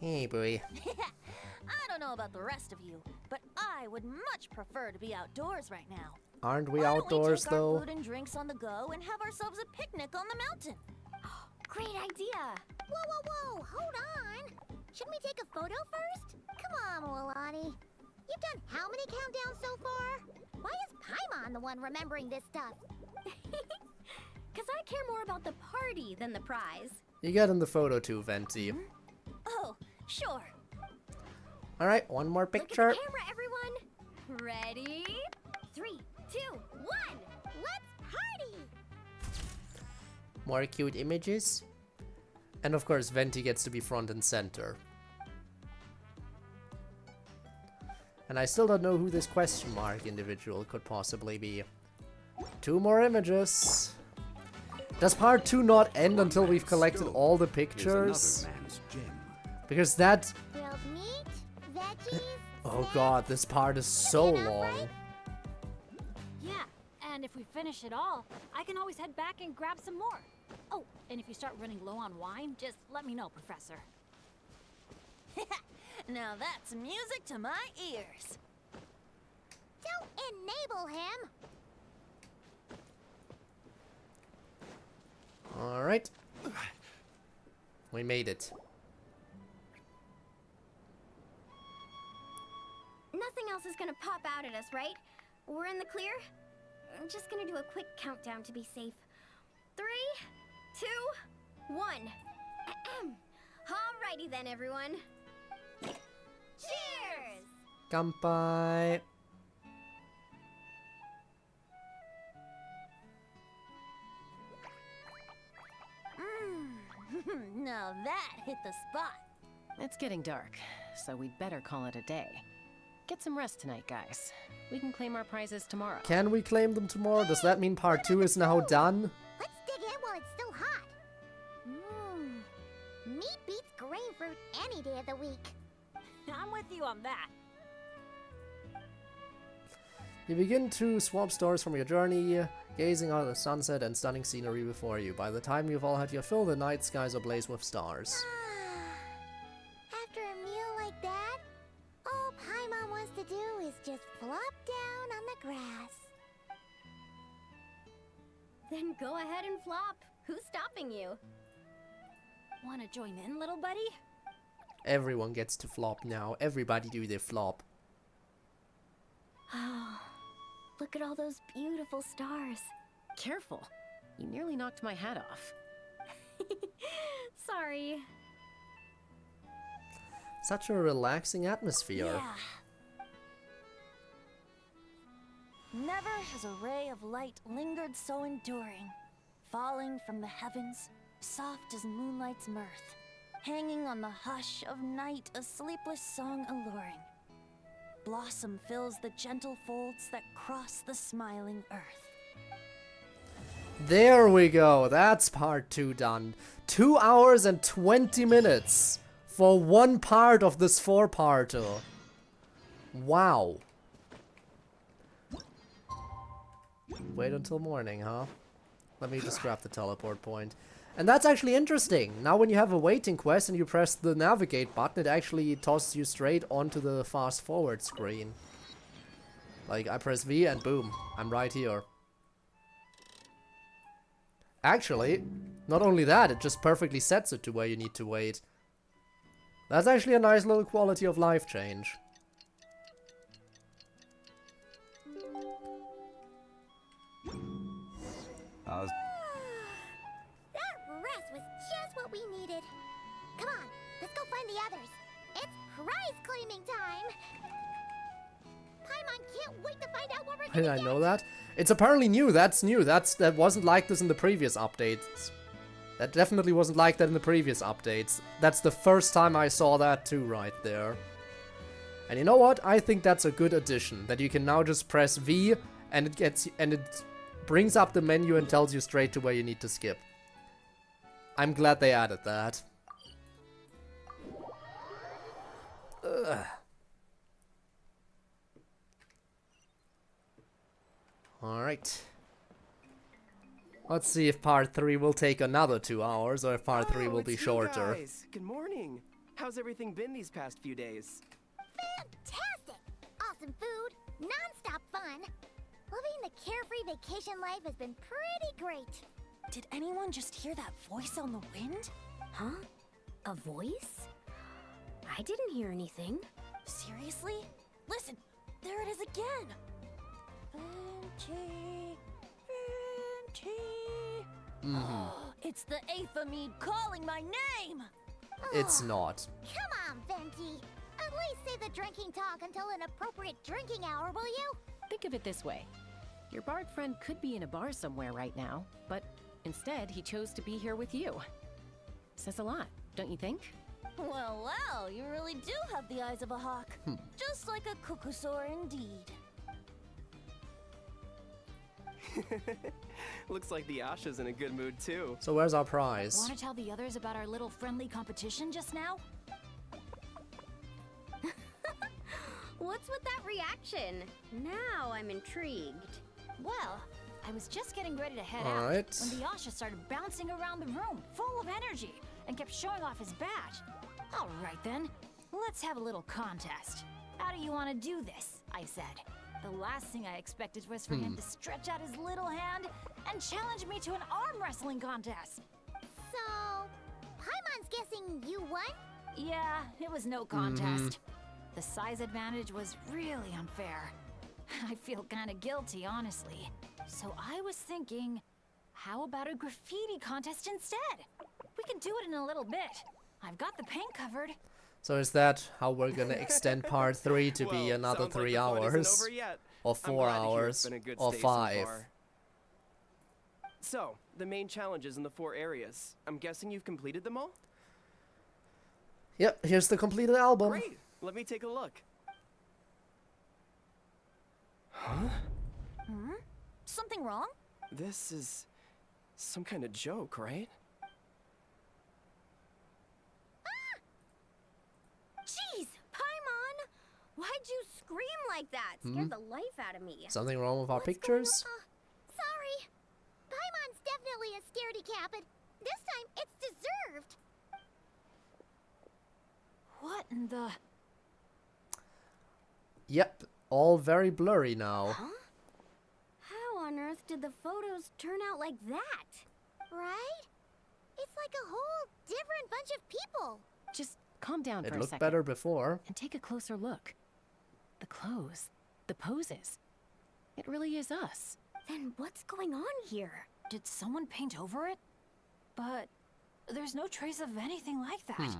Hey, boy. I don't know about the rest of you, but I would much prefer to be outdoors right now. Aren't we Why don't outdoors, we take our though? food and drinks on the go and have ourselves a picnic on the mountain? Great idea. Whoa, whoa, whoa! Hold on! Shouldn't we take a photo first? Come on, Wolani. You've done how many countdowns so far? Why is Paimon the one remembering this stuff? Because I care more about the party than the prize. You get in the photo too, Venti. Oh, sure. Alright, one more picture. Look at the camera, everyone. Ready? 3, 2, 1. Let's party! More cute images. And of course, Venti gets to be front and center. And I still don't know who this question mark individual could possibly be. 2 more images. Does part 2 not end until we've collected all the pictures? Because that... Grilled meat, veggies. Oh god, this part is so long. Yeah, and if we finish it all, I can always head back and grab some more. Oh, and if you start running low on wine, just let me know, Professor. Now that's music to my ears. Don't enable him. Alright. We made it. Nothing else is gonna pop out at us, right? We're in the clear? I'm just gonna do a quick countdown to be safe. 3, 2, 1. Alrighty then, everyone. Cheers! Kanpai. Now that hit the spot. It's getting dark, so we'd better call it a day. Get some rest tonight, guys. We can claim our prizes tomorrow. Can we claim them tomorrow? Does that mean part 2 is now done? Let's dig in while it's still hot. Meat beats grapefruit any day of the week. I'm with you on that. You begin to swap stores from your journey, gazing out at the sunset and stunning scenery before you. By the time you've all had your fill, the night skies ablaze with stars. After a meal like that, all Paimon wants to do is just flop down on the grass. Then go ahead and flop. Who's stopping you? Wanna join in, little buddy? Everyone gets to flop now. Everybody do their flop. Oh, look at all those beautiful stars. Careful. You nearly knocked my hat off. Sorry. Such a relaxing atmosphere. Yeah. Never has a ray of light lingered so enduring, falling from the heavens, soft as moonlight's mirth, hanging on the hush of night, a sleepless song alluring. Blossom fills the gentle folds that cross the smiling earth. There we go. That's part 2 done. 2 hours and 20 minutes for one part of this 4-parter. Wow. Wait until morning, huh? Let me just grab the teleport point. And that's actually interesting. Now when you have a waiting quest and you press the navigate button, it actually tosses you straight onto the fast forward screen. Like, I press V and boom, I'm right here. Actually, not only that, it just perfectly sets it to where you need to wait. That's actually a nice little quality of life change. That rest was just what we needed. Come on, let's go find the others. It's prize claiming time. Paimon can't wait to find out what we're Did gonna I get. know that? It's apparently new. That's new. That wasn't like this in the previous updates. That definitely wasn't like that in the previous updates. That's the first time I saw that too, right there. And you know what? I think that's a good addition. That you can now just press V and it brings up the menu and tells you straight to where you need to skip. I'm glad they added that. Ugh. Alright. Let's see if part 3 will take another 2 hours or if part 3 will be it's you shorter. guys. Good morning. How's everything been these past few days? Fantastic! Awesome food, non-stop fun. Living the carefree vacation life has been pretty great. Did anyone just hear that voice on the wind? Huh? A voice? I didn't hear anything. Seriously? Listen, there it is again. Venti, Venti. It's the Aphemide calling my name. It's not. Come on, Venti. At least say the drinking talk until an appropriate drinking hour, will you? Think of it this way. Your bard friend could be in a bar somewhere right now, but instead he chose to be here with you. Says a lot, don't you think? Well, well, you really do have the eyes of a hawk. Just like a cuckoosaur indeed. Looks like the Asha's in a good mood too. So where's our prize? Want to tell the others about our little friendly competition just now? What's with that reaction? Now I'm intrigued. Well, I was just getting ready to head All out right. when the Asha started bouncing around the room, full of energy, and kept showing off his badge. All right then, let's have a little contest. How do you want to do this? I said. The last thing I expected was for him to stretch out his little hand and challenge me to an arm wrestling contest. So, Paimon's guessing you won? Yeah, it was no contest. The size advantage was really unfair. I feel kind of guilty, honestly. So I was thinking, how about a graffiti contest instead? We can do it in a little bit. I've got the paint covered. So is that how we're gonna extend part 3 to be Well, another sounds like 3 the fun isn't hours? over yet. Or I'm 4 glad to hear it's hours? been a good Or stay so 5? far. So, the main challenges in the 4 areas. I'm guessing you've completed them all? Yep, here's the completed album. Great! Let me take a look. Huh? Something wrong? This is some kind of joke, right? Jeez, Paimon! Why'd you scream like that? Scared the life out of me. Something wrong with our pictures? Sorry. Paimon's definitely a scaredy cat, but this time it's deserved. What in the... Yep, all very blurry now. How on earth did the photos turn out like that? Right? It's like a whole different bunch of people. Just calm down It for a looked second. better before. And take a closer look. The clothes, the poses. It really is us. Then what's going on here? Did someone paint over it? But there's no trace of anything like that.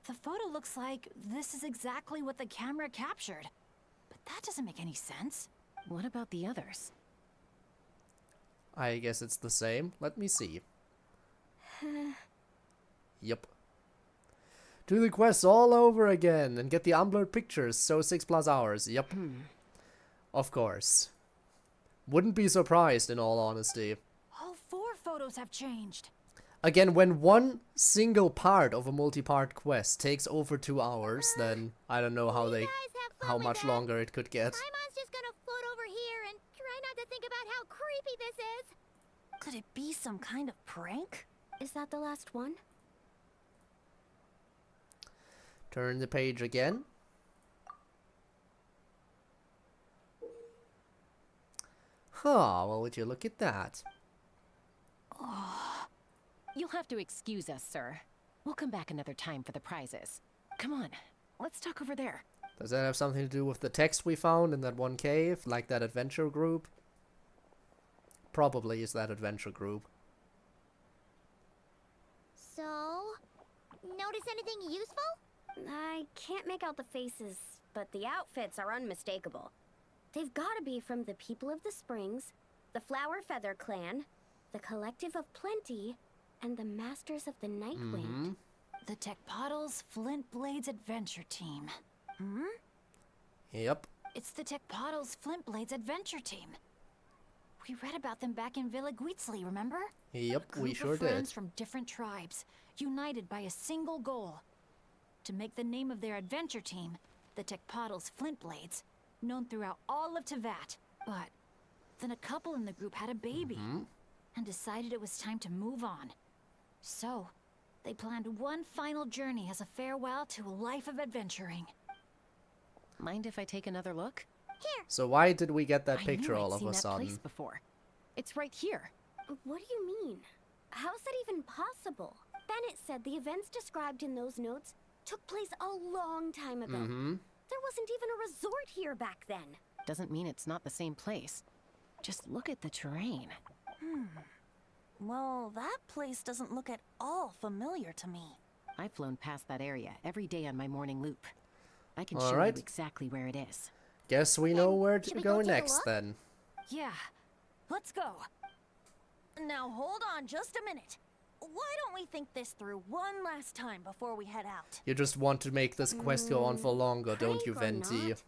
The photo looks like this is exactly what the camera captured. But that doesn't make any sense. What about the others? I guess it's the same. Let me see. Yep. Do the quests all over again and get the unblurred pictures, so 6+ hours. Yep. Of course. Wouldn't be surprised, in all honesty. All 4 photos have changed. Again, when one single part of a multi-part quest takes over 2 hours, then I don't know how much longer it could get. Paimon's just gonna float over here and try not to think about how creepy this is. Could it be some kind of prank? Is that the last one? Turn the page again. Huh, well, would you look at that? You'll have to excuse us, sir. We'll come back another time for the prizes. Come on, let's talk over there. Does that have something to do with the text we found in that one cave, like that adventure group? Probably is that adventure group. So, notice anything useful? I can't make out the faces, but the outfits are unmistakable. They've gotta be from the People of the Springs, the Flower Feather Clan, the Collective of Plenty, and the Masters of the Nightwind. The Tecpotals Flint Blades Adventure Team. Yep. It's the Tecpotals Flint Blades Adventure Team. We read about them back in Villa Guitzli, remember? Yep, we sure of friends did. from different tribes, united by a single goal. To make the name of their adventure team, the Tecpotals Flint Blades, known throughout all of Tevat. But then a couple in the group had a baby and decided it was time to move on. So, they planned one final journey as a farewell to a life of adventuring. Mind if I take another look? Here. So why did we get that I picture knew I'd all of seen a that sudden? place before. It's right here. What do you mean? How is that even possible? Bennett said the events described in those notes took place a long time ago. There wasn't even a resort here back then. Doesn't mean it's not the same place. Just look at the terrain. Well, that place doesn't look at all familiar to me. I've flown past that area every day on my morning loop. I can All show right. you exactly where it is. Guess we know where to should we go go take a next look? then. Yeah, let's go. Now hold on just a minute. Why don't we think this through one last time before we head out? You just want to make this quest go on for longer, don't you, Prank or Venti? not,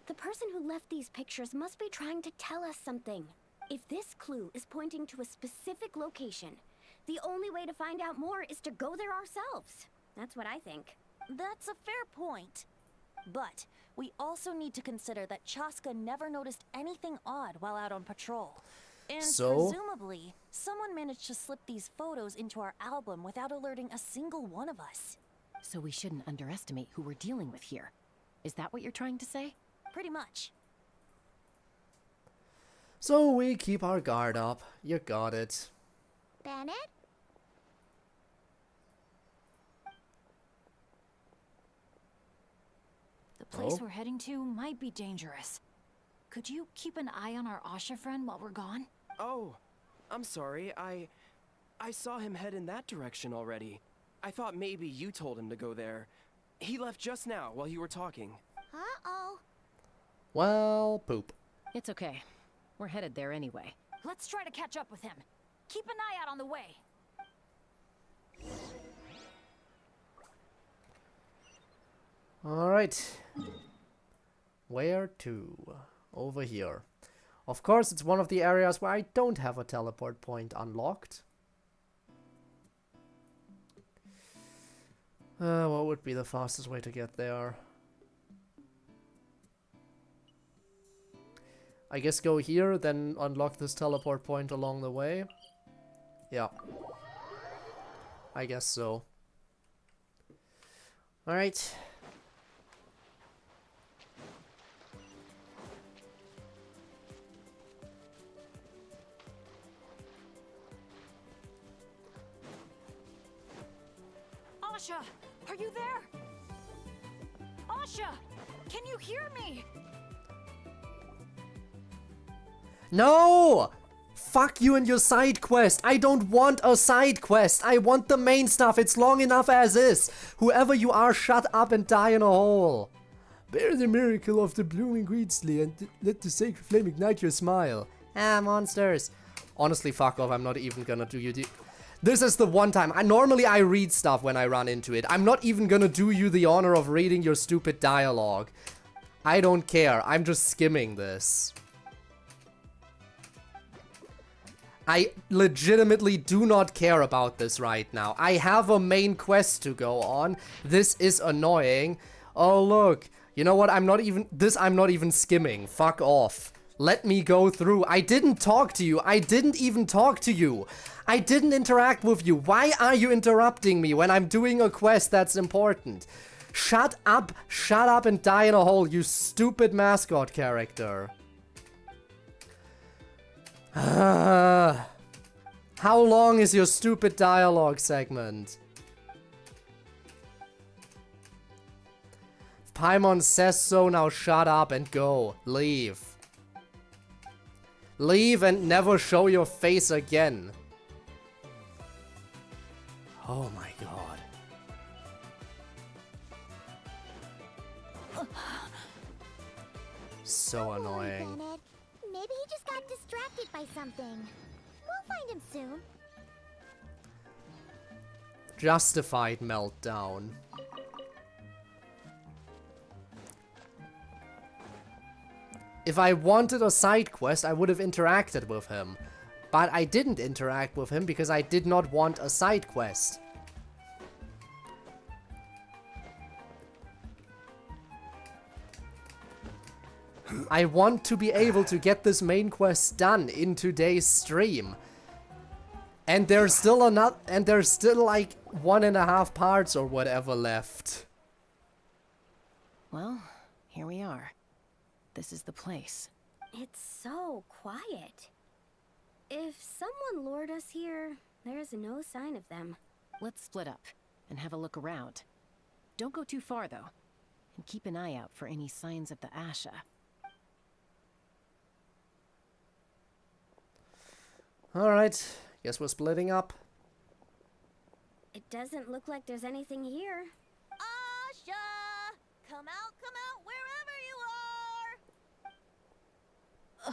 the person who left these pictures must be trying to tell us something. If this clue is pointing to a specific location, the only way to find out more is to go there ourselves. That's what I think. That's a fair point. But we also need to consider that Chaska never noticed anything odd while out on patrol. And So? presumably, someone managed to slip these photos into our album without alerting a single one of us. So we shouldn't underestimate who we're dealing with here. Is that what you're trying to say? Pretty much. So we keep our guard up. You got it. Bennett? The place Oh. we're heading to might be dangerous. Could you keep an eye on our Asha friend while we're gone? Oh, I'm sorry. I saw him head in that direction already. I thought maybe you told him to go there. He left just now while you were talking. Uh-oh. Well, poop. It's okay. We're headed there anyway. Let's try to catch up with him. Keep an eye out on the way. Alright. Where to? Over here. Of course, it's one of the areas where I don't have a teleport point unlocked. What would be the fastest way to get there? I guess go here, then unlock this teleport point along the way. Yeah. I guess so. Alright. Asha, are you there? Asha, can you hear me? No! Fuck you and your side quest. I don't want a side quest. I want the main stuff. It's long enough as is. Whoever you are, shut up and die in a hole. Bear the miracle of the blooming Greedsley and let the sacred flame ignite your smile. Ah, monsters. Honestly, fuck off. I'm not even gonna do you This is the one time. Normally I read stuff when I run into it. I'm not even gonna do you the honor of reading your stupid dialogue. I don't care. I'm just skimming this. I legitimately do not care about this right now. I have a main quest to go on. This is annoying. Oh, look. You know what? I'm not even skimming. Fuck off. Let me go through. I didn't talk to you. I didn't even talk to you. I didn't interact with you. Why are you interrupting me when I'm doing a quest that's important? Shut up and die in a hole, you stupid mascot character. How long is your stupid dialogue segment? If Paimon says so, now shut up and go. Leave. Leave and never show your face again. Oh my god. So annoying. Bennett. Maybe he just got distracted by something. We'll find him soon. Justified meltdown. If I wanted a side quest, I would have interacted with him. But I didn't interact with him because I did not want a side quest. I want to be able to get this main quest done in today's stream. And there's still like 1.5 parts or whatever left. Well, here we are. This is the place. It's so quiet. If someone lured us here, there's no sign of them. Let's split up and have a look around. Don't go too far, though. And keep an eye out for any signs of the Asha. Alright, guess we're splitting up. It doesn't look like there's anything here. Asha! Come out, wherever you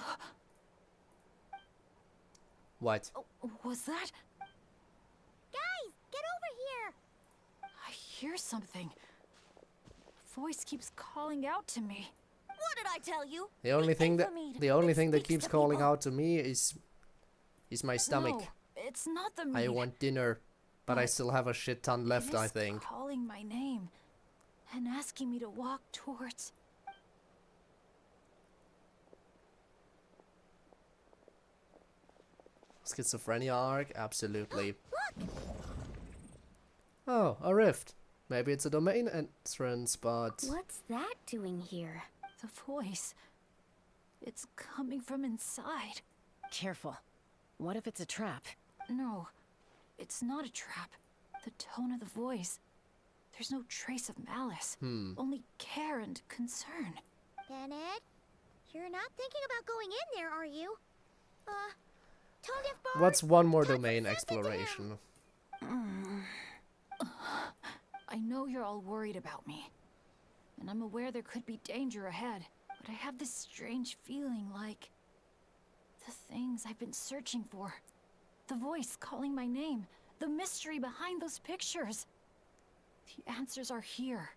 are! What? Was that? Guys, get over here! I hear something. A voice keeps calling out to me. What did I tell you? The only thing that keeps calling out to me is my stomach. No, it's not the meat. I want dinner, but I still have a shit ton left, I think. Calling my name and asking me to walk towards. Schizophrenia arc? Absolutely. Oh, a rift. Maybe it's a domain entrance, but... What's that doing here? The voice. It's coming from inside. Careful. What if it's a trap? No, it's not a trap. The tone of the voice. There's no trace of malice. Only care and concern. Bennett, you're not thinking about going in there, are you? Tone deaf bard. What's one more domain exploration? I know you're all worried about me. And I'm aware there could be danger ahead. But I have this strange feeling like... the things I've been searching for. The voice calling my name. The mystery behind those pictures. The answers are here.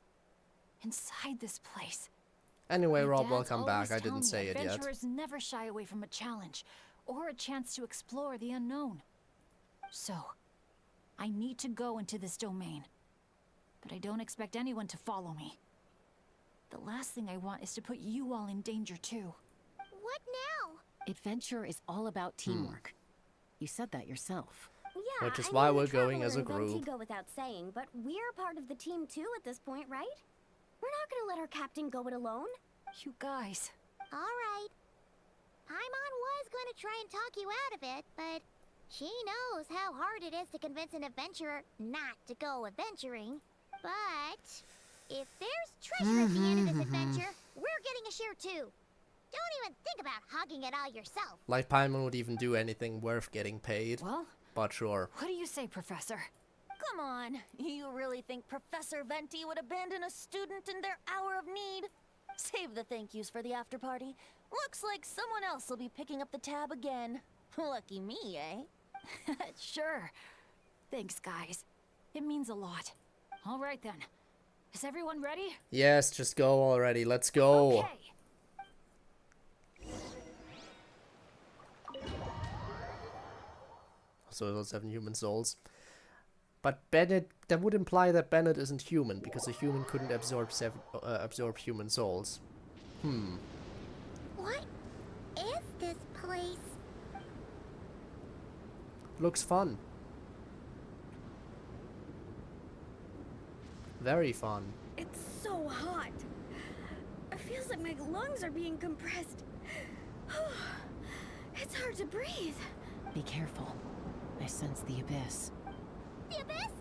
Inside this place. Anyway, My Rob, dad's welcome back. always I tell didn't me say it yet. Adventurers never shy away from a challenge. Or a chance to explore the unknown. So, I need to go into this domain. But I don't expect anyone to follow me. The last thing I want is to put you all in danger too. What now? Adventure is all about teamwork. You said that yourself. Yeah, Which is I why mean, we're the going as a Traveler and Venti group. go without saying, but we're part of the team too at this point, right? We're not gonna let our captain go it alone. You guys. Alright. Paimon was going to try and talk you out of it, but she knows how hard it is to convince an adventurer not to go adventuring. But if there's treasure at the end of this adventure, we're getting a share too. Don't even think about hogging it all yourself. Like Paimon would even do anything worth getting paid. Well, but sure. What do you say, Professor? Come on, you really think Professor Venti would abandon a student in their hour of need? Save the thank yous for the after party. Looks like someone else will be picking up the tab again. Lucky me, eh? Sure. Thanks, guys. It means a lot. All right then. Is everyone ready? Yes, just go already. Let's go. Okay. So those 7 human souls. But Bennett, that would imply that Bennett isn't human, because a human couldn't absorb human souls. What Looks fun. Very fun. It's so hot. It feels like my lungs are being compressed. It's hard to breathe. Be careful. I sense the abyss. The abyss?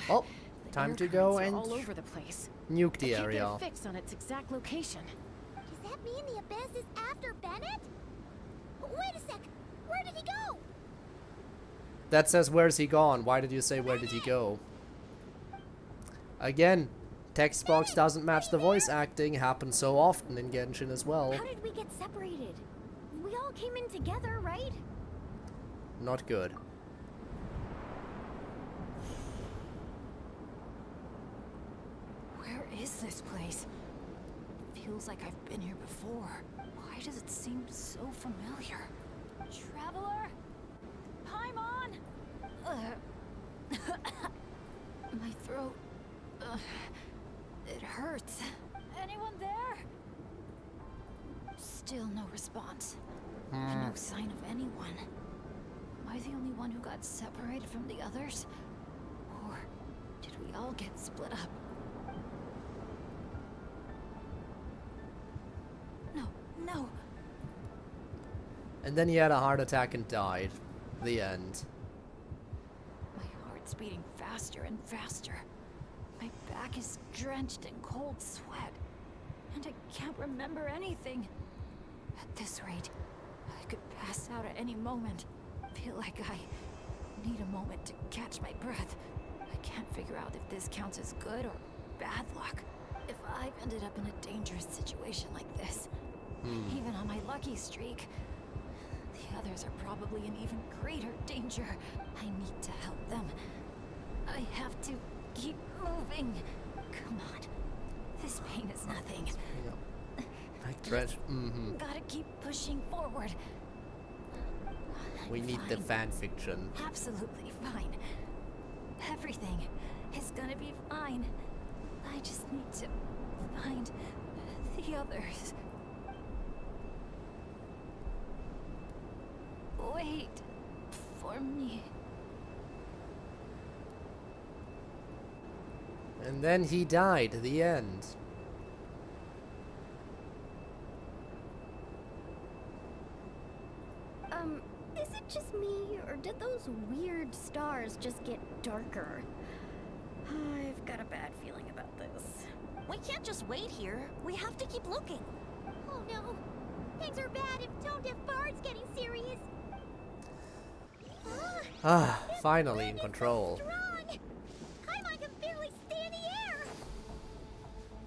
Oh, time to go and all over the place. nuke the I can't area. get a fix on its exact location. Does that mean the abyss is after Bennett? Wait a sec. Where did he go? That says where's he gone. Why did you say where did he go? Again, text box doesn't match the voice acting. Happens so often in Genshin as well. How did we get separated? We all came in together, right? Not good. Where is this place? Feels like I've been here before. Why does it seem so familiar? Traveler? Paimon? My throat. It hurts. Anyone there? Still no response. And no sign of anyone. Am I the only one who got separated from the others? Or did we all get split up? No. And then he had a heart attack and died. The end. My heart's beating faster and faster. My back is drenched in cold sweat. And I can't remember anything. At this rate, I could pass out at any moment. Feel like I need a moment to catch my breath. I can't figure out if this counts as good or bad luck. If I've ended up in a dangerous situation like this, even on my lucky streak, the others are probably in even greater danger. I need to help them. I have to keep moving. Come on. This pain is nothing. Gotta keep pushing forward. We need the fan fiction. Absolutely fine. Everything is gonna be fine. I just need to find the others. Wait for me. And then he died. The end. Is it just me, or did those weird stars just get darker? I've got a bad feeling about this. We can't just wait here. We have to keep looking. Oh no. Things are bad if Tone Deaf Bard's getting serious. Finally in control. Strong. Paimon can barely stay in the air.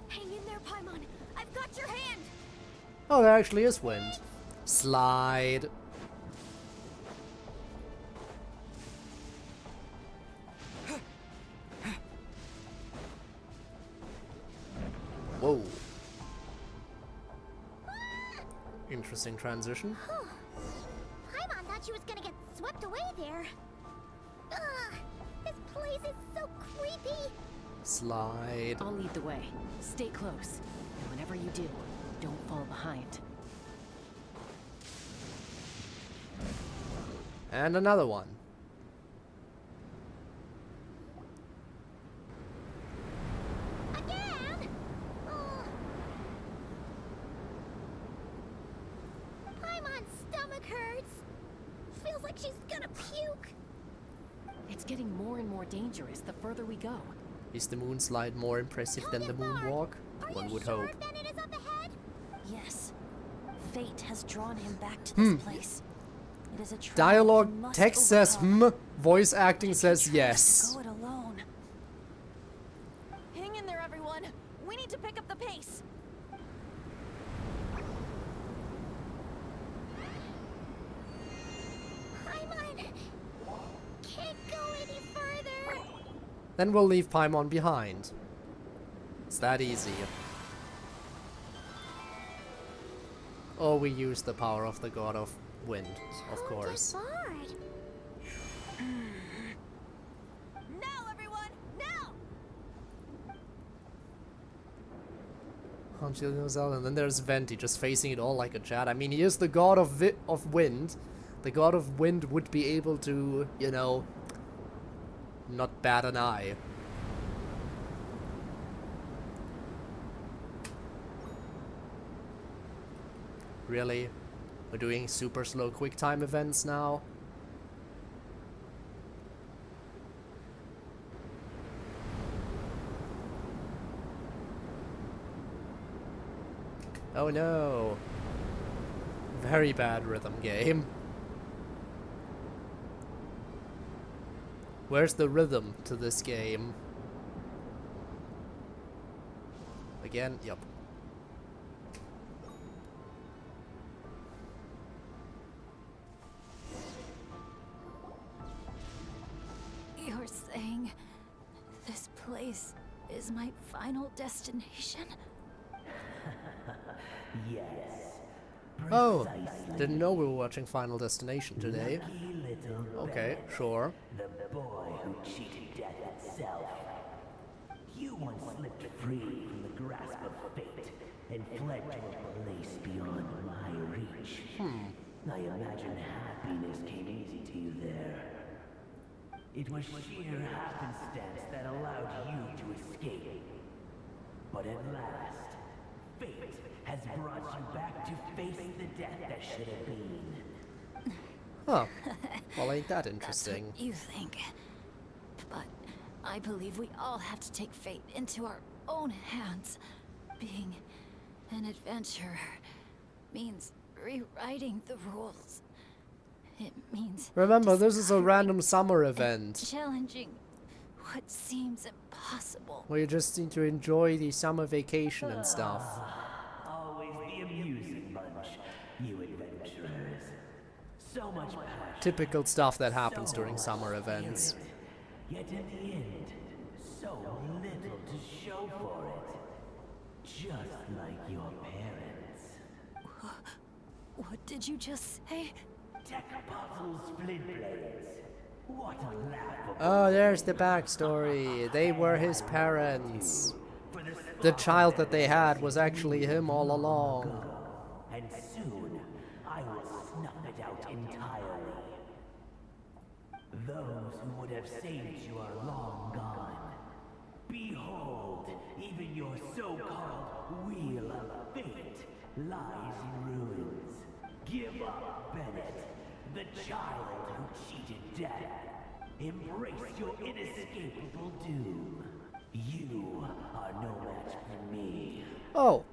Hang in there, Paimon. I've got your hand. Oh, there actually is wind. Slide. Whoa. Interesting transition. Paimon thought she was gonna get swept away there. Ugh, this place is so creepy. Slide. I'll lead the way. Stay close. And whenever you do, don't fall behind. And another one. Again? Paimon's stomach hurts. Feels like she's gonna puke. It's getting more and more dangerous the further we go. Is the moon slide more impressive than the moonwalk? One would hope. Bennett is up ahead? Yes. Fate has drawn him back to this place. It is a trap Dialogue he must text says overcome. voice acting says yes. Go it alone. Hang in there, everyone. We need to pick up the pace. Paimon can't go any further. Then we'll leave Paimon behind. It's that easy. Or we use the power of the god of wind, of course. Bard. Now, everyone! Now! And then there's Venti just facing it all like a chat. I mean, he is the god of wind, the god of wind would be able to, you know, not bat an eye. Really? We're doing super slow QuickTime events now? Oh no. Very bad rhythm game. Where's the rhythm to this game? Again? Yep. You're saying this place is my final destination? Yes. Oh, didn't know we were watching Final Destination today. Okay, sure. The boy who cheated death itself. You once slipped free from the grasp of fate and fled to a place beyond my reach. I imagine happiness came easy to you there. It was sheer happenstance that allowed you to escape. But at last, fate has brought you back to face the death that should have been. Huh. Well, ain't that interesting? That's what you think. But I believe we all have to take fate into our own hands. Being an adventurer means rewriting the rules. It means Remember, this is a random summer event challenging what seems impossible. where you just need to enjoy the summer vacation and stuff. Always the amusing bunch, you adventurers. So much passion. Typical stuff that happens during summer events. Yet in the end, so little to show for it. Just like your parents. What did you just say? Tech puzzles, flint blades. What a laughable. Oh, there's the backstory. They were his parents. The child that they had was actually him all along. And soon, I will snuff it out entirely. Those who would have saved you are long gone. Behold, even your so-called wheel of fate lies in ruins. Give up, Bennett, the child who cheated death. Embrace your inescapable doom. You are no match for me. Oh,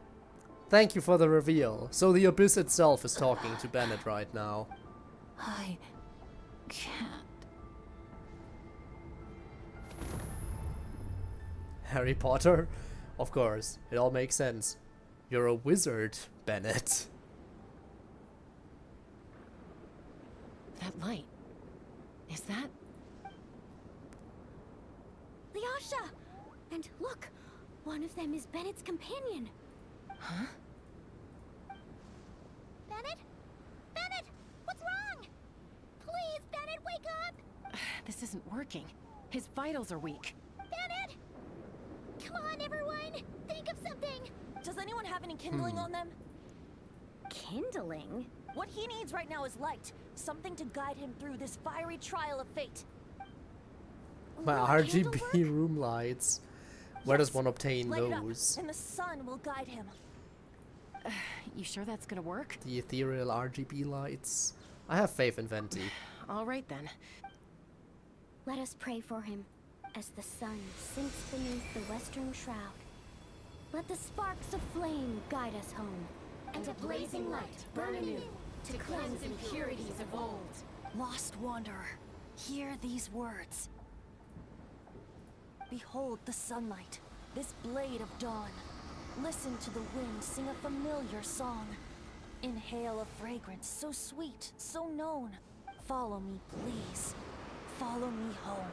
thank you for the reveal. So the Abyss itself is talking to Bennett right now. I can't. Harry Potter? Of course, it all makes sense. You're a wizard, Bennett. That light. Is that? Lyasha! And look, one of them is Bennett's companion. Huh? Bennett? Bennett! What's wrong? Please, Bennett, wake up! This isn't working. His vitals are weak. Bennett! Come on, everyone! Think of something! Does anyone have any kindling on them? Kindling? What he needs right now is light. Something to guide him through this fiery trial of fate. My RGB room lights. Where does one obtain Light it up, those? and the sun will guide him. You sure that's gonna work? The ethereal RGB lights. I have faith in Venti. All right then. Let us pray for him as the sun sinks beneath the western shroud. Let the sparks of flame guide us home, and a blazing light burn anew to cleanse impurities of old. Lost wanderer, hear these words. Behold the sunlight, this blade of dawn. Listen to the wind sing a familiar song. Inhale a fragrance so sweet, so known. Follow me, please. Follow me home.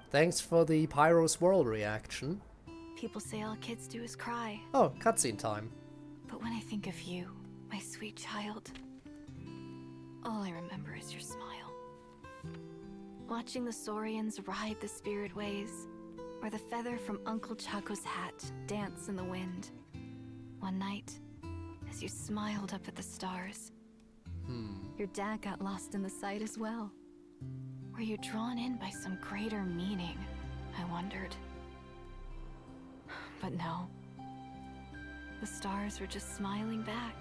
Thanks for the Pyro Swirl reaction. People say all kids do is cry. Oh, cutscene time. But when I think of you, my sweet child, all I remember is your smile. Watching the Saurians ride the spirit ways, or the feather from Uncle Chaco's hat dance in the wind. One night, as you smiled up at the stars. Hmm. Your dad got lost in the sight as well. Were you drawn in by some greater meaning? I wondered. But no. The stars were just smiling back.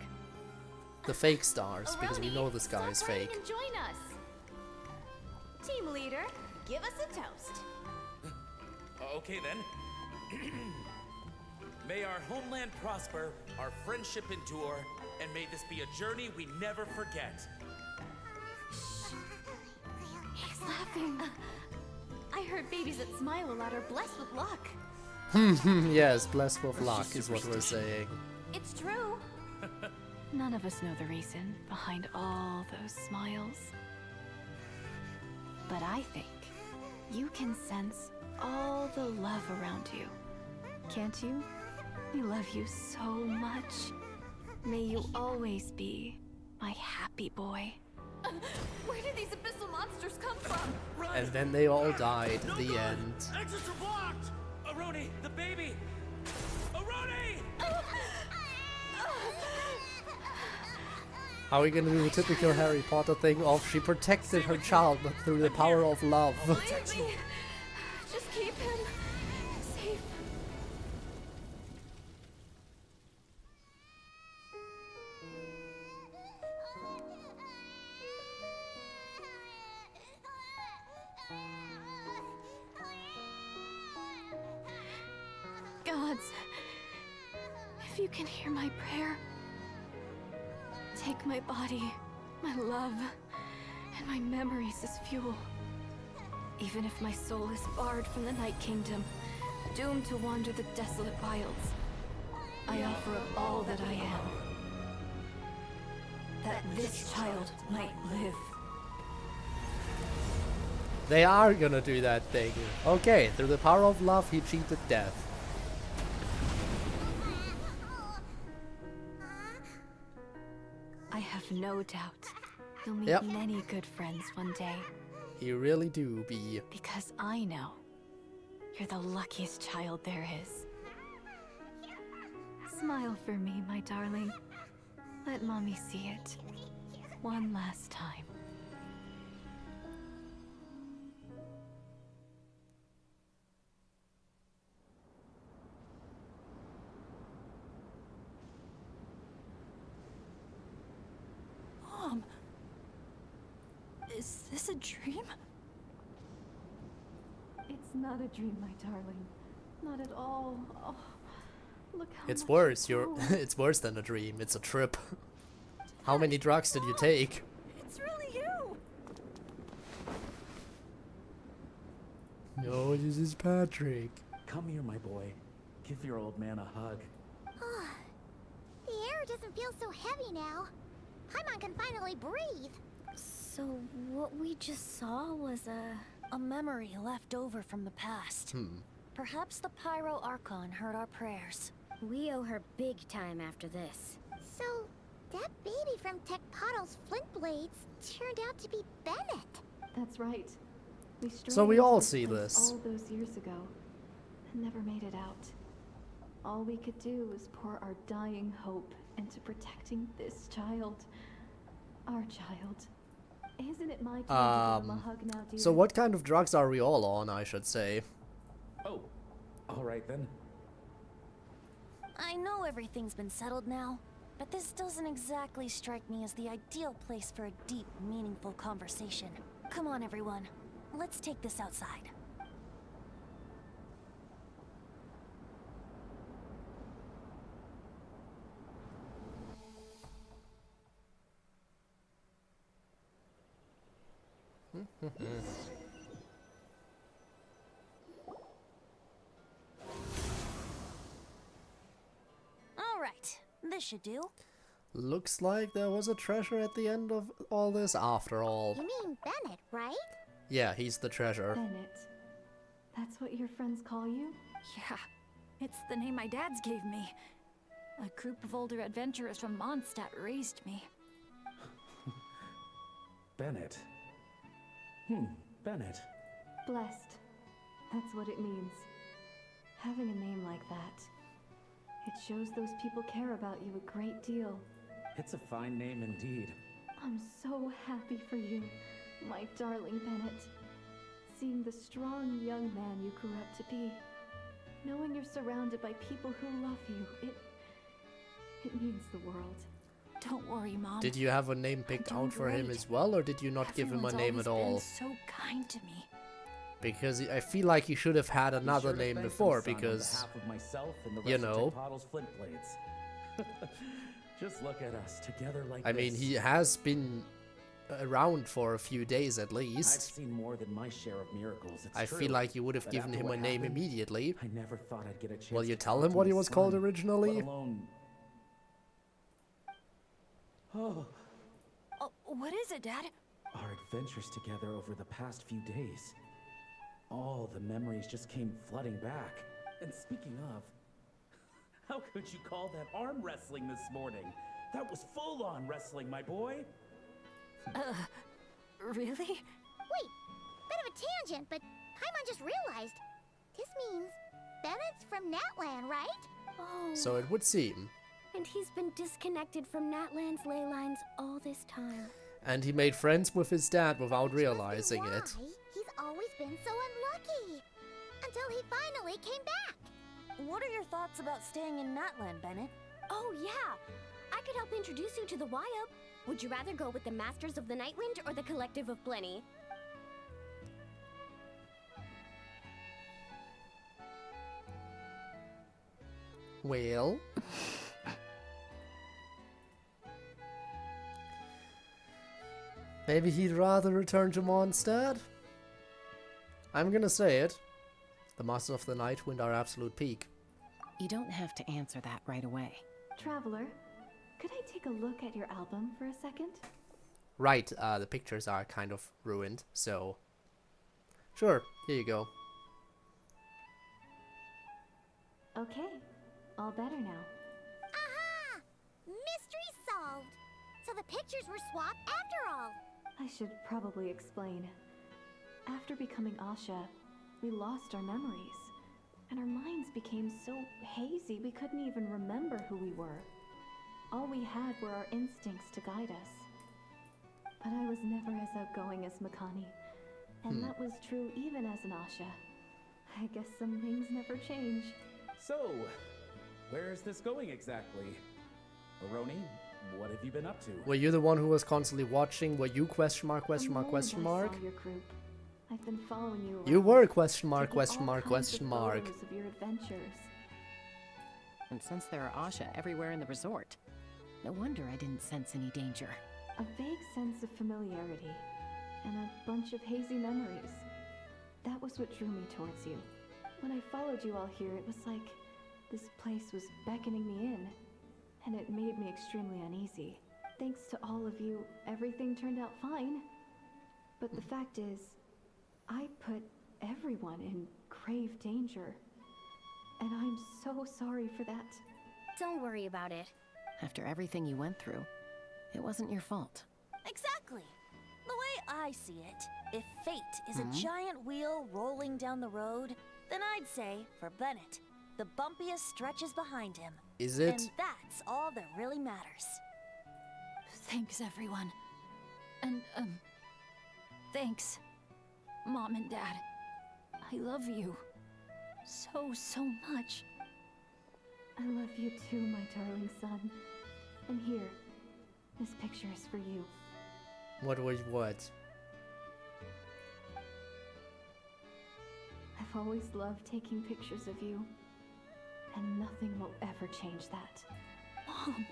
The fake stars, because we know this guy is fake. And join us. Team leader, give us a toast. Okay then. May our homeland prosper, our friendship endure, and may this be a journey we never forget. He's laughing. I heard babies that smile a lot are blessed with luck. Yes, blessed with luck is what we're saying. It's true. None of us know the reason behind all those smiles. But I think you can sense all the love around you. Can't you? I love you so much. May you always be my happy boy. Where did these abyssal monsters come from? And then they all died at the end. Exits are blocked! Aroni, the baby! Aroni! How are we gonna do the typical Harry Potter thing of she protected her child but through the power of love? Just keep him safe. Gods, if you can hear my prayer, take my body, my love, and my memories as fuel. Even if my soul is barred from the Night Kingdom, doomed to wander the desolate wilds, I offer up all that I am, that this child might live. They are gonna do that thing. Okay, through the power of love, he cheated death. I have no doubt you'll meet many good friends one day. You really do, Bee. Because I know you're the luckiest child there is. Smile for me, my darling. Let Mommy see it. One last time. Mom, is this a dream? It's not a dream, my darling. Not at all. Oh, look how It's much worse. you've You're. grown. It's worse than a dream. It's a trip. How many drugs did you take? It's really you! No, this is Patrick. Come here, my boy. Give your old man a hug. The air doesn't feel so heavy now. Paimon can finally breathe. So what we just saw was a memory left over from the past. Perhaps the Pyro Archon heard our prayers. We owe her big time after this. So, that baby from Tecpato's Flint Blades turned out to be Bennett. That's right. We So we strayed all into see place this. all those years ago and never made it out. All we could do was pour our dying hope into protecting this child. Our child. Isn't it my time to give him a hug now, dear? So what kind of drugs are we all on, I should say? Oh, all right then. I know everything's been settled now, but this doesn't exactly strike me as the ideal place for a deep, meaningful conversation. Come on, everyone. Let's take this outside. All right, this should do. Looks like there was a treasure at the end of all this after all. You mean Bennett, right? Yeah, he's the treasure. Bennett. That's what your friends call you? Yeah, it's the name my dad's gave me. A group of older adventurers from Mondstadt raised me. Bennett. Bennett. Blessed. That's what it means. Having a name like that. It shows those people care about you a great deal. It's a fine name indeed. I'm so happy for you, my darling Bennett. Seeing the strong young man you grew up to be. Knowing you're surrounded by people who love you, it means the world. Don't worry, Mom. Did you have a name picked I'm doing out for him great. as well, or did you not give him a name at all? Everyone's always been so kind to me. Because I feel like he should have had another Be sure to name thank before, him, son, on because, behalf of myself and the rest you of know. Tecpotle's flint blades. Just look at us together like I mean, this. he has been around for a few days at I've least. seen more than my share of miracles. It's I true. feel like you would have But given after him a what name happened, immediately. I never thought I'd get a chance. Will you to tell talk him to what he my was called son, originally? let alone... Oh, Oh, what is it, Dad? our adventures together over the past few days. All the memories just came flooding back. And speaking of, how could you call that arm wrestling this morning? That was full-on wrestling, my boy. Really? Wait, bit of a tangent, but Paimon just realized. This means Bennett's from Natlan, right? Oh. So it would seem. And he's been disconnected from Natlan's ley lines all this time. And he made friends with his dad without realizing it. Why he's always been so unlucky. Until he finally came back. What are your thoughts about staying in Natlan, Bennett? Oh, yeah. I could help introduce you to the Wyub. Would you rather go with the Masters of the Nightwind or the Collective of Plenty? Well. Maybe he'd rather return to Mondstadt? I'm gonna say it. The Masters of the Nightwind are absolute peak. You don't have to answer that right away. Traveler, could I take a look at your album for a second? Right, the pictures are kind of ruined, so... Sure, here you go. Okay, all better now. Aha! Mystery solved! So the pictures were swapped after all. I should probably explain. After becoming Asha, we lost our memories, and our minds became so hazy we couldn't even remember who we were. All we had were our instincts to guide us. But I was never as outgoing as Makani, and that was true even as an Asha. I guess some things never change. So, where is this going exactly? Aroni, what have you been up to? Were you the one who was constantly watching? Were you question mark, The question mark, moment question I mark? saw your group, I've been following you around. You were question mark, taking question all mark, kinds question of mark. photos of your adventures. And since there are Asha everywhere in the resort, no wonder I didn't sense any danger. A vague sense of familiarity, and a bunch of hazy memories. That was what drew me towards you. When I followed you all here, it was like this place was beckoning me in, and it made me extremely uneasy. Thanks to all of you, everything turned out fine. But the fact is, I put everyone in grave danger. And I'm so sorry for that. Don't worry about it. After everything you went through, it wasn't your fault. Exactly. The way I see it, if fate is a giant wheel rolling down the road, then I'd say, for Bennett, the bumpiest stretches behind him. Is it? And that's all that really matters. Thanks, everyone. And, thanks, Mom and Dad. I love you. So much. I love you too, my darling son. And here, this picture is for you. What was what? I've always loved taking pictures of you, and nothing will ever change that. Mom.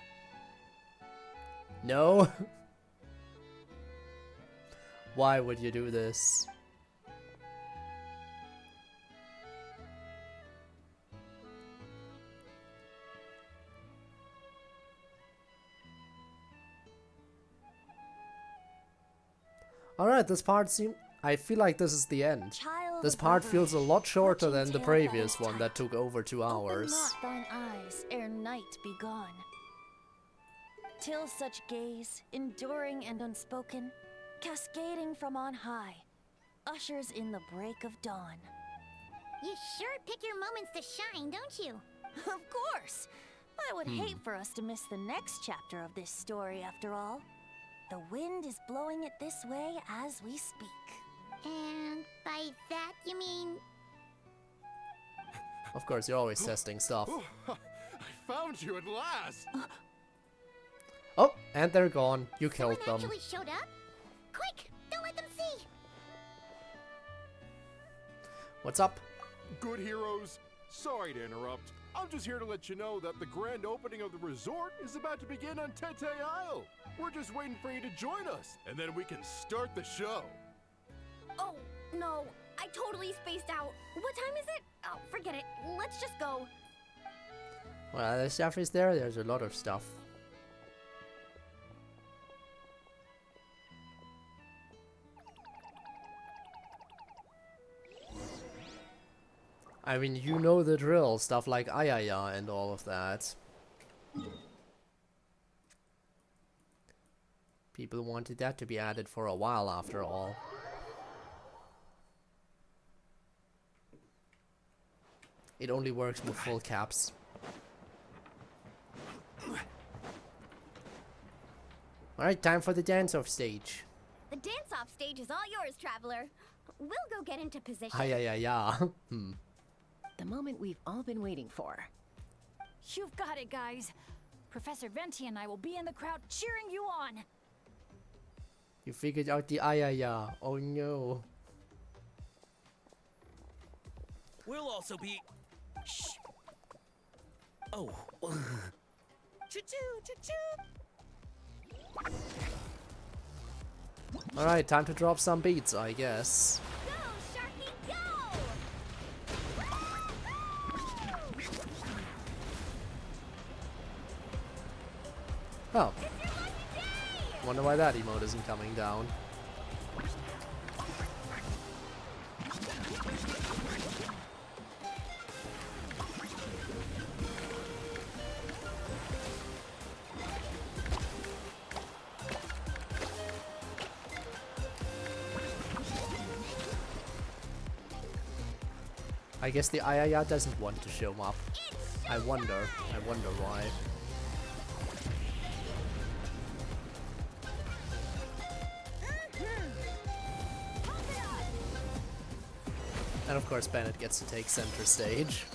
No? Why would you do this? Alright, this part I feel like this is the end. Child This of part feels a lot shorter clutching than the tail previous fast one that took over 2 hours. Open not thine eyes ere night be gone. Till such gaze, enduring and unspoken, cascading from on high, ushers in the break of dawn. You sure pick your moments to shine, don't you? Of course. I would hate for us to miss the next chapter of this story after all. The wind is blowing it this way as we speak. And by that you mean... Of course, you're always testing stuff. I found you at last! Oh, and they're gone. You killed them. Actually showed up? Quick, don't let them see! What's up? Good heroes, sorry to interrupt. I'm just here to let you know that the grand opening of the resort is about to begin on Tete Isle. We're just waiting for you to join us, and then we can start the show. Oh, no. I totally spaced out. What time is it? Oh, forget it. Let's just go. Well, the stuff is there. There's a lot of stuff. I mean, you know the drill. Stuff like Ayaya and all of that. People wanted that to be added for a while after all. It only works with full caps. Alright, time for the dance-off stage. The dance-off stage is all yours, Traveler. We'll go get into position. The moment we've all been waiting for. You've got it, guys. Professor Venti and I will be in the crowd cheering you on. You figured out the Ayaya. Oh no. We'll also be... Shh. Oh. Choo-choo, choo-choo. Alright, time to drop some beats, I guess. Go, Sharky, go! Oh. Wonder why that emote isn't coming down. I guess the Ayaya doesn't want to show up. I wonder why. And of course Bennett gets to take center stage.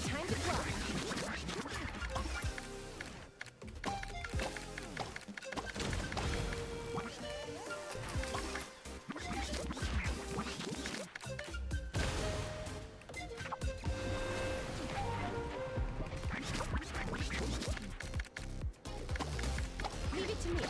Time to fly. Leave it to me.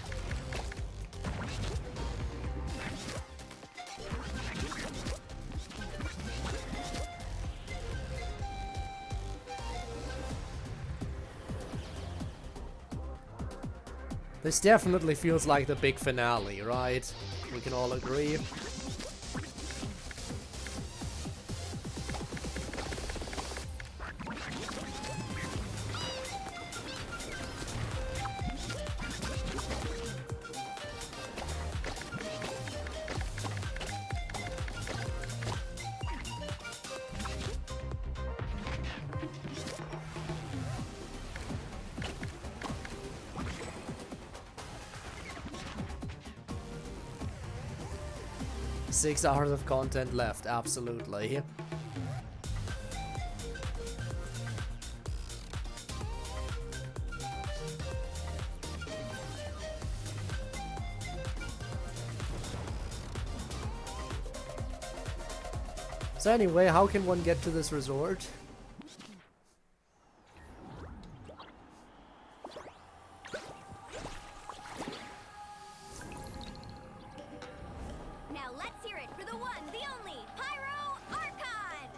This definitely feels like the big finale, right? We can all agree. Six hours of content left, absolutely. So anyway, how can one get to this resort? Now let's hear it for the one, the only, Pyro Archon!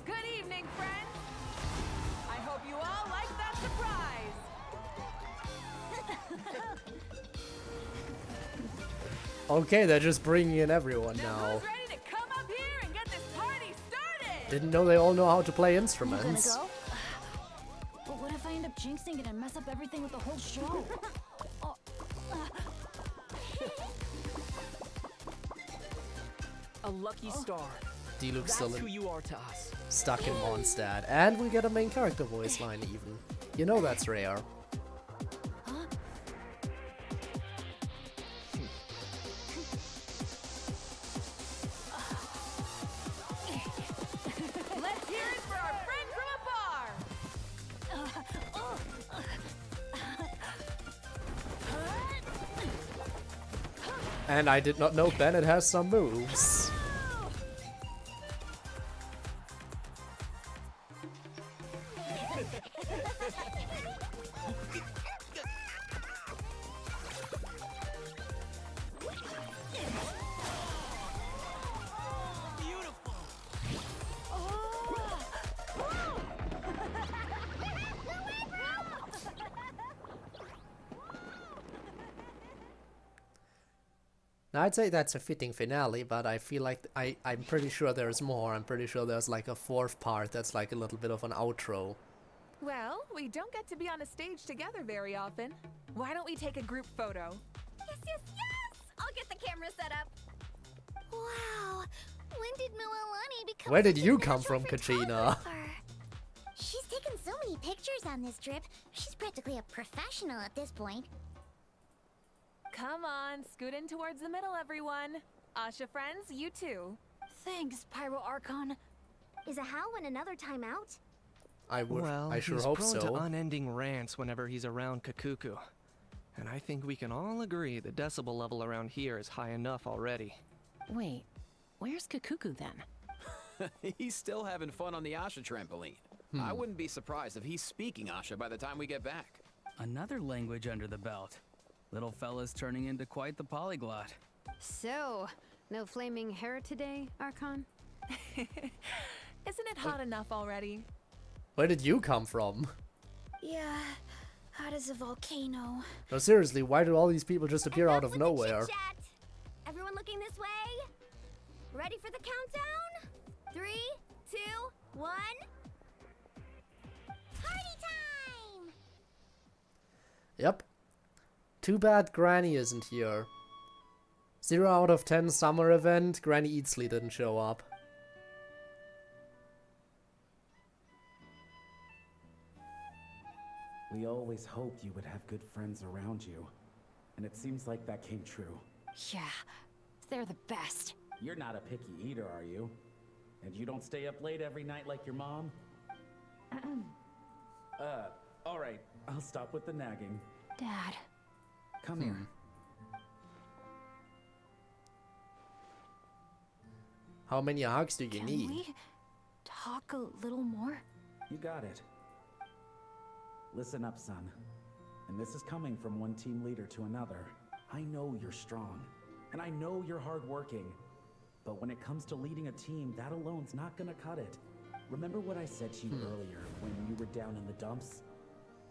Good evening, friends. I hope you all like that surprise. Okay, they're just bringing in everyone now. Who's ready to come up here and get this party started? Didn't know they all know how to play You instruments. gonna go? But what if I end up up jinxing it and mess up everything with the whole show. A lucky star. D-Luke's That's still who you are to us. stuck in Mondstadt, and we get a main character voice line even. You know that's rare. Let's hear it for our friend from afar! And I did not know Bennett has some moves. Now, I'd say that's a fitting finale, but I feel like I'm pretty sure there's more. I'm pretty sure there's like a fourth part that's like a little bit of an outro. Well, we don't get to be on a stage together very often. Why don't we take a group photo? Yes, yes, yes! I'll get the camera set up. Wow, when did Mililani become Where did such a you come natural from, Katrina? photographer? She's taken so many pictures on this trip. She's practically a professional at this point. Come on, scoot in towards the middle, everyone. Asha friends, you too. Thanks, Pyro Archon. Is a Halwyn another timeout? I sure he's hope prone so. to unending rants whenever he's around Kakuku. And I think we can all agree the decibel level around here is high enough already. Wait, where's Kakuku then? He's still having fun on the Asha trampoline. I wouldn't be surprised if he's speaking Asha by the time we get back. Another language under the belt. Little fella's turning into quite the polyglot. So, no flaming hair today, Archon? Isn't it hot enough already? Where did you come from? Yeah, hot as a volcano. No, seriously, why do all these people just appear out of nowhere? Everyone looking this way? Ready for the countdown? 3, 2, 1. Party time! Yep. Too bad Granny isn't here. 0 out of 10 summer event, Granny Eatsley didn't show up. We always hoped you would have good friends around you. And it seems like that came true. Yeah, they're the best. You're not a picky eater, are you? And you don't stay up late every night like your mom? Alright, I'll stop with the nagging. Dad. Come here. How many hugs do you Can need? we talk a little more? You got it. Listen up, son. And this is coming from one team leader to another. I know you're strong, and I know you're hardworking. But when it comes to leading a team, that alone's not gonna cut it. Remember what I said to you earlier when you were down in the dumps?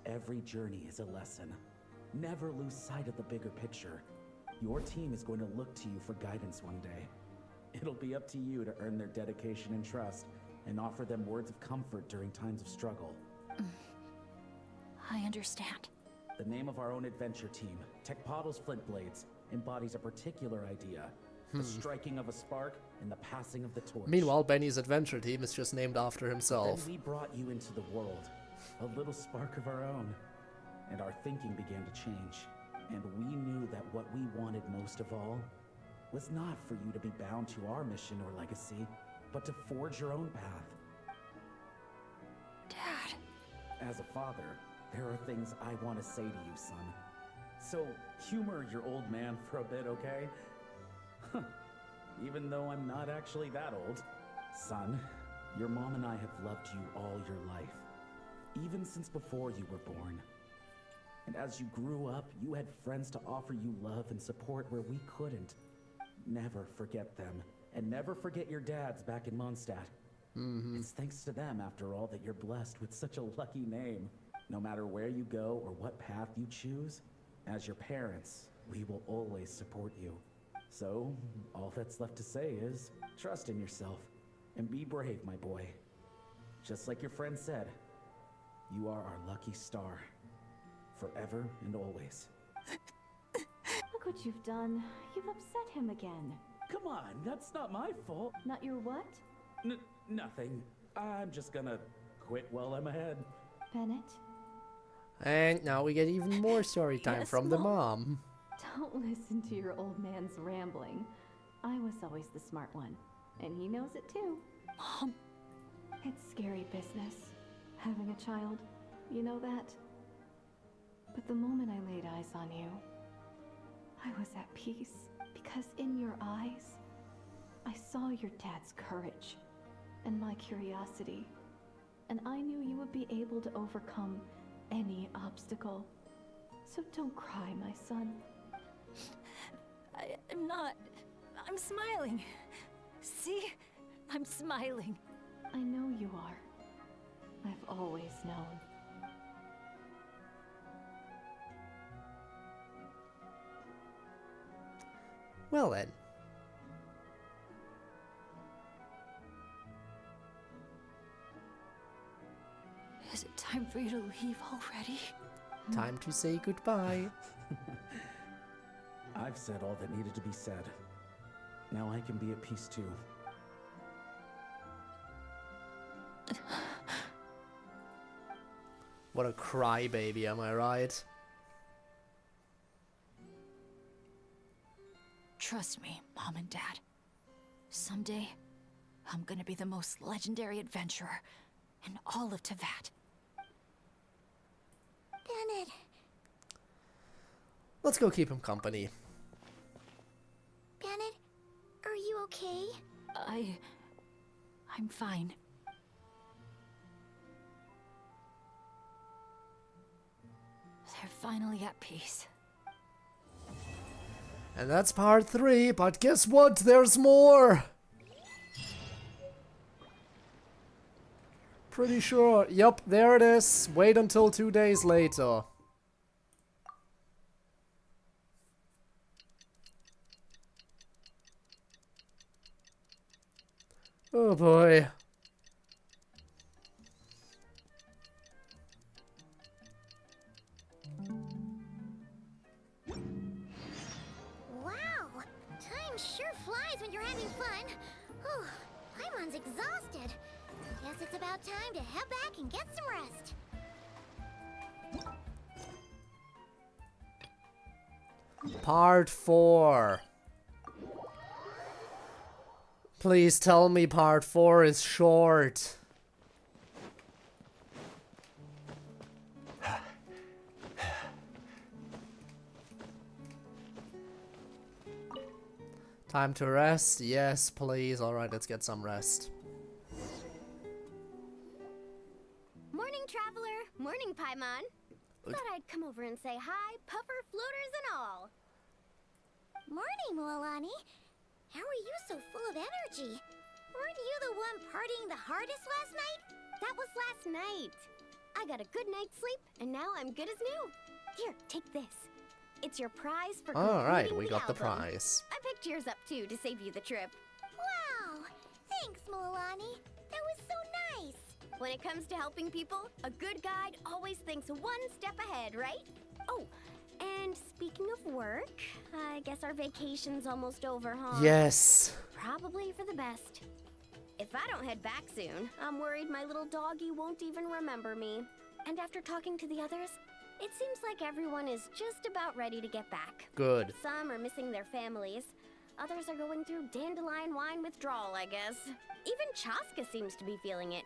Every journey is a lesson. Never lose sight of the bigger picture. Your team is going to look to you for guidance one day. It'll be up to you to earn their dedication and trust, and offer them words of comfort during times of struggle. I understand. The name of our own adventure team, Tecpato's Flint Blades, embodies a particular idea. The striking of a spark and the passing of the torch. Meanwhile, Benny's adventure team is just named after himself. Then we brought you into the world, a little spark of our own. And our thinking began to change. And we knew that what we wanted most of all was not for you to be bound to our mission or legacy, but to forge your own path. Dad. As a father, there are things I want to say to you, son. So humor your old man for a bit, okay? Even though I'm not actually that old. Son, your mom and I have loved you all your life, even since before you were born. And as you grew up, you had friends to offer you love and support where we couldn't. Never forget them, and never forget your dads back in Mondstadt. It's thanks to them, after all, that you're blessed with such a lucky name. No matter where you go or what path you choose, as your parents, we will always support you. So, all that's left to say is, trust in yourself, and be brave, my boy. Just like your friend said, You are our lucky star. Forever and always. Look what you've done. You've upset him again. Come on, that's not my fault. Not your what? Nothing. I'm just gonna quit while I'm ahead. Bennett? And now we get even more story time Yes, from the Mom. mom. Don't listen to your old man's rambling. I was always the smart one, and he knows it too. Mom. It's scary business, having a child. You know that? But the moment I laid eyes on you, I was at peace, because in your eyes, I saw your dad's courage and my curiosity, and I knew you would be able to overcome any obstacle. So don't cry, my son. I'm not. I'm smiling. See? I'm smiling. I know you are. I've always known. Well then. Is it time for you to leave already? Time to say goodbye. I've said all that needed to be said. Now I can be at peace too. What a crybaby, am I right? Trust me, Mom and Dad. Someday, I'm gonna be the most legendary adventurer in all of Teyvat. Bennett. Let's go keep him company. Bennett, are you okay? I'm fine. They're finally at peace. And that's part 3, but guess what? There's more! Pretty sure. Yup, there it is. Wait until 2 days later. Oh boy. Wow! Time sure flies when you're having fun. Whew, Paimon's exhausted. Guess it's about time to head back and get some rest. Part 4. Please tell me part 4 is short. Time to rest? Yes, please. Alright, let's get some rest. Morning, traveler. Morning, Paimon. Thought I'd come over and say hi, puffer, floaters, and all. Morning, Mualani. How are you so full of energy? Weren't you the one partying the hardest last night? That was last night. I got a good night's sleep, and now I'm good as new. Here, take this. It's your prize for completing Alright, we got the album. prize. I picked yours up too to save you the trip. Wow! Thanks, Mualani. That was so nice. When it comes to helping people, a good guide always thinks one step ahead, right? Oh, and speaking of work, I guess our vacation's almost over, huh? Yes. Probably for the best. If I don't head back soon, I'm worried my little doggy won't even remember me. And after talking to the others, it seems like everyone is just about ready to get back. Good. Some are missing their families. Others are going through dandelion wine withdrawal, I guess. Even Chaska seems to be feeling it.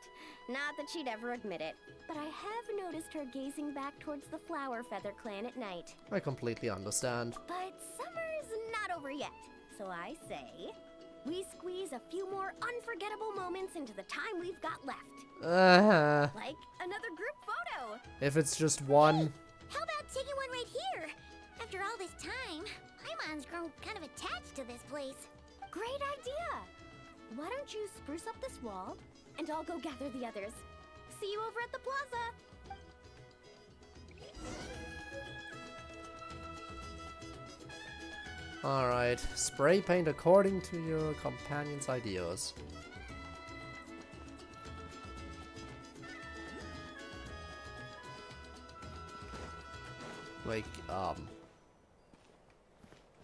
Not that she'd ever admit it, but I have noticed her gazing back towards the Flower Feather clan at night. I completely understand. But summer's not over yet, so I say we squeeze a few more unforgettable moments into the time we've got left. Like another group photo. If it's just one. How about taking one right here? After all this time, Paimon's grown kind of attached to this place. Great idea! Why don't you spruce up this wall, and I'll go gather the others. See you over at the plaza! Alright, spray paint according to your companion's ideas. Like,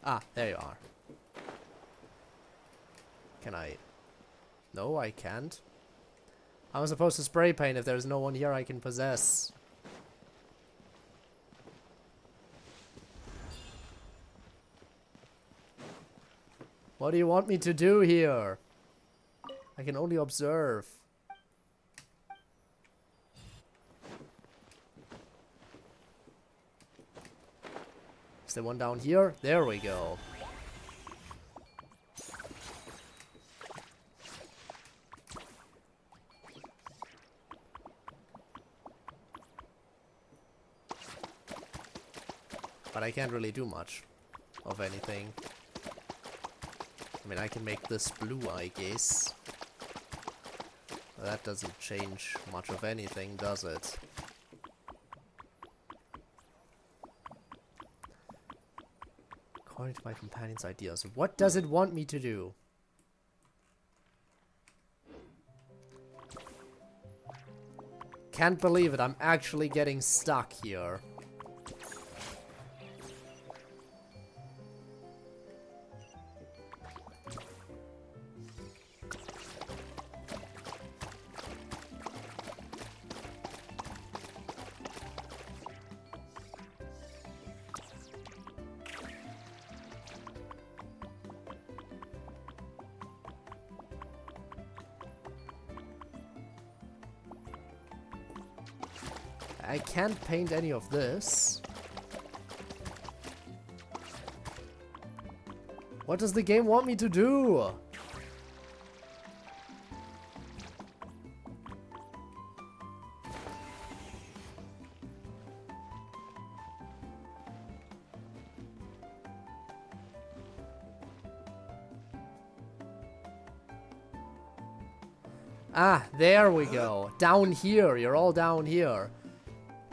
Ah, there you are. Can I... No, I can't. How am I supposed to spray paint if there's no one here I can possess? What do you want me to do here? I can only observe. Is there one down here? There we go. But I can't really do much of anything. I mean, I can make this blue, I guess. But that doesn't change much of anything, does it? According to my companion's ideas, what does it want me to do? Can't believe it, I'm actually getting stuck here. I can't paint any of this. What does the game want me to do? Ah, there we go. Down here. You're all down here.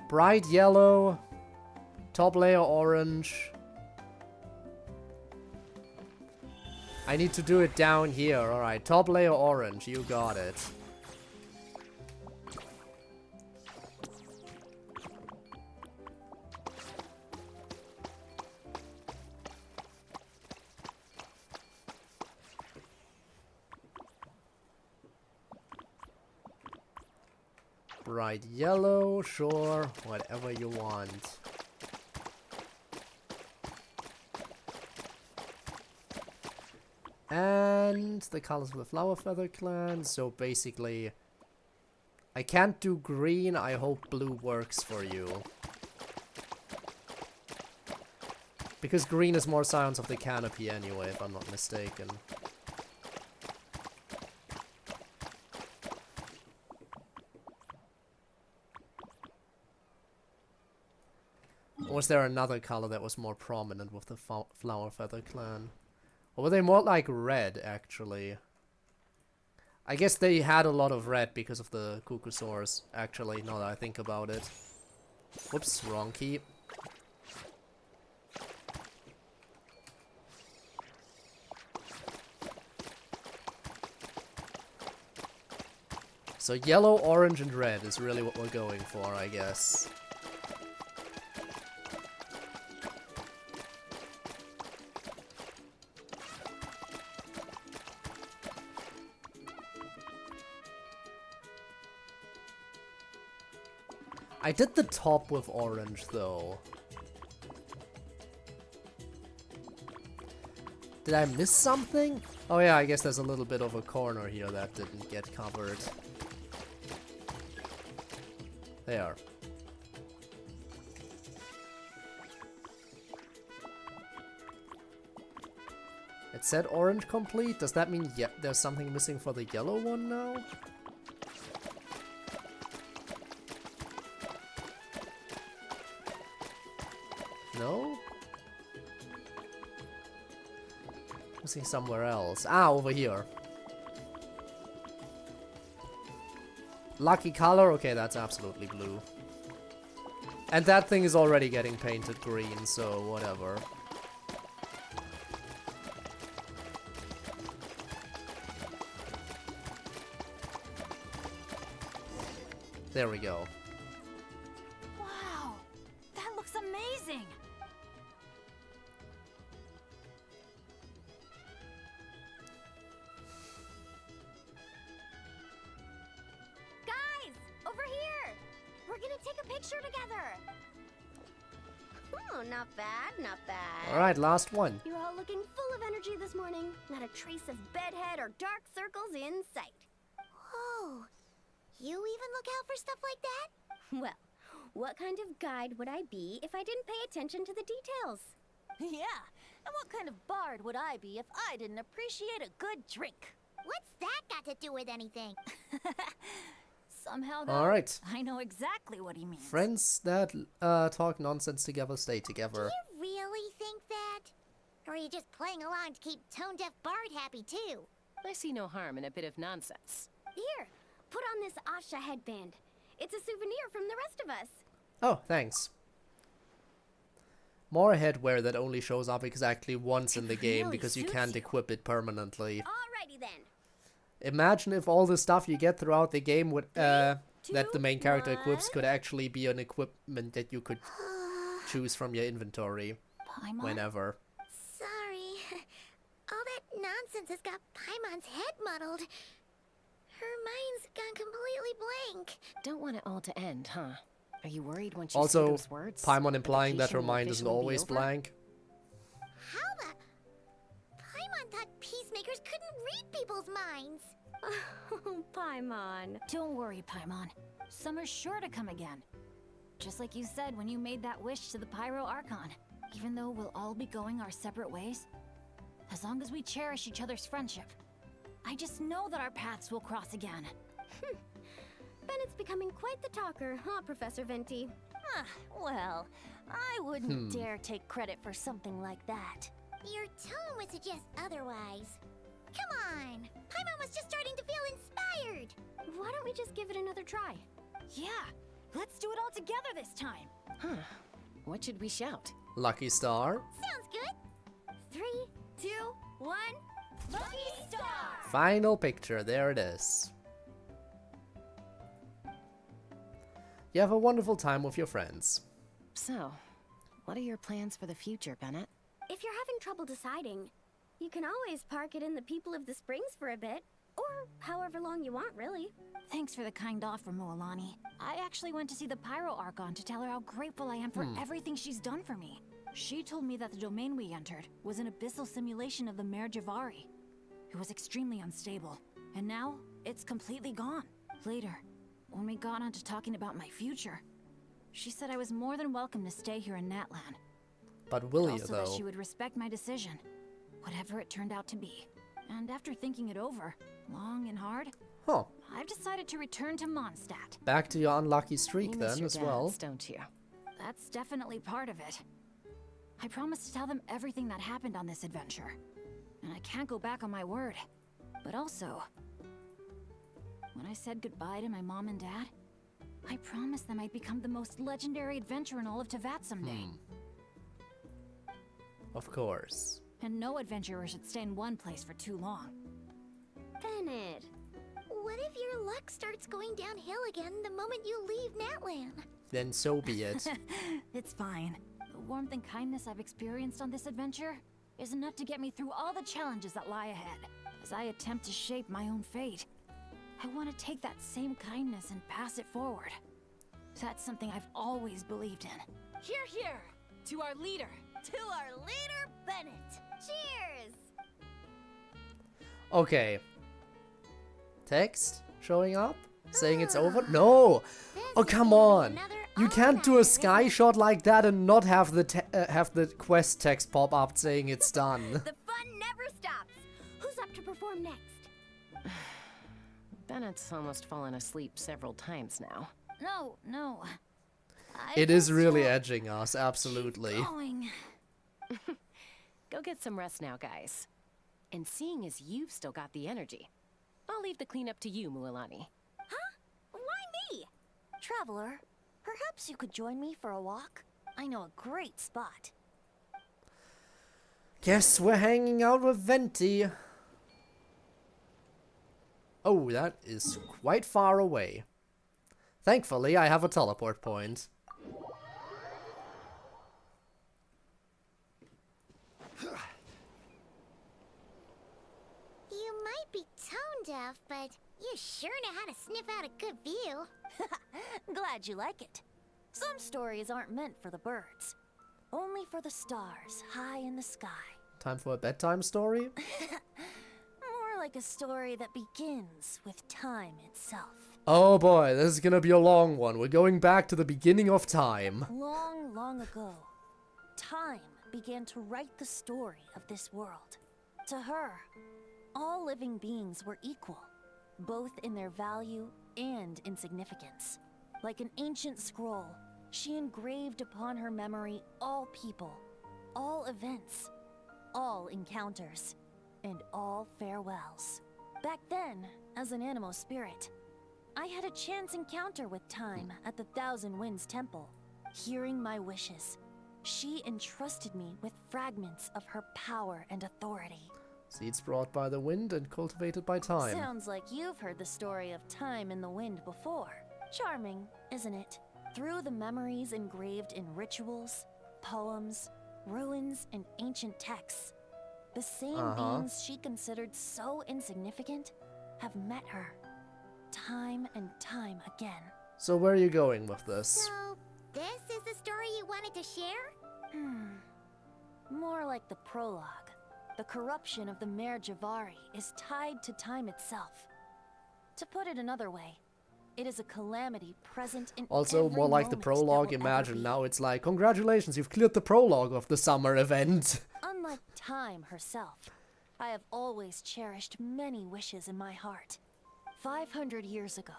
Bright yellow, top layer orange. I need to do it down here. Alright, top layer orange, you got it. Bright yellow, sure, whatever you want. And the colors of the Flower Feather Clan, so basically I can't do green, I hope blue works for you. Because green is more Scions of the Canopy anyway, if I'm not mistaken. Or was there another color that was more prominent with the Flower Feather Clan? Or were they more like red, actually? I guess they had a lot of red because of the Cuckoosaurs, actually, now that I think about it. Whoops, wrong key. So yellow, orange, and red is really what we're going for, I guess. I did the top with orange, though. Did I miss something? Oh yeah, I guess there's a little bit of a corner here that didn't get covered. There. It said orange complete? Does that mean there's something missing for the yellow one now? No? Missing somewhere else. Ah, over here. Lucky color? Okay, that's absolutely blue. And that thing is already getting painted green, so whatever. There we go. Wow, that looks amazing. a picture together. Oh, not bad, not bad. Alright, last one. You're all looking full of energy this morning. Not a trace of bedhead or dark circles in sight. Whoa. You even look out for stuff like that? Well, what kind of guide would I be if I didn't pay attention to the details? Yeah, and what kind of bard would I be if I didn't appreciate a good drink? What's that got to do with anything? Somehow, though, Alright. I know exactly what he means. Friends that talk nonsense together stay together. Do you really think that? Or are you just playing along to keep Tone Deaf Bard happy too? I see no harm in a bit of nonsense. Here, put on this Asha headband. It's a souvenir from the rest of us. Oh, thanks. More headwear that only shows up exactly once in the game really because you suits can't you. equip it permanently. Alrighty then. Imagine if all the stuff you get throughout the game would that the main character equips could actually be an equipment that you could choose from your inventory whenever. Sorry. All that nonsense has got Paimon's head muddled. Her mind's gone completely blank. Don't want it all to end, huh? Are you worried when she Also, those words? Paimon implying that her vacation will mind isn't officially be always over? blank. How the... Paimon thought peacemakers couldn't read people's minds. Oh, Paimon. Don't worry, Paimon. Summer's sure to come again. Just like you said when you made that wish to the Pyro Archon. Even though we'll all be going our separate ways, as long as we cherish each other's friendship, I just know that our paths will cross again. Bennett's becoming quite the talker, huh, Professor Venti? Well, I wouldn't dare take credit for something like that. Your tone would suggest otherwise. Come on! Paimon was just starting to feel inspired! Why don't we just give it another try? Yeah, let's do it all together this time. Huh. What should we shout? Lucky Star. Sounds good! 3, 2, 1... Lucky Star! Final picture, there it is. You have a wonderful time with your friends. So, what are your plans for the future, Bennett? If you're having trouble deciding, you can always park it in the People of the Springs for a bit. Or however long you want, really. Thanks for the kind offer, Moalani. I actually went to see the Pyro Archon to tell her how grateful I am for everything she's done for me. She told me that the domain we entered was an abyssal simulation of the Mare Javari. It was extremely unstable, and now it's completely gone. Later, when we got on to talking about my future, she said I was more than welcome to stay here in Natlan. But will you, Also though? that she would respect my decision, whatever it turned out to be. And after thinking it over, long and hard, Huh. I've decided to return to Mondstadt. Back to your unlucky streak You miss then your as well. dads, don't you? That's definitely part of it. I promised to tell them everything that happened on this adventure. And I can't go back on my word. But also, when I said goodbye to my mom and dad, I promised them I'd become the most legendary adventurer in all of Tevat someday. Of course. And no adventurer should stay in one place for too long. Bennett. What if your luck starts going downhill again the moment you leave Natlan? Then so be it. It's fine. The warmth and kindness I've experienced on this adventure is enough to get me through all the challenges that lie ahead. As I attempt to shape my own fate, I want to take that same kindness and pass it forward. That's something I've always believed in. Hear, hear! To our leader! To our leader, Bennett! Cheers! Okay. Text showing up? Saying it's over? No! Oh, come on! You can't do a sky shot like that and not have the quest text pop up saying it's done. The fun never stops. Who's up to perform next? Bennett's almost fallen asleep several times now. No. It is really edging us, absolutely. Going. Go get some rest now, guys. And seeing as you've still got the energy, I'll leave the cleanup to you, Mualani. Huh? Why me? Traveler, perhaps you could join me for a walk? I know a great spot. Guess we're hanging out with Venti. Oh, that is quite far away. Thankfully, I have a teleport point. You might be tone deaf, but you sure know how to sniff out a good view. Glad you like it. Some stories aren't meant for the birds, only for the stars high in the sky. Time for a bedtime story? More like a story that begins with time itself. Oh boy, this is gonna be a long one. We're going back to the beginning of time. Long, long ago, time began to write the story of this world. To her, all living beings were equal, both in their value and in significance. Like an ancient scroll, she engraved upon her memory all people, all events, all encounters, and all farewells. Back then, as an animal spirit, I had a chance encounter with time at the Thousand Winds Temple. Hearing my wishes, she entrusted me with fragments of her power and authority. Seeds brought by the wind and cultivated by time. Sounds like you've heard the story of time in the wind before. Charming, isn't it? Through the memories engraved in rituals, poems, ruins, and ancient texts, the same beings she considered so insignificant have met her, time and time again. So where are you going with this? So, this is the story you wanted to share? More like the prologue. The corruption of the Mare Javari is tied to time itself. To put it another way, it is a calamity present in Also, every more like the moment prologue. that will Imagine ever be. now it's like, congratulations, you've cleared the prologue of the summer event. Unlike time herself, I have always cherished many wishes in my heart. 500 years ago,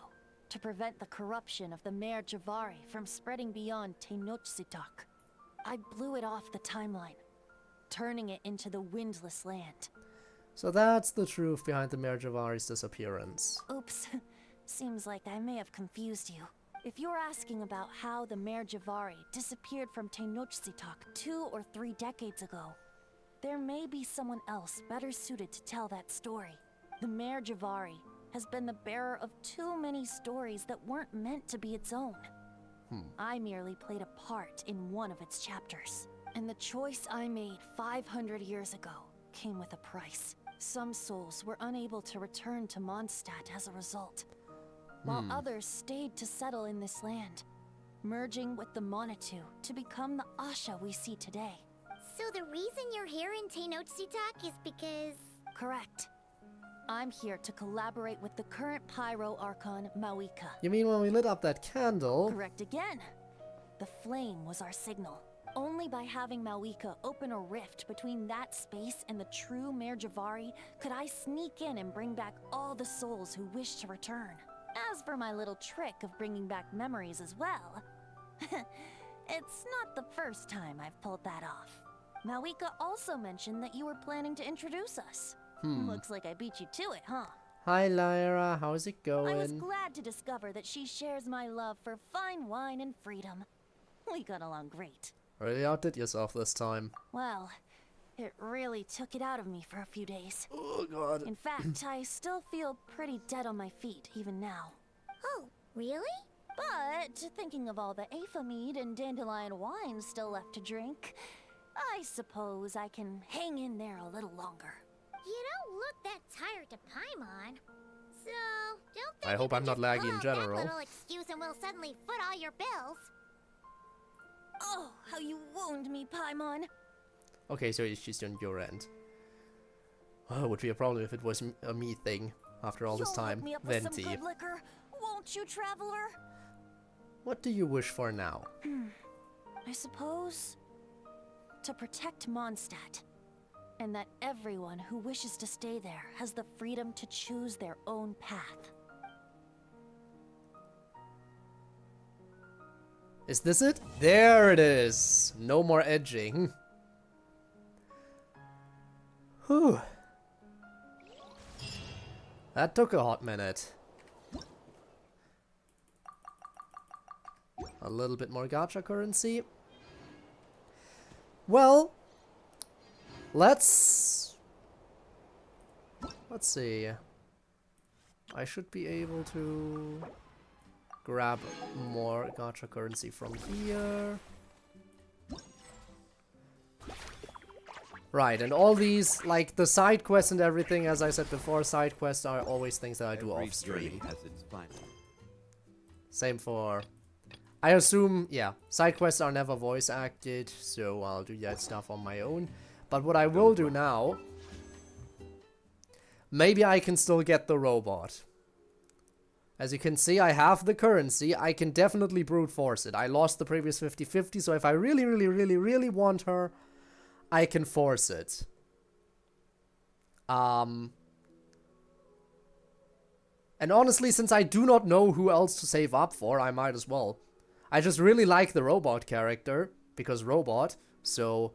to prevent the corruption of the Mare Javari from spreading beyond Tenochtitlán, I blew it off the timeline, turning it into the Windless Land. So that's the truth behind the Mare Javari's disappearance. Oops, seems like I may have confused you. If you're asking about how the Mare Javari disappeared from Tenochtitlán 2 or 3 decades ago, there may be someone else better suited to tell that story. The Mare Javari has been the bearer of too many stories that weren't meant to be its own. I merely played a part in one of its chapters. And the choice I made 500 years ago came with a price. Some souls were unable to return to Mondstadt as a result, while others stayed to settle in this land, merging with the Monitu to become the Asha we see today. So the reason you're here in Tenochtitlán is because... Correct. I'm here to collaborate with the current Pyro Archon, Mawika. You mean when we lit up that candle? Correct again. The flame was our signal. Only by having Mawika open a rift between that space and the true Mare Javari could I sneak in and bring back all the souls who wish to return. As for my little trick of bringing back memories as well, it's not the first time I've pulled that off. Mawika also mentioned that you were planning to introduce us. Looks like I beat you to it, huh? Hi Lyra, how's it going? I was glad to discover that she shares my love for fine wine and freedom. We got along great. Really outdid yourself this time. Well, it really took it out of me for a few days. Oh god. In fact, I still feel pretty dead on my feet, even now. Oh, really? But, thinking of all the Aether mead and dandelion wine still left to drink, I suppose I can hang in there a little longer. You don't look that tired to Paimon. So, don't think I hope I'm not laggy in general. that little excuse and we'll suddenly foot all your bills. Oh, how you wound me, Paimon. Okay, so it's just on your end. Oh, it would be a problem if it was a me thing after all this time. You'll hook me up with Venti. some good liquor, won't you, traveler? What do you wish for now? I suppose to protect Mondstadt, and that everyone who wishes to stay there has the freedom to choose their own path. Is this it? There it is! No more edging. Whew. That took a hot minute. A little bit more gacha currency. Well, let's see. I should be able to grab more gacha currency from here. Right, and all these, like the side quests and everything, as I said before, side quests are always things that I do off stream. Has its final. Same for I assume, yeah, side quests are never voice acted, so I'll do that stuff on my own. But what I will do now, maybe I can still get the robot. As you can see, I have the currency. I can definitely brute force it. I lost the previous 50-50, so if I really, really, really, really want her, I can force it. And honestly, since I do not know who else to save up for, I might as well. I just really like the robot character, because robot, so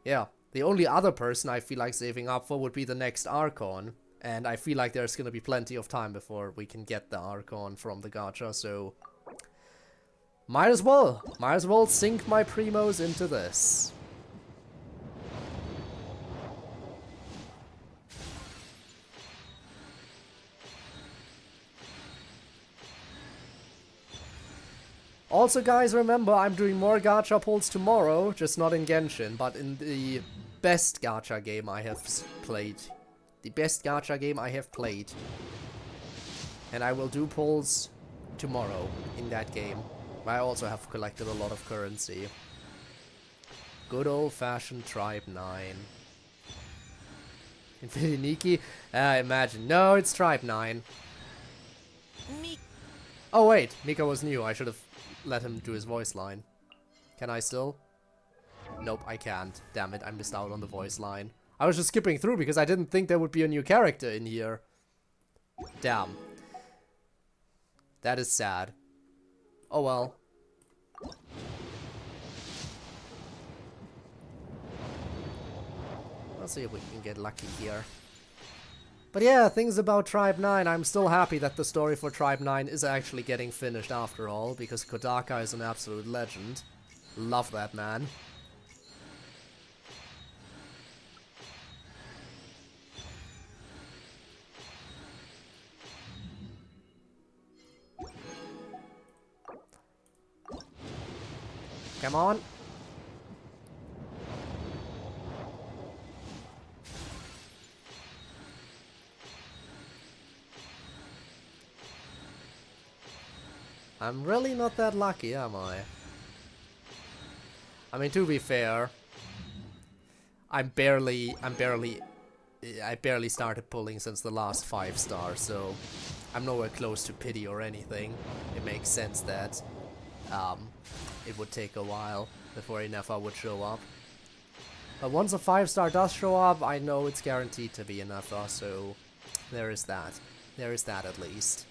yeah. The only other person I feel like saving up for would be the next Archon. And I feel like there's gonna be plenty of time before we can get the Archon from the gacha, so... Might as well sink my primos into this. Also, guys, remember, I'm doing more gacha pulls tomorrow, just not in Genshin, but in the best gacha game I have played. The best gacha game I have played. And I will do pulls tomorrow in that game. I also have collected a lot of currency. Good old-fashioned Tribe 9. Infinity Nikki? Imagine. No, it's Tribe 9. Oh wait, Mika was new. I should have let him do his voice line. Can I still? Nope, I can't. Damn it, I missed out on the voice line. I was just skipping through because I didn't think there would be a new character in here. Damn. That is sad. Oh well. Let's see if we can get lucky here. But yeah, things about Tribe 9. I'm still happy that the story for Tribe 9 is actually getting finished after all, because Kodaka is an absolute legend. Love that man. Come on. I'm really not that lucky, am I? I mean, to be fair, I barely started pulling since the last 5 stars, so I'm nowhere close to pity or anything. It makes sense that it would take a while before a Nefa would show up. But once a 5-star does show up, I know it's guaranteed to be a Nefa, so there is that. There is that at least.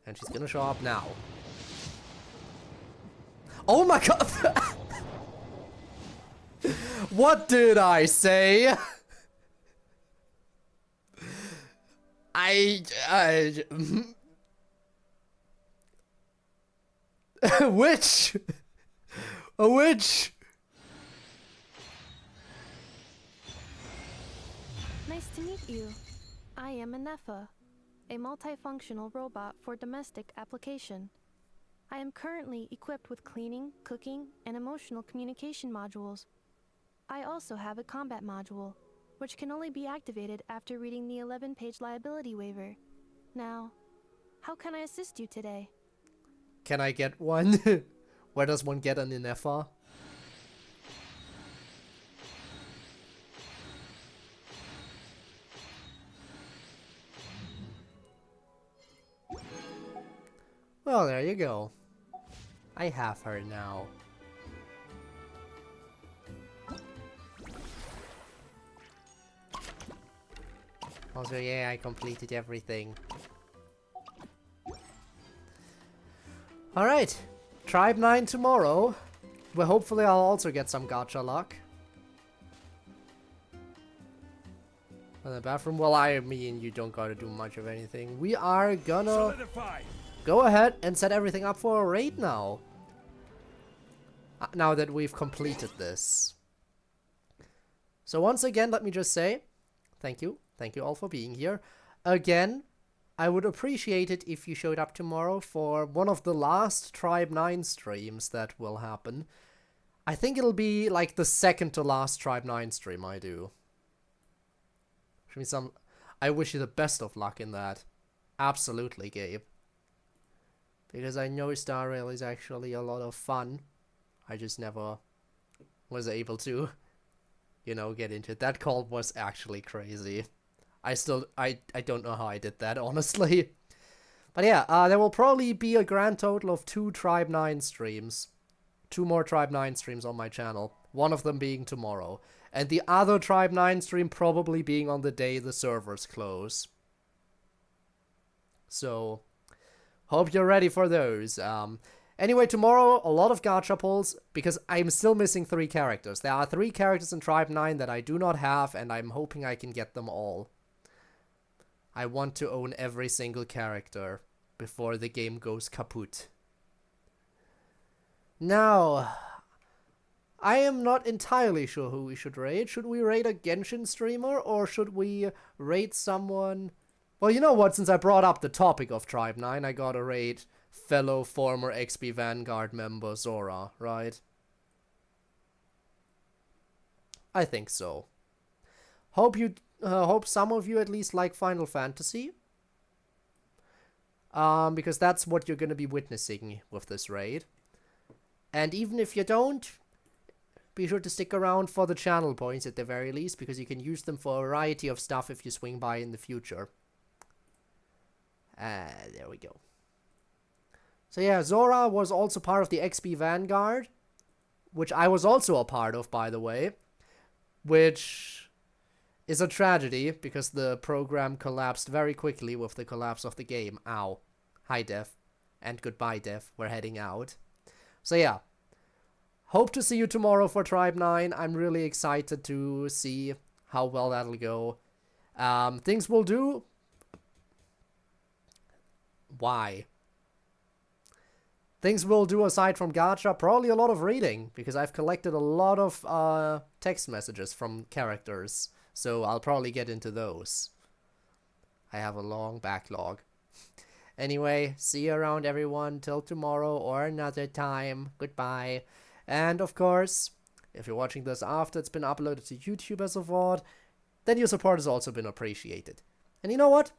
And she's gonna show up now. Oh my god! What did I say? Which? A witch? Nice to meet you. I am a Nefa, a multifunctional robot for domestic application. I am currently equipped with cleaning, cooking, and emotional communication modules. I also have a combat module, which can only be activated after reading the 11-page liability waiver. Now, how can I assist you today? Can I get one? Where does one get an Nefa? Well, there you go. I have her now. Also, yeah, I completed everything. Alright, Tribe 9 tomorrow. Well, hopefully I'll also get some gacha luck. In the bathroom, well, me and you don't gotta do much of anything. We are gonna go ahead and set everything up for a raid now. Now that we've completed this. So once again, let me just say, thank you. Thank you all for being here. Again, I would appreciate it if you showed up tomorrow for one of the last Tribe 9 streams that will happen. I think it'll be like the second to last Tribe 9 stream I do. I wish you the best of luck in that. Absolutely, Gabe. Because I know Star Rail is actually a lot of fun. I just never was able to, you know, get into it. That call was actually crazy. I don't know how I did that, honestly. But yeah, there will probably be a grand total of 2 Tribe 9 streams. 2 more Tribe 9 streams on my channel. One of them being tomorrow. And the other Tribe 9 stream probably being on the day the servers close. So, hope you're ready for those. Anyway, tomorrow, a lot of gacha pulls, because I'm still missing 3 characters. There are 3 characters in Tribe 9 that I do not have, and I'm hoping I can get them all. I want to own every single character before the game goes kaput. Now, I am not entirely sure who we should raid. Should we raid a Genshin streamer, or should we raid someone... Well, you know what, since I brought up the topic of Tribe 9, I gotta raid fellow former XP Vanguard member Zora, right? I think so. Hope some of you at least like Final Fantasy. Because that's what you're gonna be witnessing with this raid. And even if you don't, be sure to stick around for the channel points at the very least, because you can use them for a variety of stuff if you swing by in the future. There we go. So yeah, Zora was also part of the XP Vanguard, which I was also a part of, by the way, which is a tragedy because the program collapsed very quickly with the collapse of the game. Ow. Hi, Dev. And goodbye, Dev. We're heading out. So yeah, hope to see you tomorrow for Tribe 9. I'm really excited to see how well that'll go. Things we'll do... Why? Things we'll do aside from gacha, probably a lot of reading, because I've collected a lot of text messages from characters, so I'll probably get into those. I have a long backlog. Anyway, see you around, everyone, till tomorrow or another time. Goodbye. And of course, if you're watching this after it's been uploaded to YouTube as a VOD, then your support has also been appreciated. And you know what?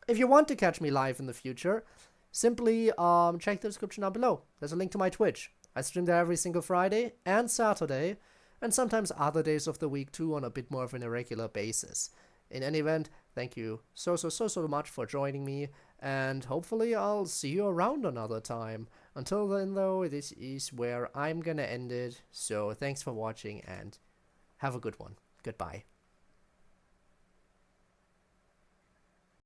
If you want to catch me live in the future, simply check the description down below. There's a link to my Twitch. I stream there every single Friday and Saturday, and sometimes other days of the week too, on a bit more of an irregular basis. In any event, thank you so much for joining me, and hopefully I'll see you around another time. Until then though, this is where I'm gonna end it, so thanks for watching and have a good one. Goodbye.